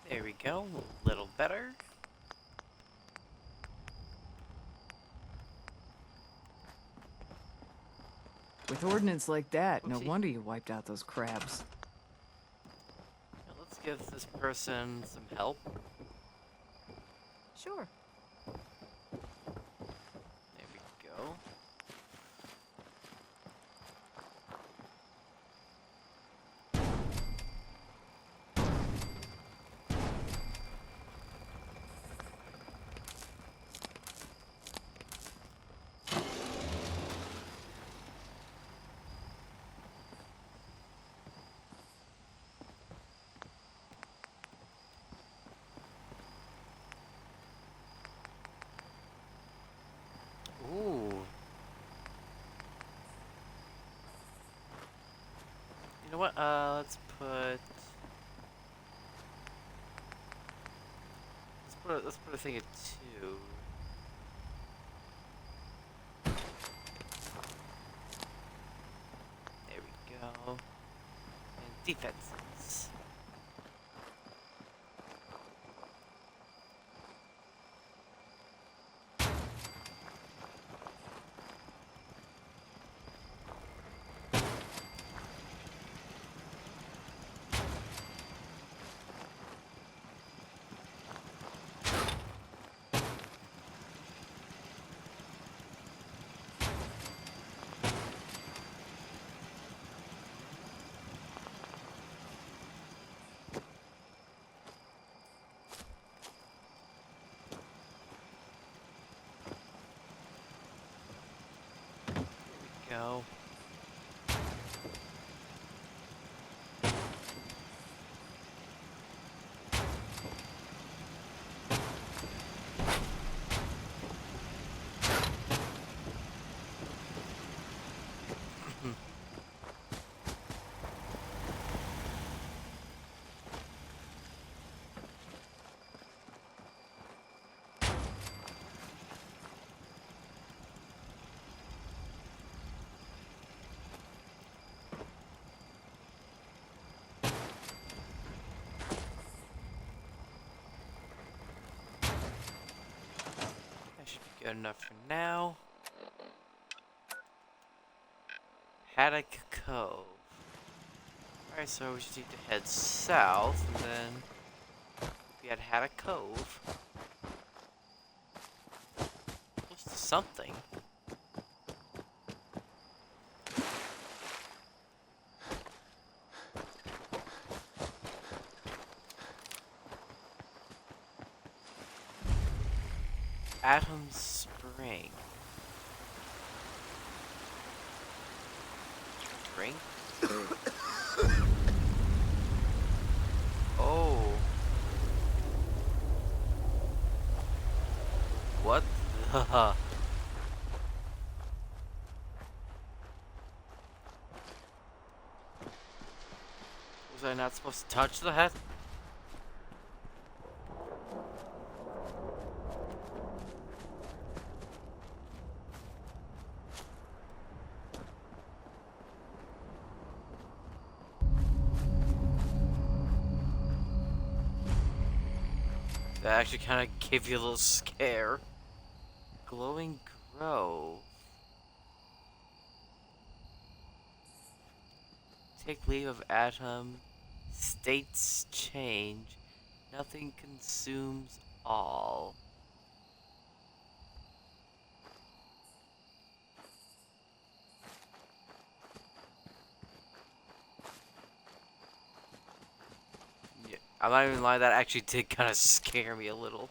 There we go, a little better. With ordnance like that, no Oopsie. wonder you wiped out those crabs. Now let's give this person some help. Sure. There we go. Ooh. You know what? Let's put a thing at 2. There we go. And defenses. Go. Good enough for now. Haddock Cove. Alright, so we just need to head south, and then we had Haddock Cove. Close to something. Atom Spring. Spring? Oh. What the? Was I not supposed to touch the hat? That actually kind of gave you a little scare. Glowing Grove. Take leave of Atom. States change. Nothing consumes all. Yeah, I'm not even lying, that actually did kind of scare me a little.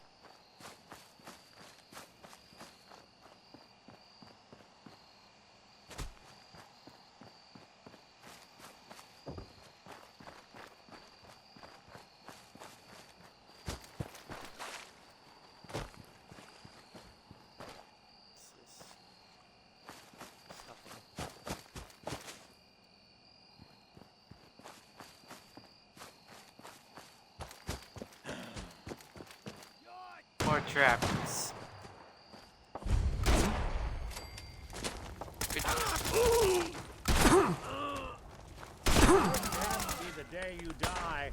More trappers. Be the day you die.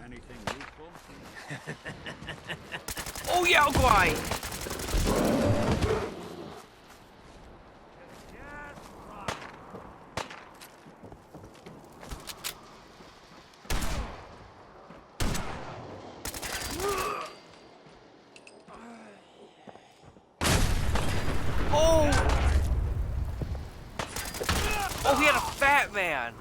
Anything useful? Oh yeah, Guy! Oh, he had a fat man.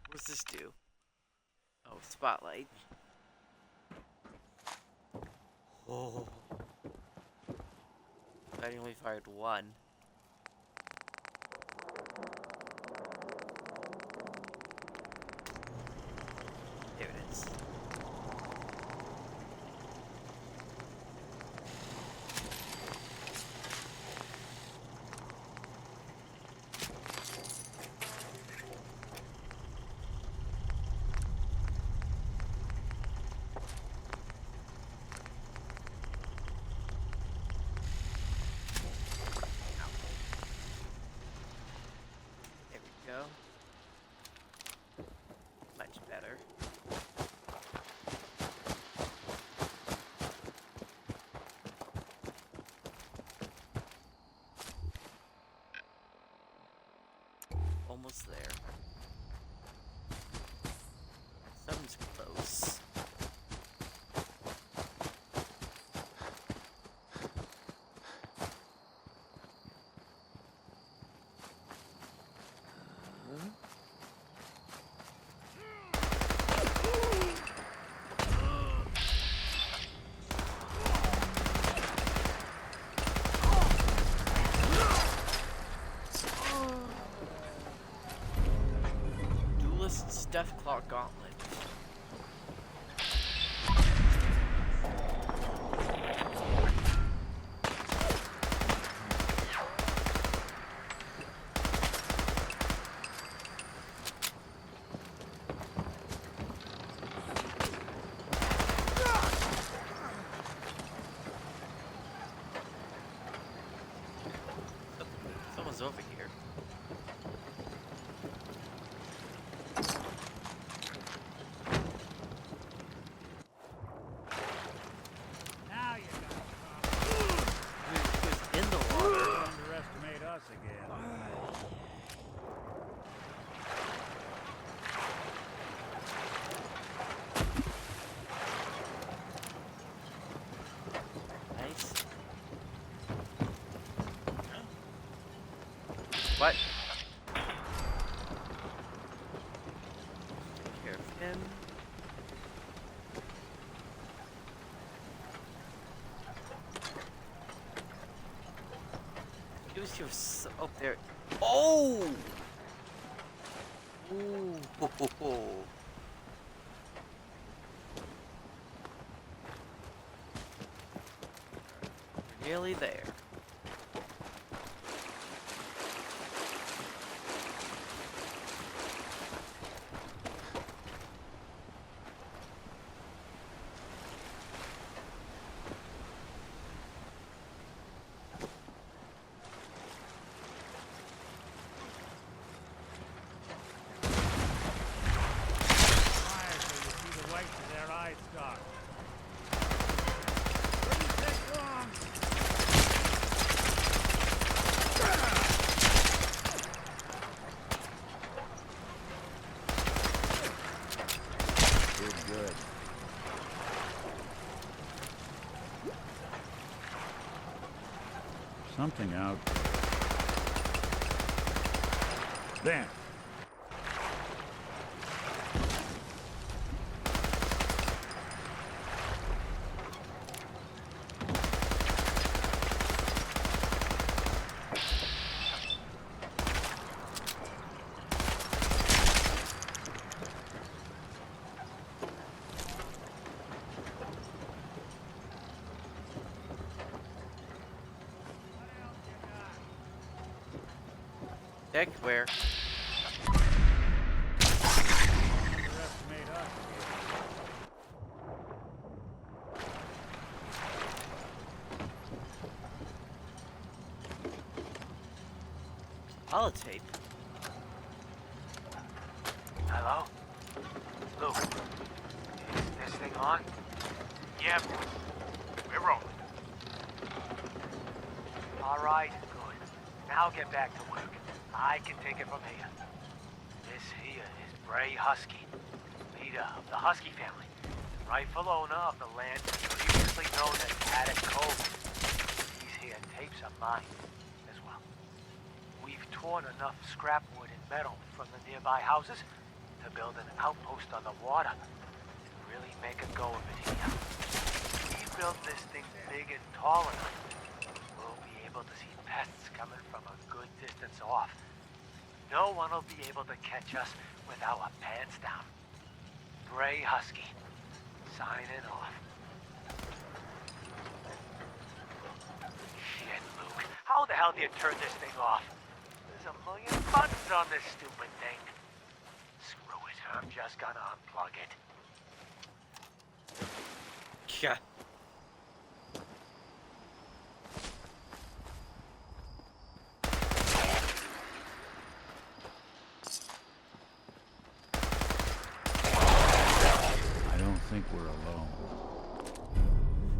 What does this do? Oh, spotlight. Oh. I only fired one. There it is. Go. Much better. Almost there. Something's close. Deathclaw Gauntlet. Someone's over here. What? Take care of him. He was here up there. Oh! Ooh. Ho, ho, ho. We're nearly there. Something out there. Heck, where? Holotape? Hello? Luke, is this thing on? Yeah, we're rolling. All right, good. Now get back to work. I can take it from here. This here is Bray Husky, leader of the Husky family, rightful owner of the land previously known as Attic Cove. These here tapes are mine as well. We've torn enough scrap wood and metal from the nearby houses to build an outpost on the water and really make a go of it here. We built this thing big and tall enough. We'll be able to see pests coming from a good distance off. No one will be able to catch us with our pants down. Bray Husky, signing off. Shit, Luke. How the hell do you turn this thing off? There's a million buttons on this stupid thing. Screw it. I'm just gonna unplug it. Yeah. I don't think we're alone.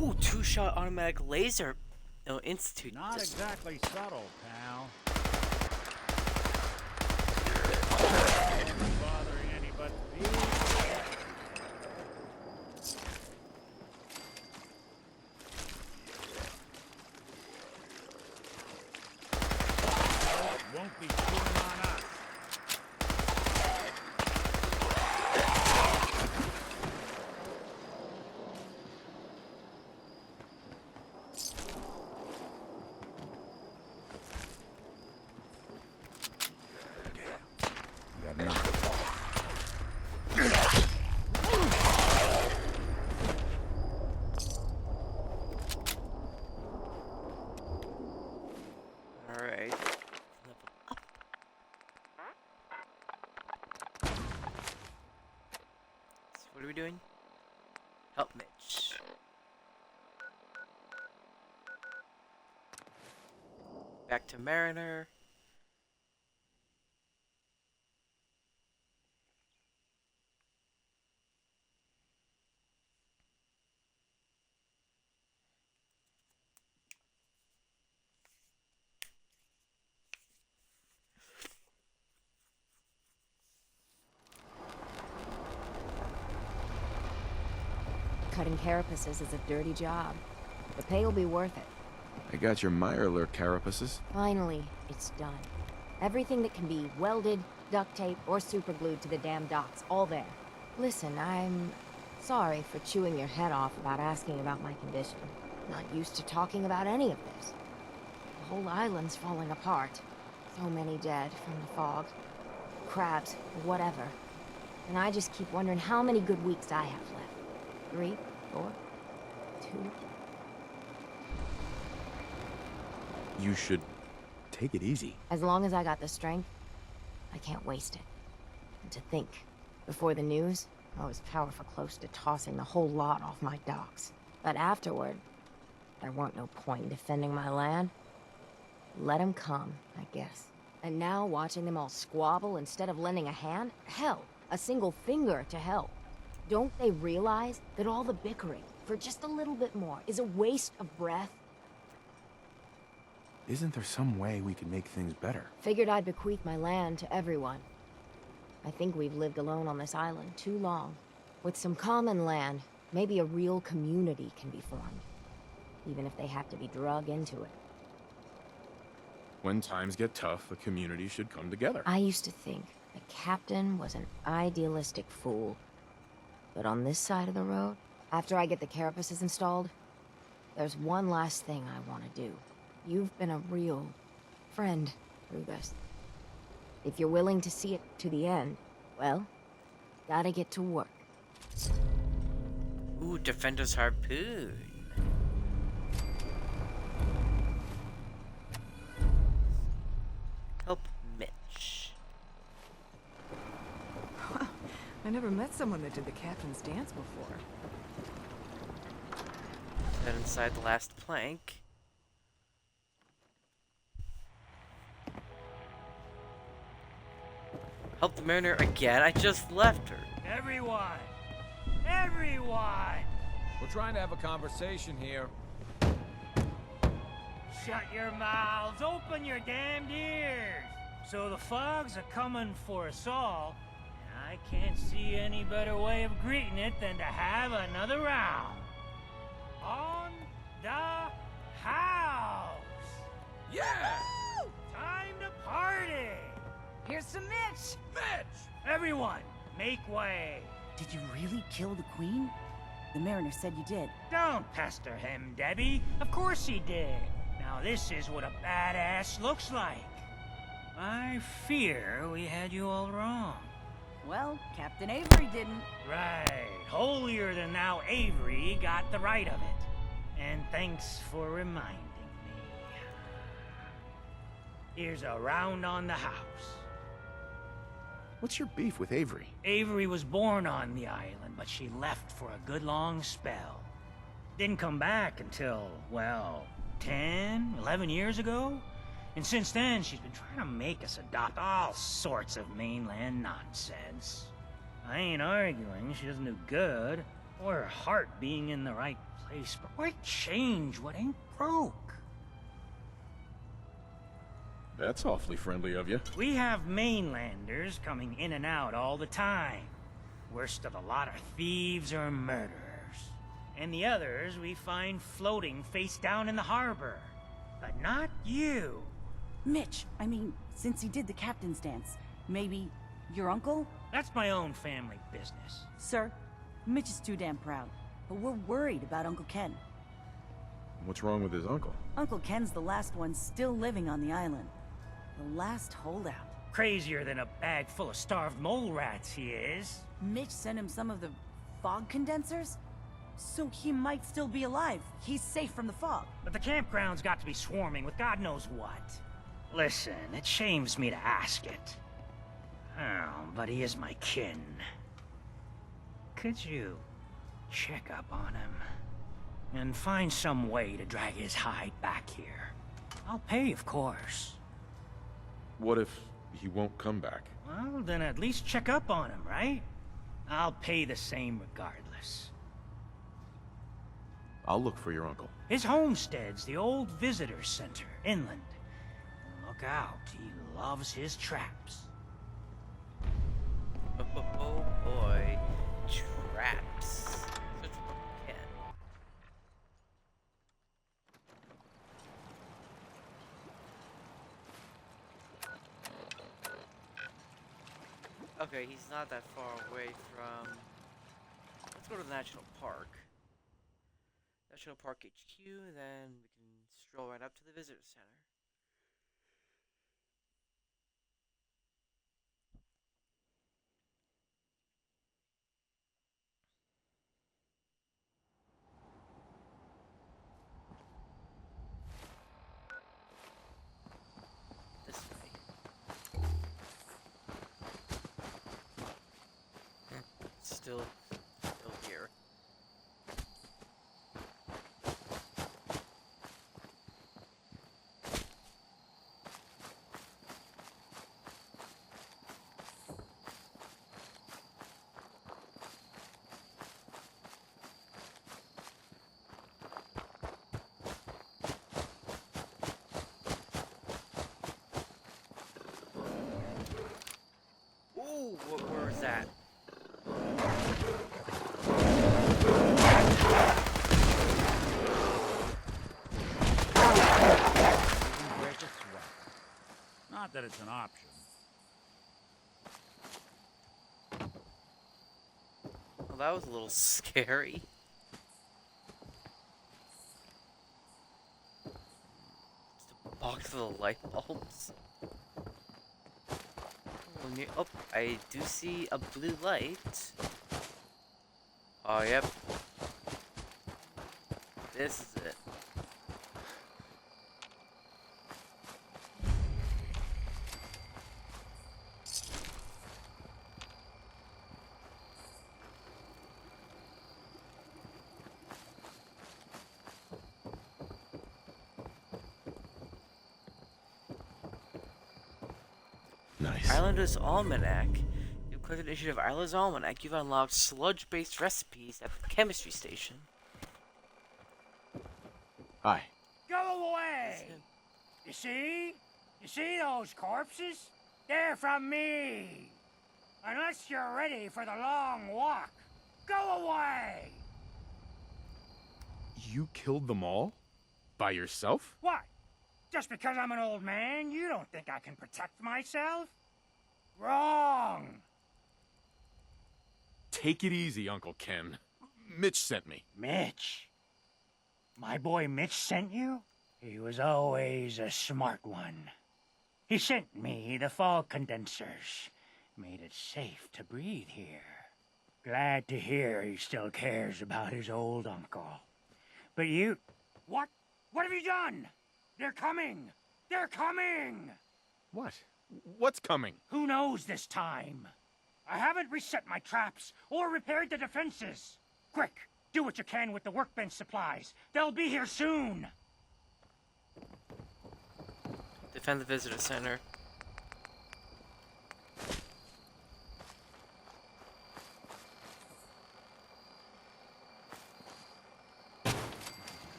Ooh, two-shot automatic laser. Oh, institute. Not exactly subtle, pal. Bothering anybody. Won't be shooting on us. Alright. Level up. So what are we doing? Help Mitch. Back to Mariner. Cutting carapaces is a dirty job. The pay will be worth it. I got your Mirelurk carapaces. Finally, it's done. Everything that can be welded, duct tape, or superglued to the damn docks, all there. Listen, I'm sorry for chewing your head off about asking about my condition. Not used to talking about any of this. The whole island's falling apart. So many dead from the fog. Crabs, whatever. And I just keep wondering how many good weeks I have left. 3, 4, 2... You should take it easy. As long as I got the strength, I can't waste it. And to think, before the news, I was powerful close to tossing the whole lot off my docks. But afterward, there weren't no point in defending my land. Let 'em come, I guess. And now watching them all squabble instead of lending a hand? Hell, a single finger to help. Don't they realize that all the bickering, for just a little bit more, is a waste of breath? Isn't there some way we could make things better? Figured I'd bequeath my land to everyone. I think we've lived alone on this island too long. With some common land, maybe a real community can be formed. Even if they have to be drug into it. When times get tough, a community should come together. I used to think the captain was an idealistic fool. But on this side of the road, after I get the carapaces installed, there's one last thing I want to do. You've been a real friend through this. If you're willing to see it to the end, well, gotta get to work. Ooh, Defender's Harpoon. Help Mitch. I never met someone that did the captain's dance before. Then inside the last plank. Help the mariner again? I just left her. Everyone! Everyone! We're trying to have a conversation here. Shut your mouths! Open your damned ears! So the fogs are coming for us all, and I can't see any better way of greeting it than to have another round. On the house! Yeah! Woo! Time to party! Here's some Mitch! Mitch! Everyone, make way! Did you really kill the queen? The mariner said you did. Don't pester him, Debbie. Of course he did. Now this is what a badass looks like. I fear we had you all wrong. Well, Captain Avery didn't. Right. Holier than thou Avery got the right of it. And thanks for reminding me. Here's a round on the house. What's your beef with Avery? Avery was born on the island, but she left for a good long spell. Didn't come back until, well, 10, 11 years ago. And since then, she's been trying to make us adopt all sorts of mainland nonsense. I ain't arguing she doesn't do good, or her heart being in the right place, but why change what ain't broke? That's awfully friendly of you. We have mainlanders coming in and out all the time. Worst of the lot are thieves or murderers. And the others we find floating face down in the harbor. But not you. Mitch, I mean, since he did the captain's dance, maybe your uncle? That's my own family business. Sir, Mitch is too damn proud, but we're worried about Uncle Ken. What's wrong with his uncle? Uncle Ken's the last one still living on the island. The last holdout. Crazier than a bag full of starved mole rats, he is. Mitch sent him some of the fog condensers? So he might still be alive. He's safe from the fog. But the campground's got to be swarming with God knows what. Listen, it shames me to ask it. Oh, but he is my kin. Could you check up on him? And find some way to drag his hide back here. I'll pay, of course. What if he won't come back? Well, then at least check up on him, right? I'll pay the same regardless. I'll look for your uncle. His homestead's the old visitor center, inland. Look out, he loves his traps. Oh boy, traps. Such a cat. Okay, he's not that far away from... Let's go to the National Park. National Park HQ, then we can stroll right up to the Visitor Center. This way. Still here. Ooh, where was that? Not that it's an option. Well, that was a little scary. Just a box full of light bulbs. Oh, I do see a blue light. Oh, yep. This is it. Nice. Islander's Almanac. You've collected Initiative Islander's Almanac. You've unlocked sludge-based recipes at the chemistry station. Hi. Go away! You see? You see those corpses? They're from me! Unless you're ready for the long walk, go away! You killed them all? By yourself? What? Just because I'm an old man, you don't think I can protect myself? Wrong! Take it easy, Uncle Ken. Mitch sent me. Mitch? My boy Mitch sent you? He was always a smart one. He sent me the fog condensers. Made it safe to breathe here. Glad to hear he still cares about his old uncle. But you... What? What have you done? They're coming! They're coming! What? What's coming? Who knows this time? I haven't reset my traps or repaired the defenses. Quick, do what you can with the workbench supplies. They'll be here soon. Defend the visitor center.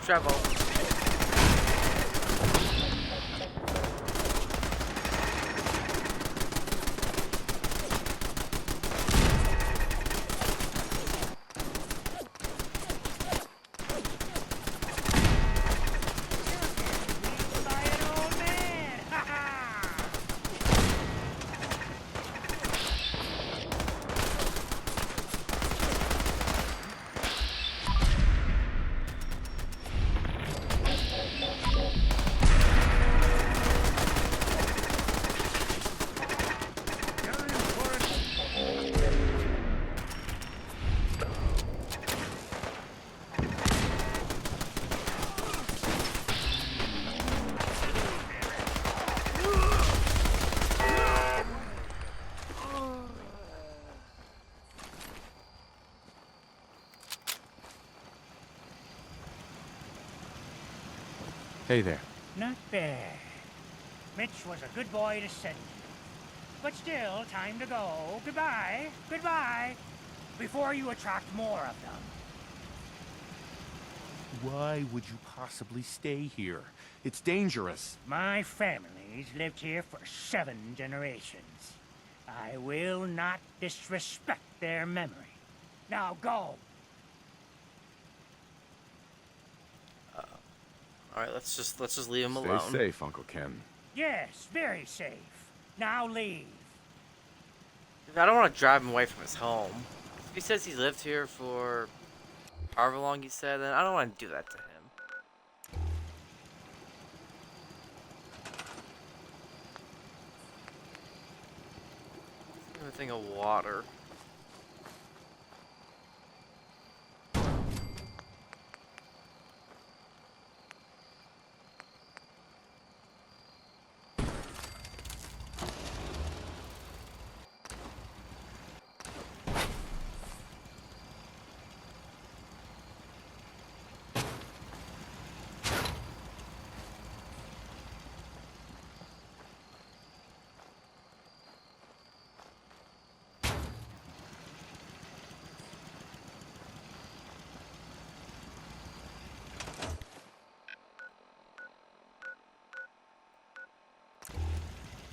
Struggle. Hey there. Not bad. Mitch was a good boy to send you. But still, time to go. Goodbye. Goodbye. Before you attract more of them. Why would you possibly stay here? It's dangerous. My family's lived here for 7 generations. I will not disrespect their memory. Now go. All right, let's just leave him Stay alone. safe, Uncle Ken. Yes, very safe. Now leave. I don't want to drive him away from his home. If he says he lived here for however long he said, then I don't want to do that to him. Give him a thing of water.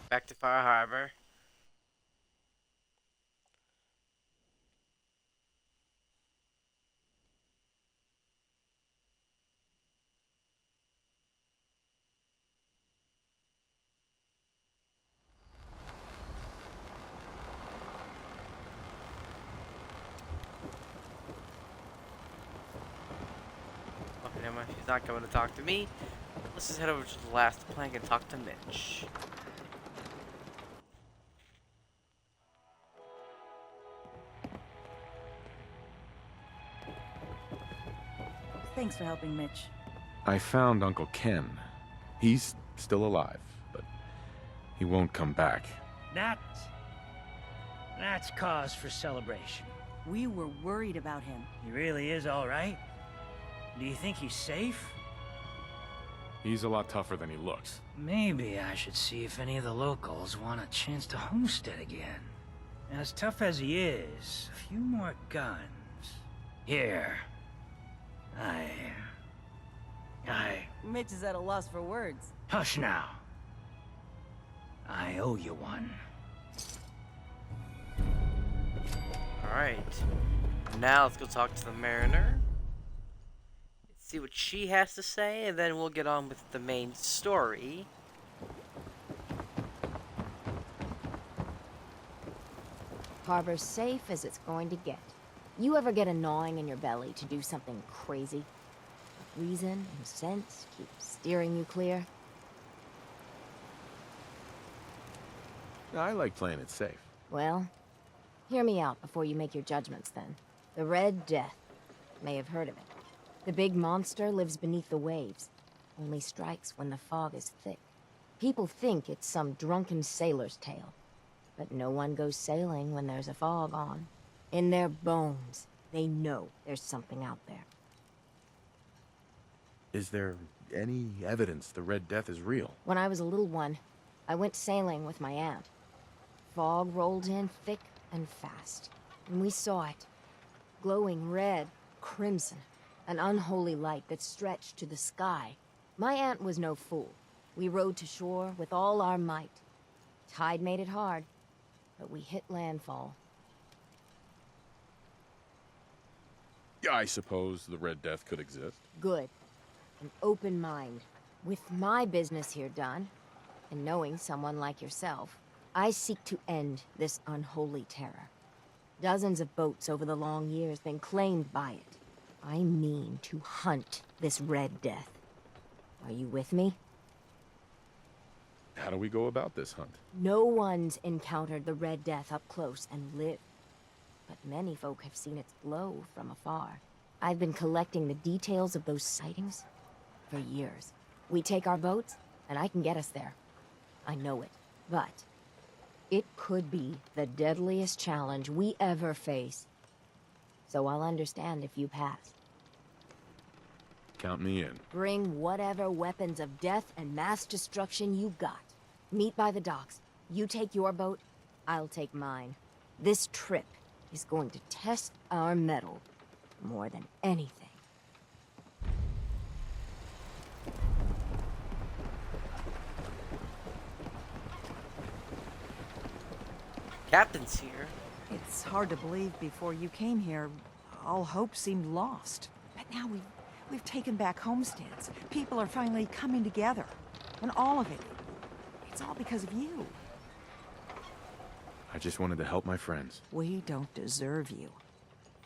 Back to Far Harbor. Okay, never mind. She's not coming to talk to me. Let's just head over to the last plank and talk to Mitch. Thanks for helping, Mitch. I found Uncle Ken. He's still alive, but he won't come back. That's cause for celebration. We were worried about him. He really is all right? Do you think he's safe? He's a lot tougher than he looks. Maybe I should see if any of the locals want a chance to homestead again. As tough as he is, a few more guns. Here. Mitch is at a loss for words. Hush now. I owe you one. Alright. Now let's go talk to the Mariner. See what she has to say, and then we'll get on with the main story. Harbor's safe as it's going to get. You ever get a gnawing in your belly to do something crazy? Reason and sense keep steering you clear? I like playing it safe. Well, hear me out before you make your judgments then. The Red Death. May have heard of it. The big monster lives beneath the waves. Only strikes when the fog is thick. People think it's some drunken sailor's tale. But no one goes sailing when there's a fog on. In their bones, they know there's something out there. Is there any evidence the Red Death is real? When I was a little one, I went sailing with my aunt. Fog rolled in thick and fast, and we saw it. Glowing red, crimson, an unholy light that stretched to the sky. My aunt was no fool. We rowed to shore with all our might. Tide made it hard, but we hit landfall. I suppose the Red Death could exist. Good. An open mind. With my business here done, and knowing someone like yourself, I seek to end this unholy terror. Dozens of boats over the long years been claimed by it. I mean to hunt this Red Death. Are you with me? How do we go about this hunt? No one's encountered the Red Death up close and lived. But many folk have seen its glow from afar. I've been collecting the details of those sightings for years. We take our boats, and I can get us there. I know it. But it could be the deadliest challenge we ever face. So I'll understand if you pass. Count me in. Bring whatever weapons of death and mass destruction you got. Meet by the docks. You take your boat, I'll take mine. This trip is going to test our mettle more than anything. Captain's here. It's hard to believe before you came here, all hope seemed lost. But now we've taken back homesteads. People are finally coming together. And all of it, it's all because of you. I just wanted to help my friends. We don't deserve you.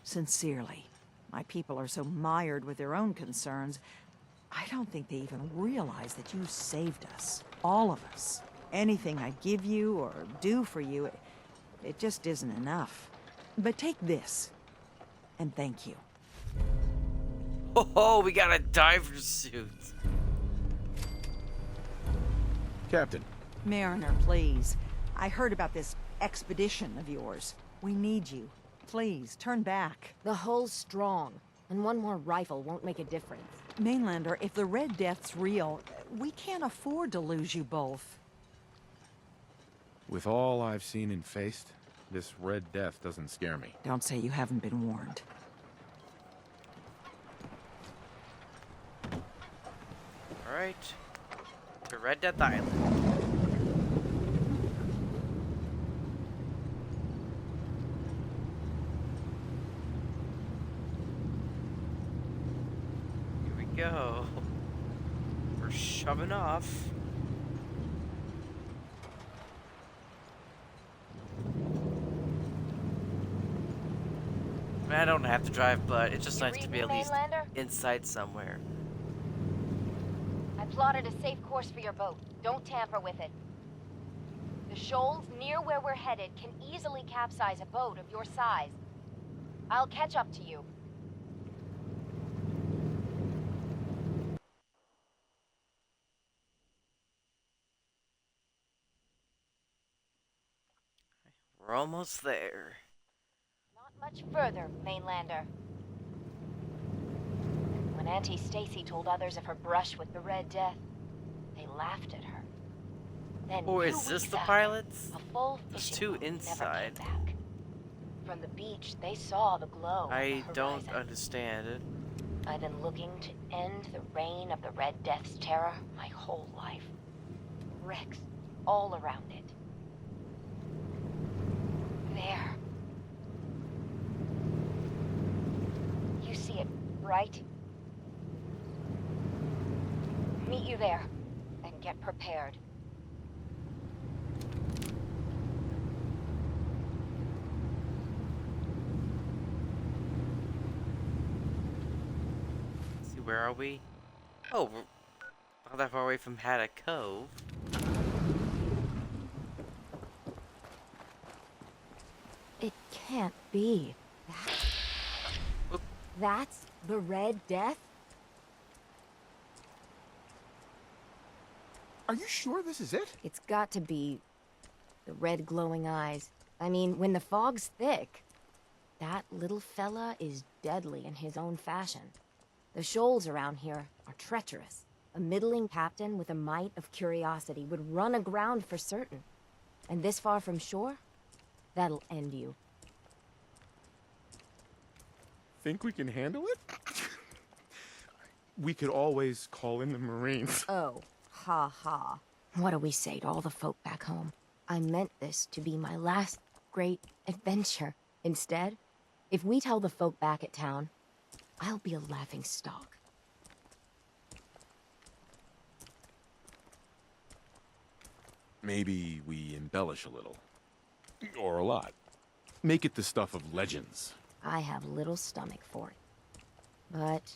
Sincerely. My people are so mired with their own concerns, I don't think they even realize that you saved us. All of us. Anything I give you or do for you, it just isn't enough. But take this, and thank you. Oh, we got a diver's suit. Captain. Mariner, please. I heard about this expedition of yours. We need you. Please, turn back. The hull's strong, and one more rifle won't make a difference. Mainlander, if the Red Death's real, we can't afford to lose you both. With all I've seen and faced, this Red Death doesn't scare me. Don't say you haven't been warned. Alright. To Red Death Island. Here we go. We're shoving off. I don't have to drive, but it's just nice to be at least inside somewhere. I plotted a safe course for your boat. Don't tamper with it. The shoals near where we're headed can easily capsize a boat of your size. I'll catch up to you. We're almost there. Not much further, Mainlander. When Auntie Stacy told others of her brush with the Red Death, they laughed at her. Then Oh, is this the pilots? A full There's fishing two boat inside. never came back. From the beach, they saw the glow on I the don't horizon. understand it. I've been looking to end the reign of the Red Death's terror my whole life. Wrecks all around it. There. You see it, right? Meet you there, and get prepared. See, where are we? Oh, we're not that far away from Haddock Cove. It can't be. That's the Red Death? Are you sure this is it? It's got to be the red glowing eyes. I mean, when the fog's thick, that little fella is deadly in his own fashion. The shoals around here are treacherous. A middling captain with a mite of curiosity would run aground for certain. And this far from shore, that'll end you. Think we can handle it? We could always call in the Marines. Oh, ha ha. What do we say to all the folk back home? I meant this to be my last great adventure. Instead, if we tell the folk back at town, I'll be a laughing stock. Maybe we embellish a little. Or a lot. Make it the stuff of legends. I have little stomach for it. But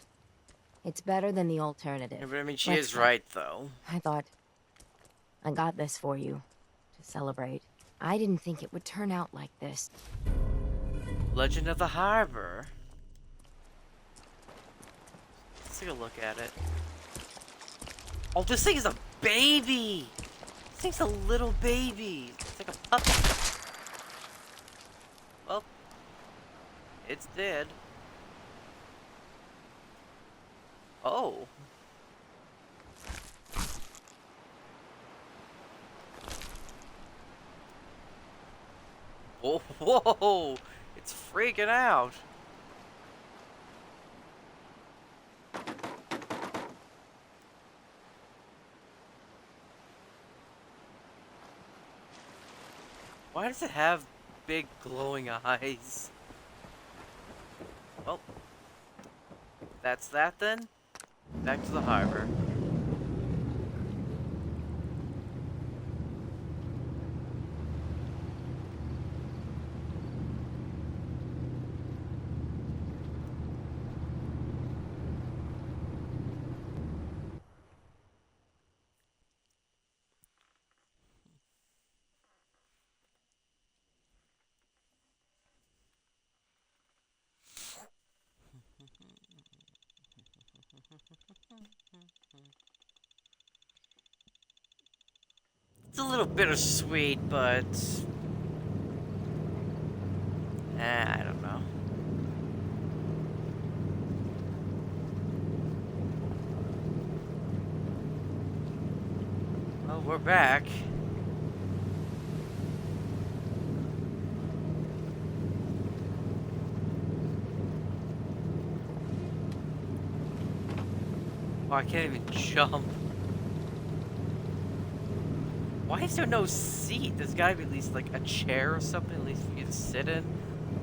it's better than the alternative. Yeah, but I mean, she Let's is go. right, though. I thought I got this for you to celebrate. I didn't think it would turn out like this. Legend of the Harbor. Let's take a look at it. Oh, this thing is a baby! This thing's a little baby. It's like a puppy. Well, it's dead. Oh. Whoa! It's freaking out. Why does it have big glowing eyes? Well, that's that then. Back to the harbor. It's a little bittersweet, but I don't know. Well, we're back. Oh, I can't even jump. Why is there no seat? There's gotta be at least like a chair or something, at least for you to sit in.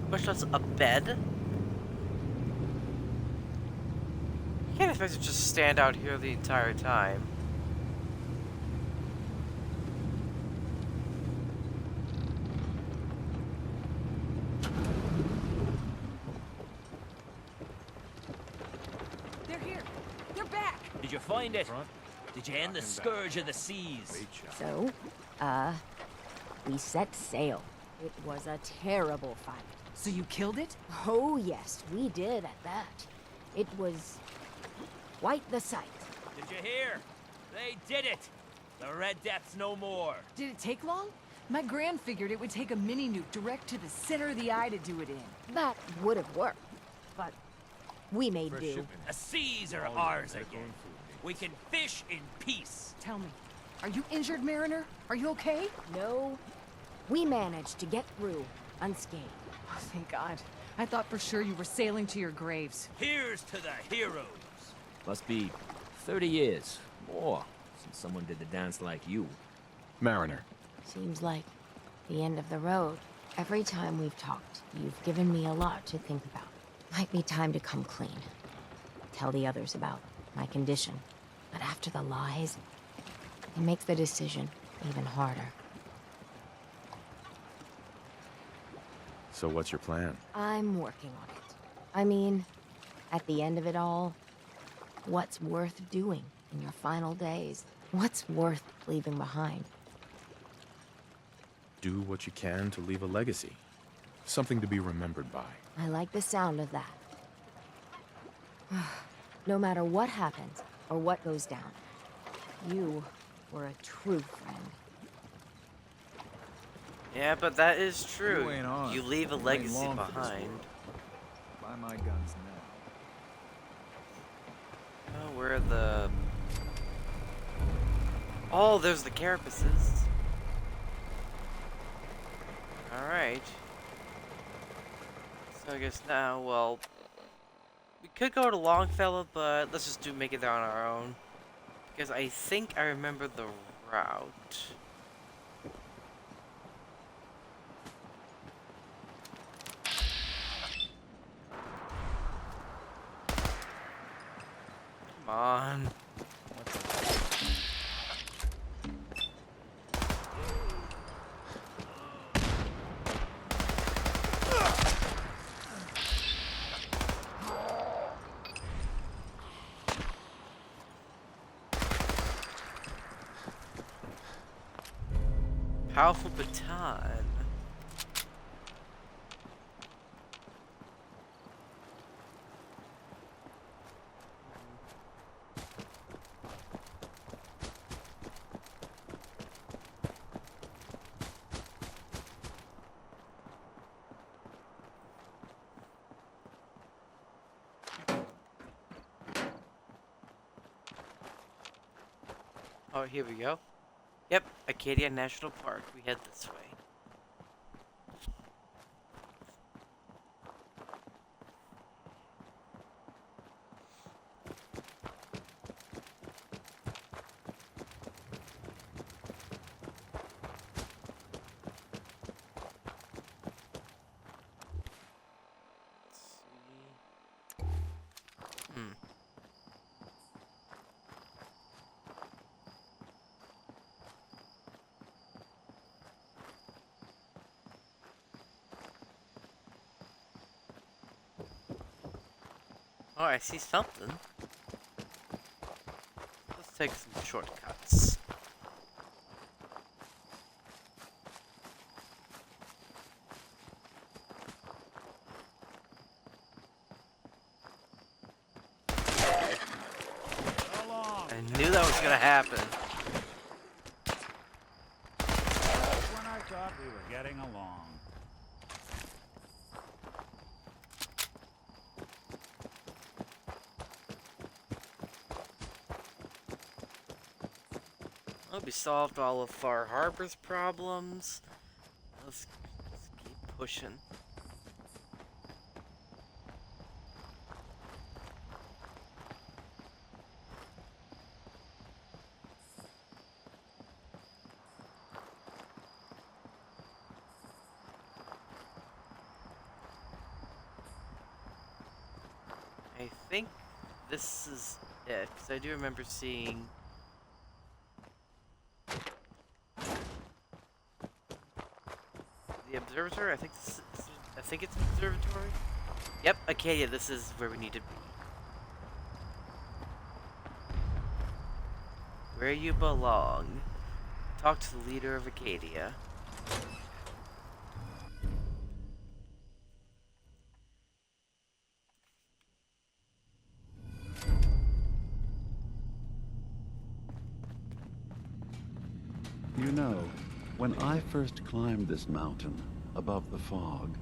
Much less a bed. You can't expect to just stand out here the entire time. They're here. They're back. Did you find it? Did you end the scourge of the seas? So, we set sail. It was a terrible fight. So you killed it? Oh, yes, we did at that. It was quite the sight. Did you hear? They did it! The Red Death's no more. Did it take long? My Gran figured it would take a mini-nuke direct to the center of the eye to do it in. That would have worked, but we made do. The seas are ours again. We can fish in peace. Tell me, are you injured, Mariner? Are you okay? No, we managed to get through unscathed. Oh, thank God. I thought for sure you were sailing to your graves. Here's to the heroes. Must be 30 years, more, since someone did the dance like you. Mariner. Seems like the end of the road. Every time we've talked, you've given me a lot to think about. Might be time to come clean. Tell the others about my condition. But after the lies, it makes the decision even harder. So what's your plan? I'm working on it. I mean, at the end of it all, what's worth doing in your final days? What's worth leaving behind? Do what you can to leave a legacy. Something to be remembered by. I like the sound of that. No matter what happens or what goes down, you were a true friend. Yeah, but that is true. You ain't on. You leave a You ain't legacy long for this behind. world. Buy my guns now. Oh, where are the... Oh, there's the carapaces. Alright. So I guess now, well... We could go to Longfellow, but let's just make it there on our own. Because I think I remember the route. Come on. Powerful baton. Oh, here we go. Yep, Acadia National Park. We head this way. Oh, I see something. Let's take some shortcuts. I knew that was gonna happen. When I thought we were getting along. Well, we solved all of Far Harbor's problems. Let's keep pushing. I think this is it, because I do remember seeing... the observatory? I think it's an observatory? Yep, Acadia, this is where we need to be. Where you belong. Talk to the leader of Acadia. You know, when I first climbed this mountain above the fog,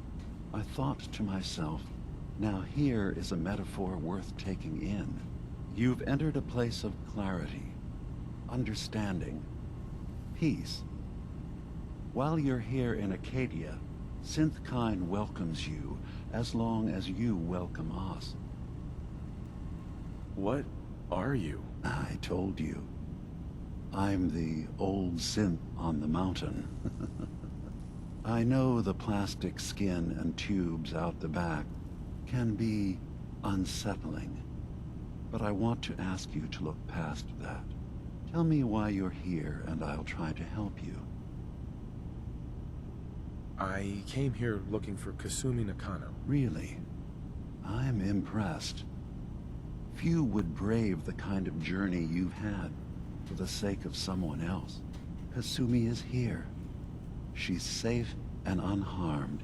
I thought to myself, now here is a metaphor worth taking in. You've entered a place of clarity, understanding, peace. While you're here in Acadia, Synthkind welcomes you as long as you welcome us. What are you? I told you. I'm the old synth on the mountain. I know the plastic skin and tubes out the back can be unsettling, but I want to ask you to look past that. Tell me why you're here, and I'll try to help you. I came here looking for Kasumi Nakano. Really? I'm impressed. Few would brave the kind of journey you've had for the sake of someone else. Kasumi is here. She's safe and unharmed,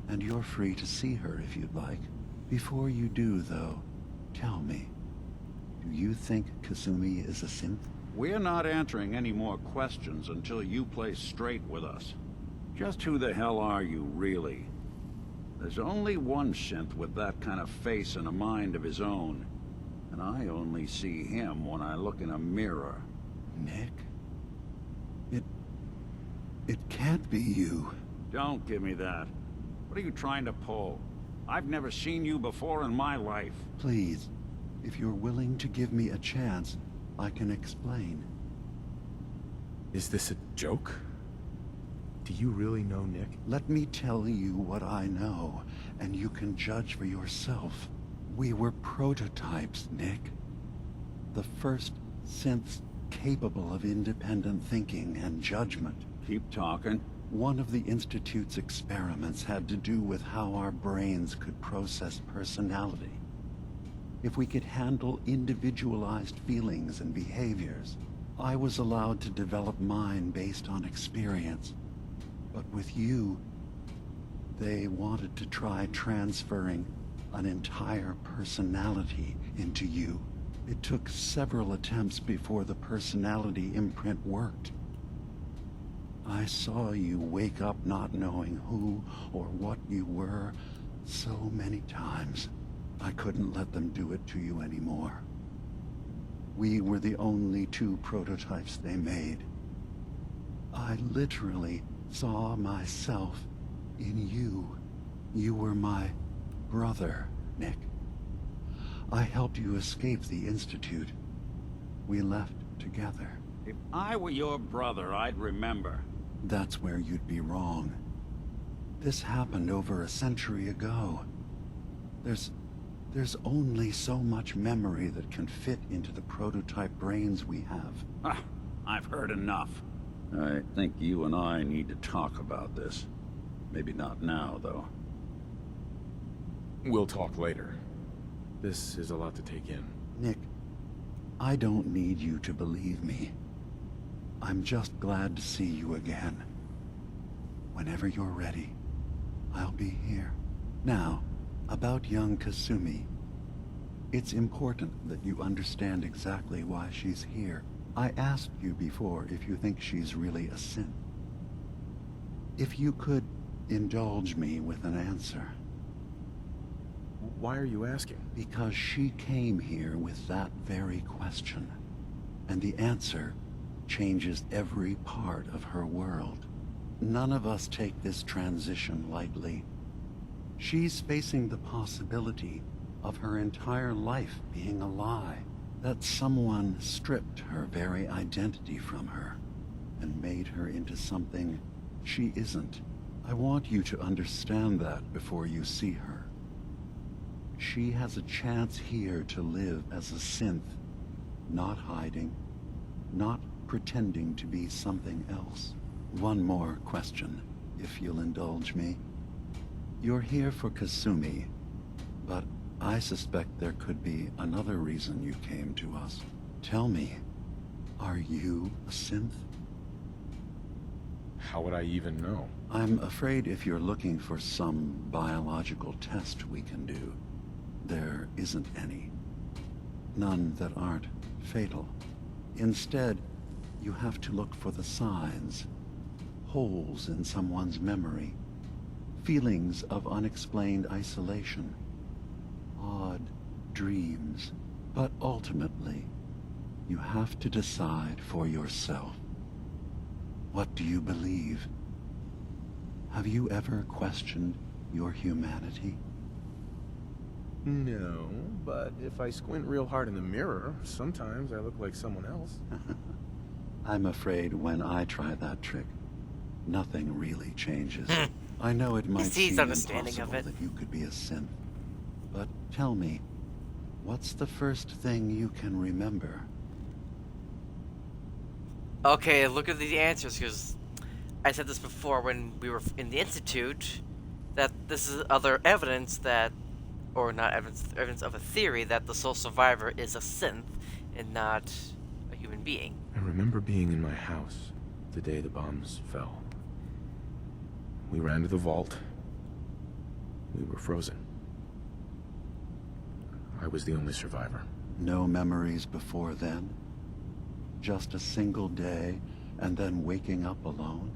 and you're free to see her if you'd like. Before you do, though, tell me, do you think Kasumi is a synth? We're not answering any more questions until you play straight with us. Just who the hell are you, really? There's only one synth with that kind of face and a mind of his own, and I only see him when I look in a mirror. Nick? It can't be you. Don't give me that. What are you trying to pull? I've never seen you before in my life. Please, if you're willing to give me a chance, I can explain. Is this a joke? Do you really know Nick? Let me tell you what I know, and you can judge for yourself. We were prototypes, Nick. The first synths capable of independent thinking and judgment. Keep talking. One of the Institute's experiments had to do with how our brains could process personality. If we could handle individualized feelings and behaviors, I was allowed to develop mine based on experience. But with you, they wanted to try transferring an entire personality into you. It took several attempts before the personality imprint worked. I saw you wake up not knowing who or what you were so many times. I couldn't let them do it to you anymore. We were the only two prototypes they made. I literally saw myself in you. You were my brother, Nick. I helped you escape the Institute. We left together. If I were your brother, I'd remember. That's where you'd be wrong. This happened over a century ago. There's only so much memory that can fit into the prototype brains we have. Ah, I've heard enough. I think you and I need to talk about this. Maybe not now, though. We'll talk later. This is a lot to take in. Nick, I don't need you to believe me. I'm just glad to see you again. Whenever you're ready, I'll be here. Now, about young Kasumi. It's important that you understand exactly why she's here. I asked you before if you think she's really a synth. If you could indulge me with an answer. Why are you asking? Because she came here with that very question. And the answer changes every part of her world. None of us take this transition lightly. She's facing the possibility of her entire life being a lie. That someone stripped her very identity from her and made her into something she isn't. I want you to understand that before you see her. She has a chance here to live as a synth, not hiding, not pretending to be something else. One more question, if you'll indulge me. You're here for Kasumi, but I suspect there could be another reason you came to us. Tell me, are you a synth? How would I even know? I'm afraid if you're looking for some biological test we can do, there isn't any. None that aren't fatal. Instead, you have to look for the signs, holes in someone's memory, feelings of unexplained isolation, odd dreams. But ultimately, you have to decide for yourself. What do you believe? Have you ever questioned your humanity? No, but if I squint real hard in the mirror, sometimes I look like someone else. I'm afraid when I try that trick, nothing really changes. I know it might seem impossible that you could be a synth, but tell me, what's the first thing you can remember? Okay, look at the answers, because I said this before when we were in the Institute, that this is other evidence that, or not evidence, evidence of a theory that the sole survivor is a synth and not a human being. I remember being in my house the day the bombs fell. We ran to the vault. We were frozen. I was the only survivor. No memories before then? Just a single day, and then waking up alone?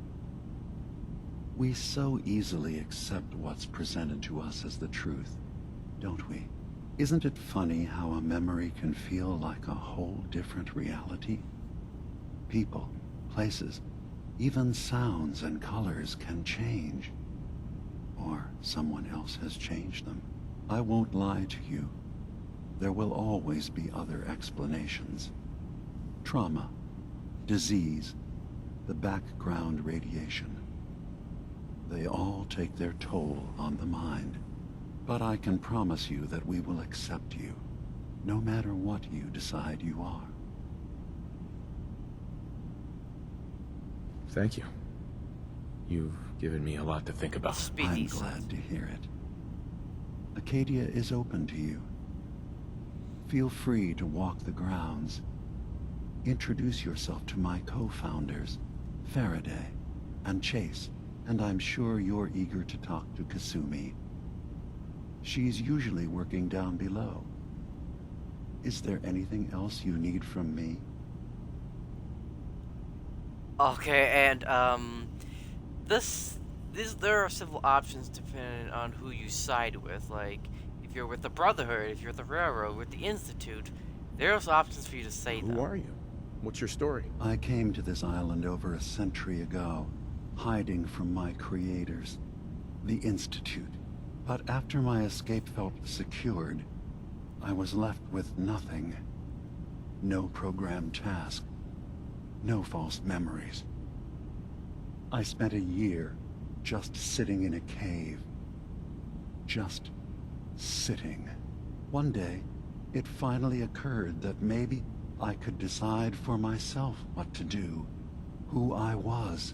We so easily accept what's presented to us as the truth, don't we? Isn't it funny how a memory can feel like a whole different reality? People, places, even sounds and colors can change. Or someone else has changed them. I won't lie to you. There will always be other explanations. Trauma, disease, the background radiation. They all take their toll on the mind. But I can promise you that we will accept you, no matter what you decide you are. Thank you. You've given me a lot to think about. I'm glad to hear it. Acadia is open to you. Feel free to walk the grounds. Introduce yourself to my co-founders, Faraday and Chase, and I'm sure you're eager to talk to Kasumi. She's usually working down below. Is there anything else you need from me? Okay, and there are several options depending on who you side with. Like, if you're with the Brotherhood, if you're with the Railroad, with the Institute, there's options for you to say them. Who are you? What's your story? I came to this island over a century ago, hiding from my creators, the Institute. But after my escape felt secured, I was left with nothing. No programmed task. No false memories. I spent a year just sitting in a cave. Just sitting. One day, it finally occurred that maybe I could decide for myself what to do, who I was.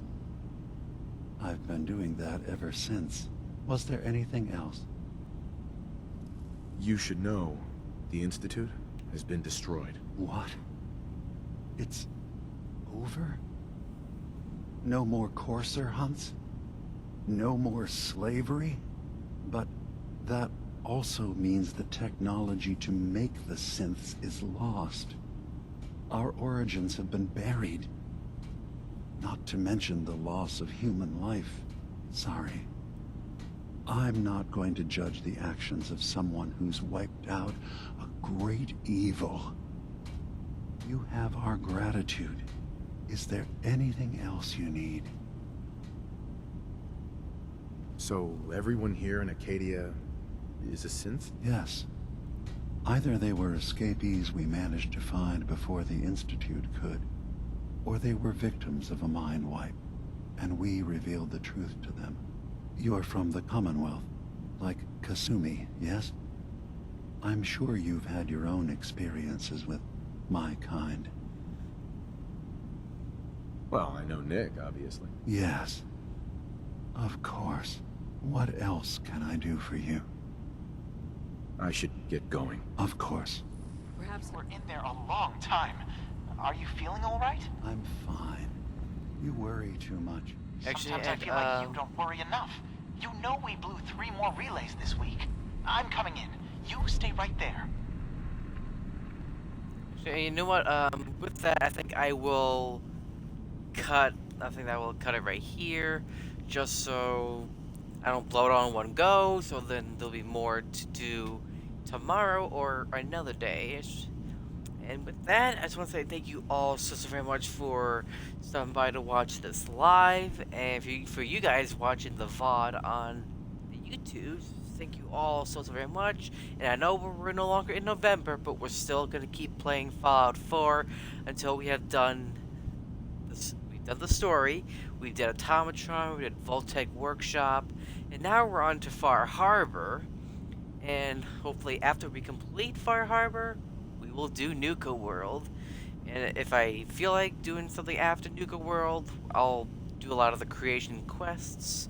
I've been doing that ever since. Was there anything else? You should know The Institute has been destroyed. What? It's over? No more courser hunts? No more slavery? But that also means the technology to make the synths is lost. Our origins have been buried. Not to mention the loss of human life. Sorry. I'm not going to judge the actions of someone who's wiped out a great evil. You have our gratitude. Is there anything else you need? So everyone here in Acadia is a synth? Yes. Either they were escapees we managed to find before the Institute could, or they were victims of a mind wipe, and we revealed the truth to them. You're from the Commonwealth, like Kasumi, yes? I'm sure you've had your own experiences with my kind. Well, I know Nick, obviously. Yes. Of course. What else can I do for you? I should get going. Of course. Perhaps we're in there a long time. Are you feeling all right? I'm fine. You worry too much. Actually, Sometimes I feel like you don't worry enough. You know we blew 3 more relays this week. I'm coming in. You stay right there. Actually, you know what? With that, I think I will cut. I think I will cut it right here, just so I don't blow it all in one go. So then there'll be more to do tomorrow or another day. And with that, I just want to say thank you all so very much for stopping by to watch this live, and for you guys watching the VOD on the YouTube. Thank you all so very much. And I know we're no longer in November, but we're still gonna keep playing Fallout 4 until we have done this. We've done the story. We did Automatron. We did Voltec Workshop, and now we're on to Far Harbor. And hopefully, after we complete Far Harbor, we will do Nuka World. And if I feel like doing something after Nuka World, I'll do a lot of the creation quests.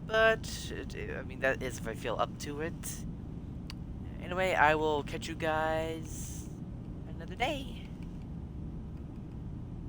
But, I mean, that is if I feel up to it. Anyway, I will catch you guys another day.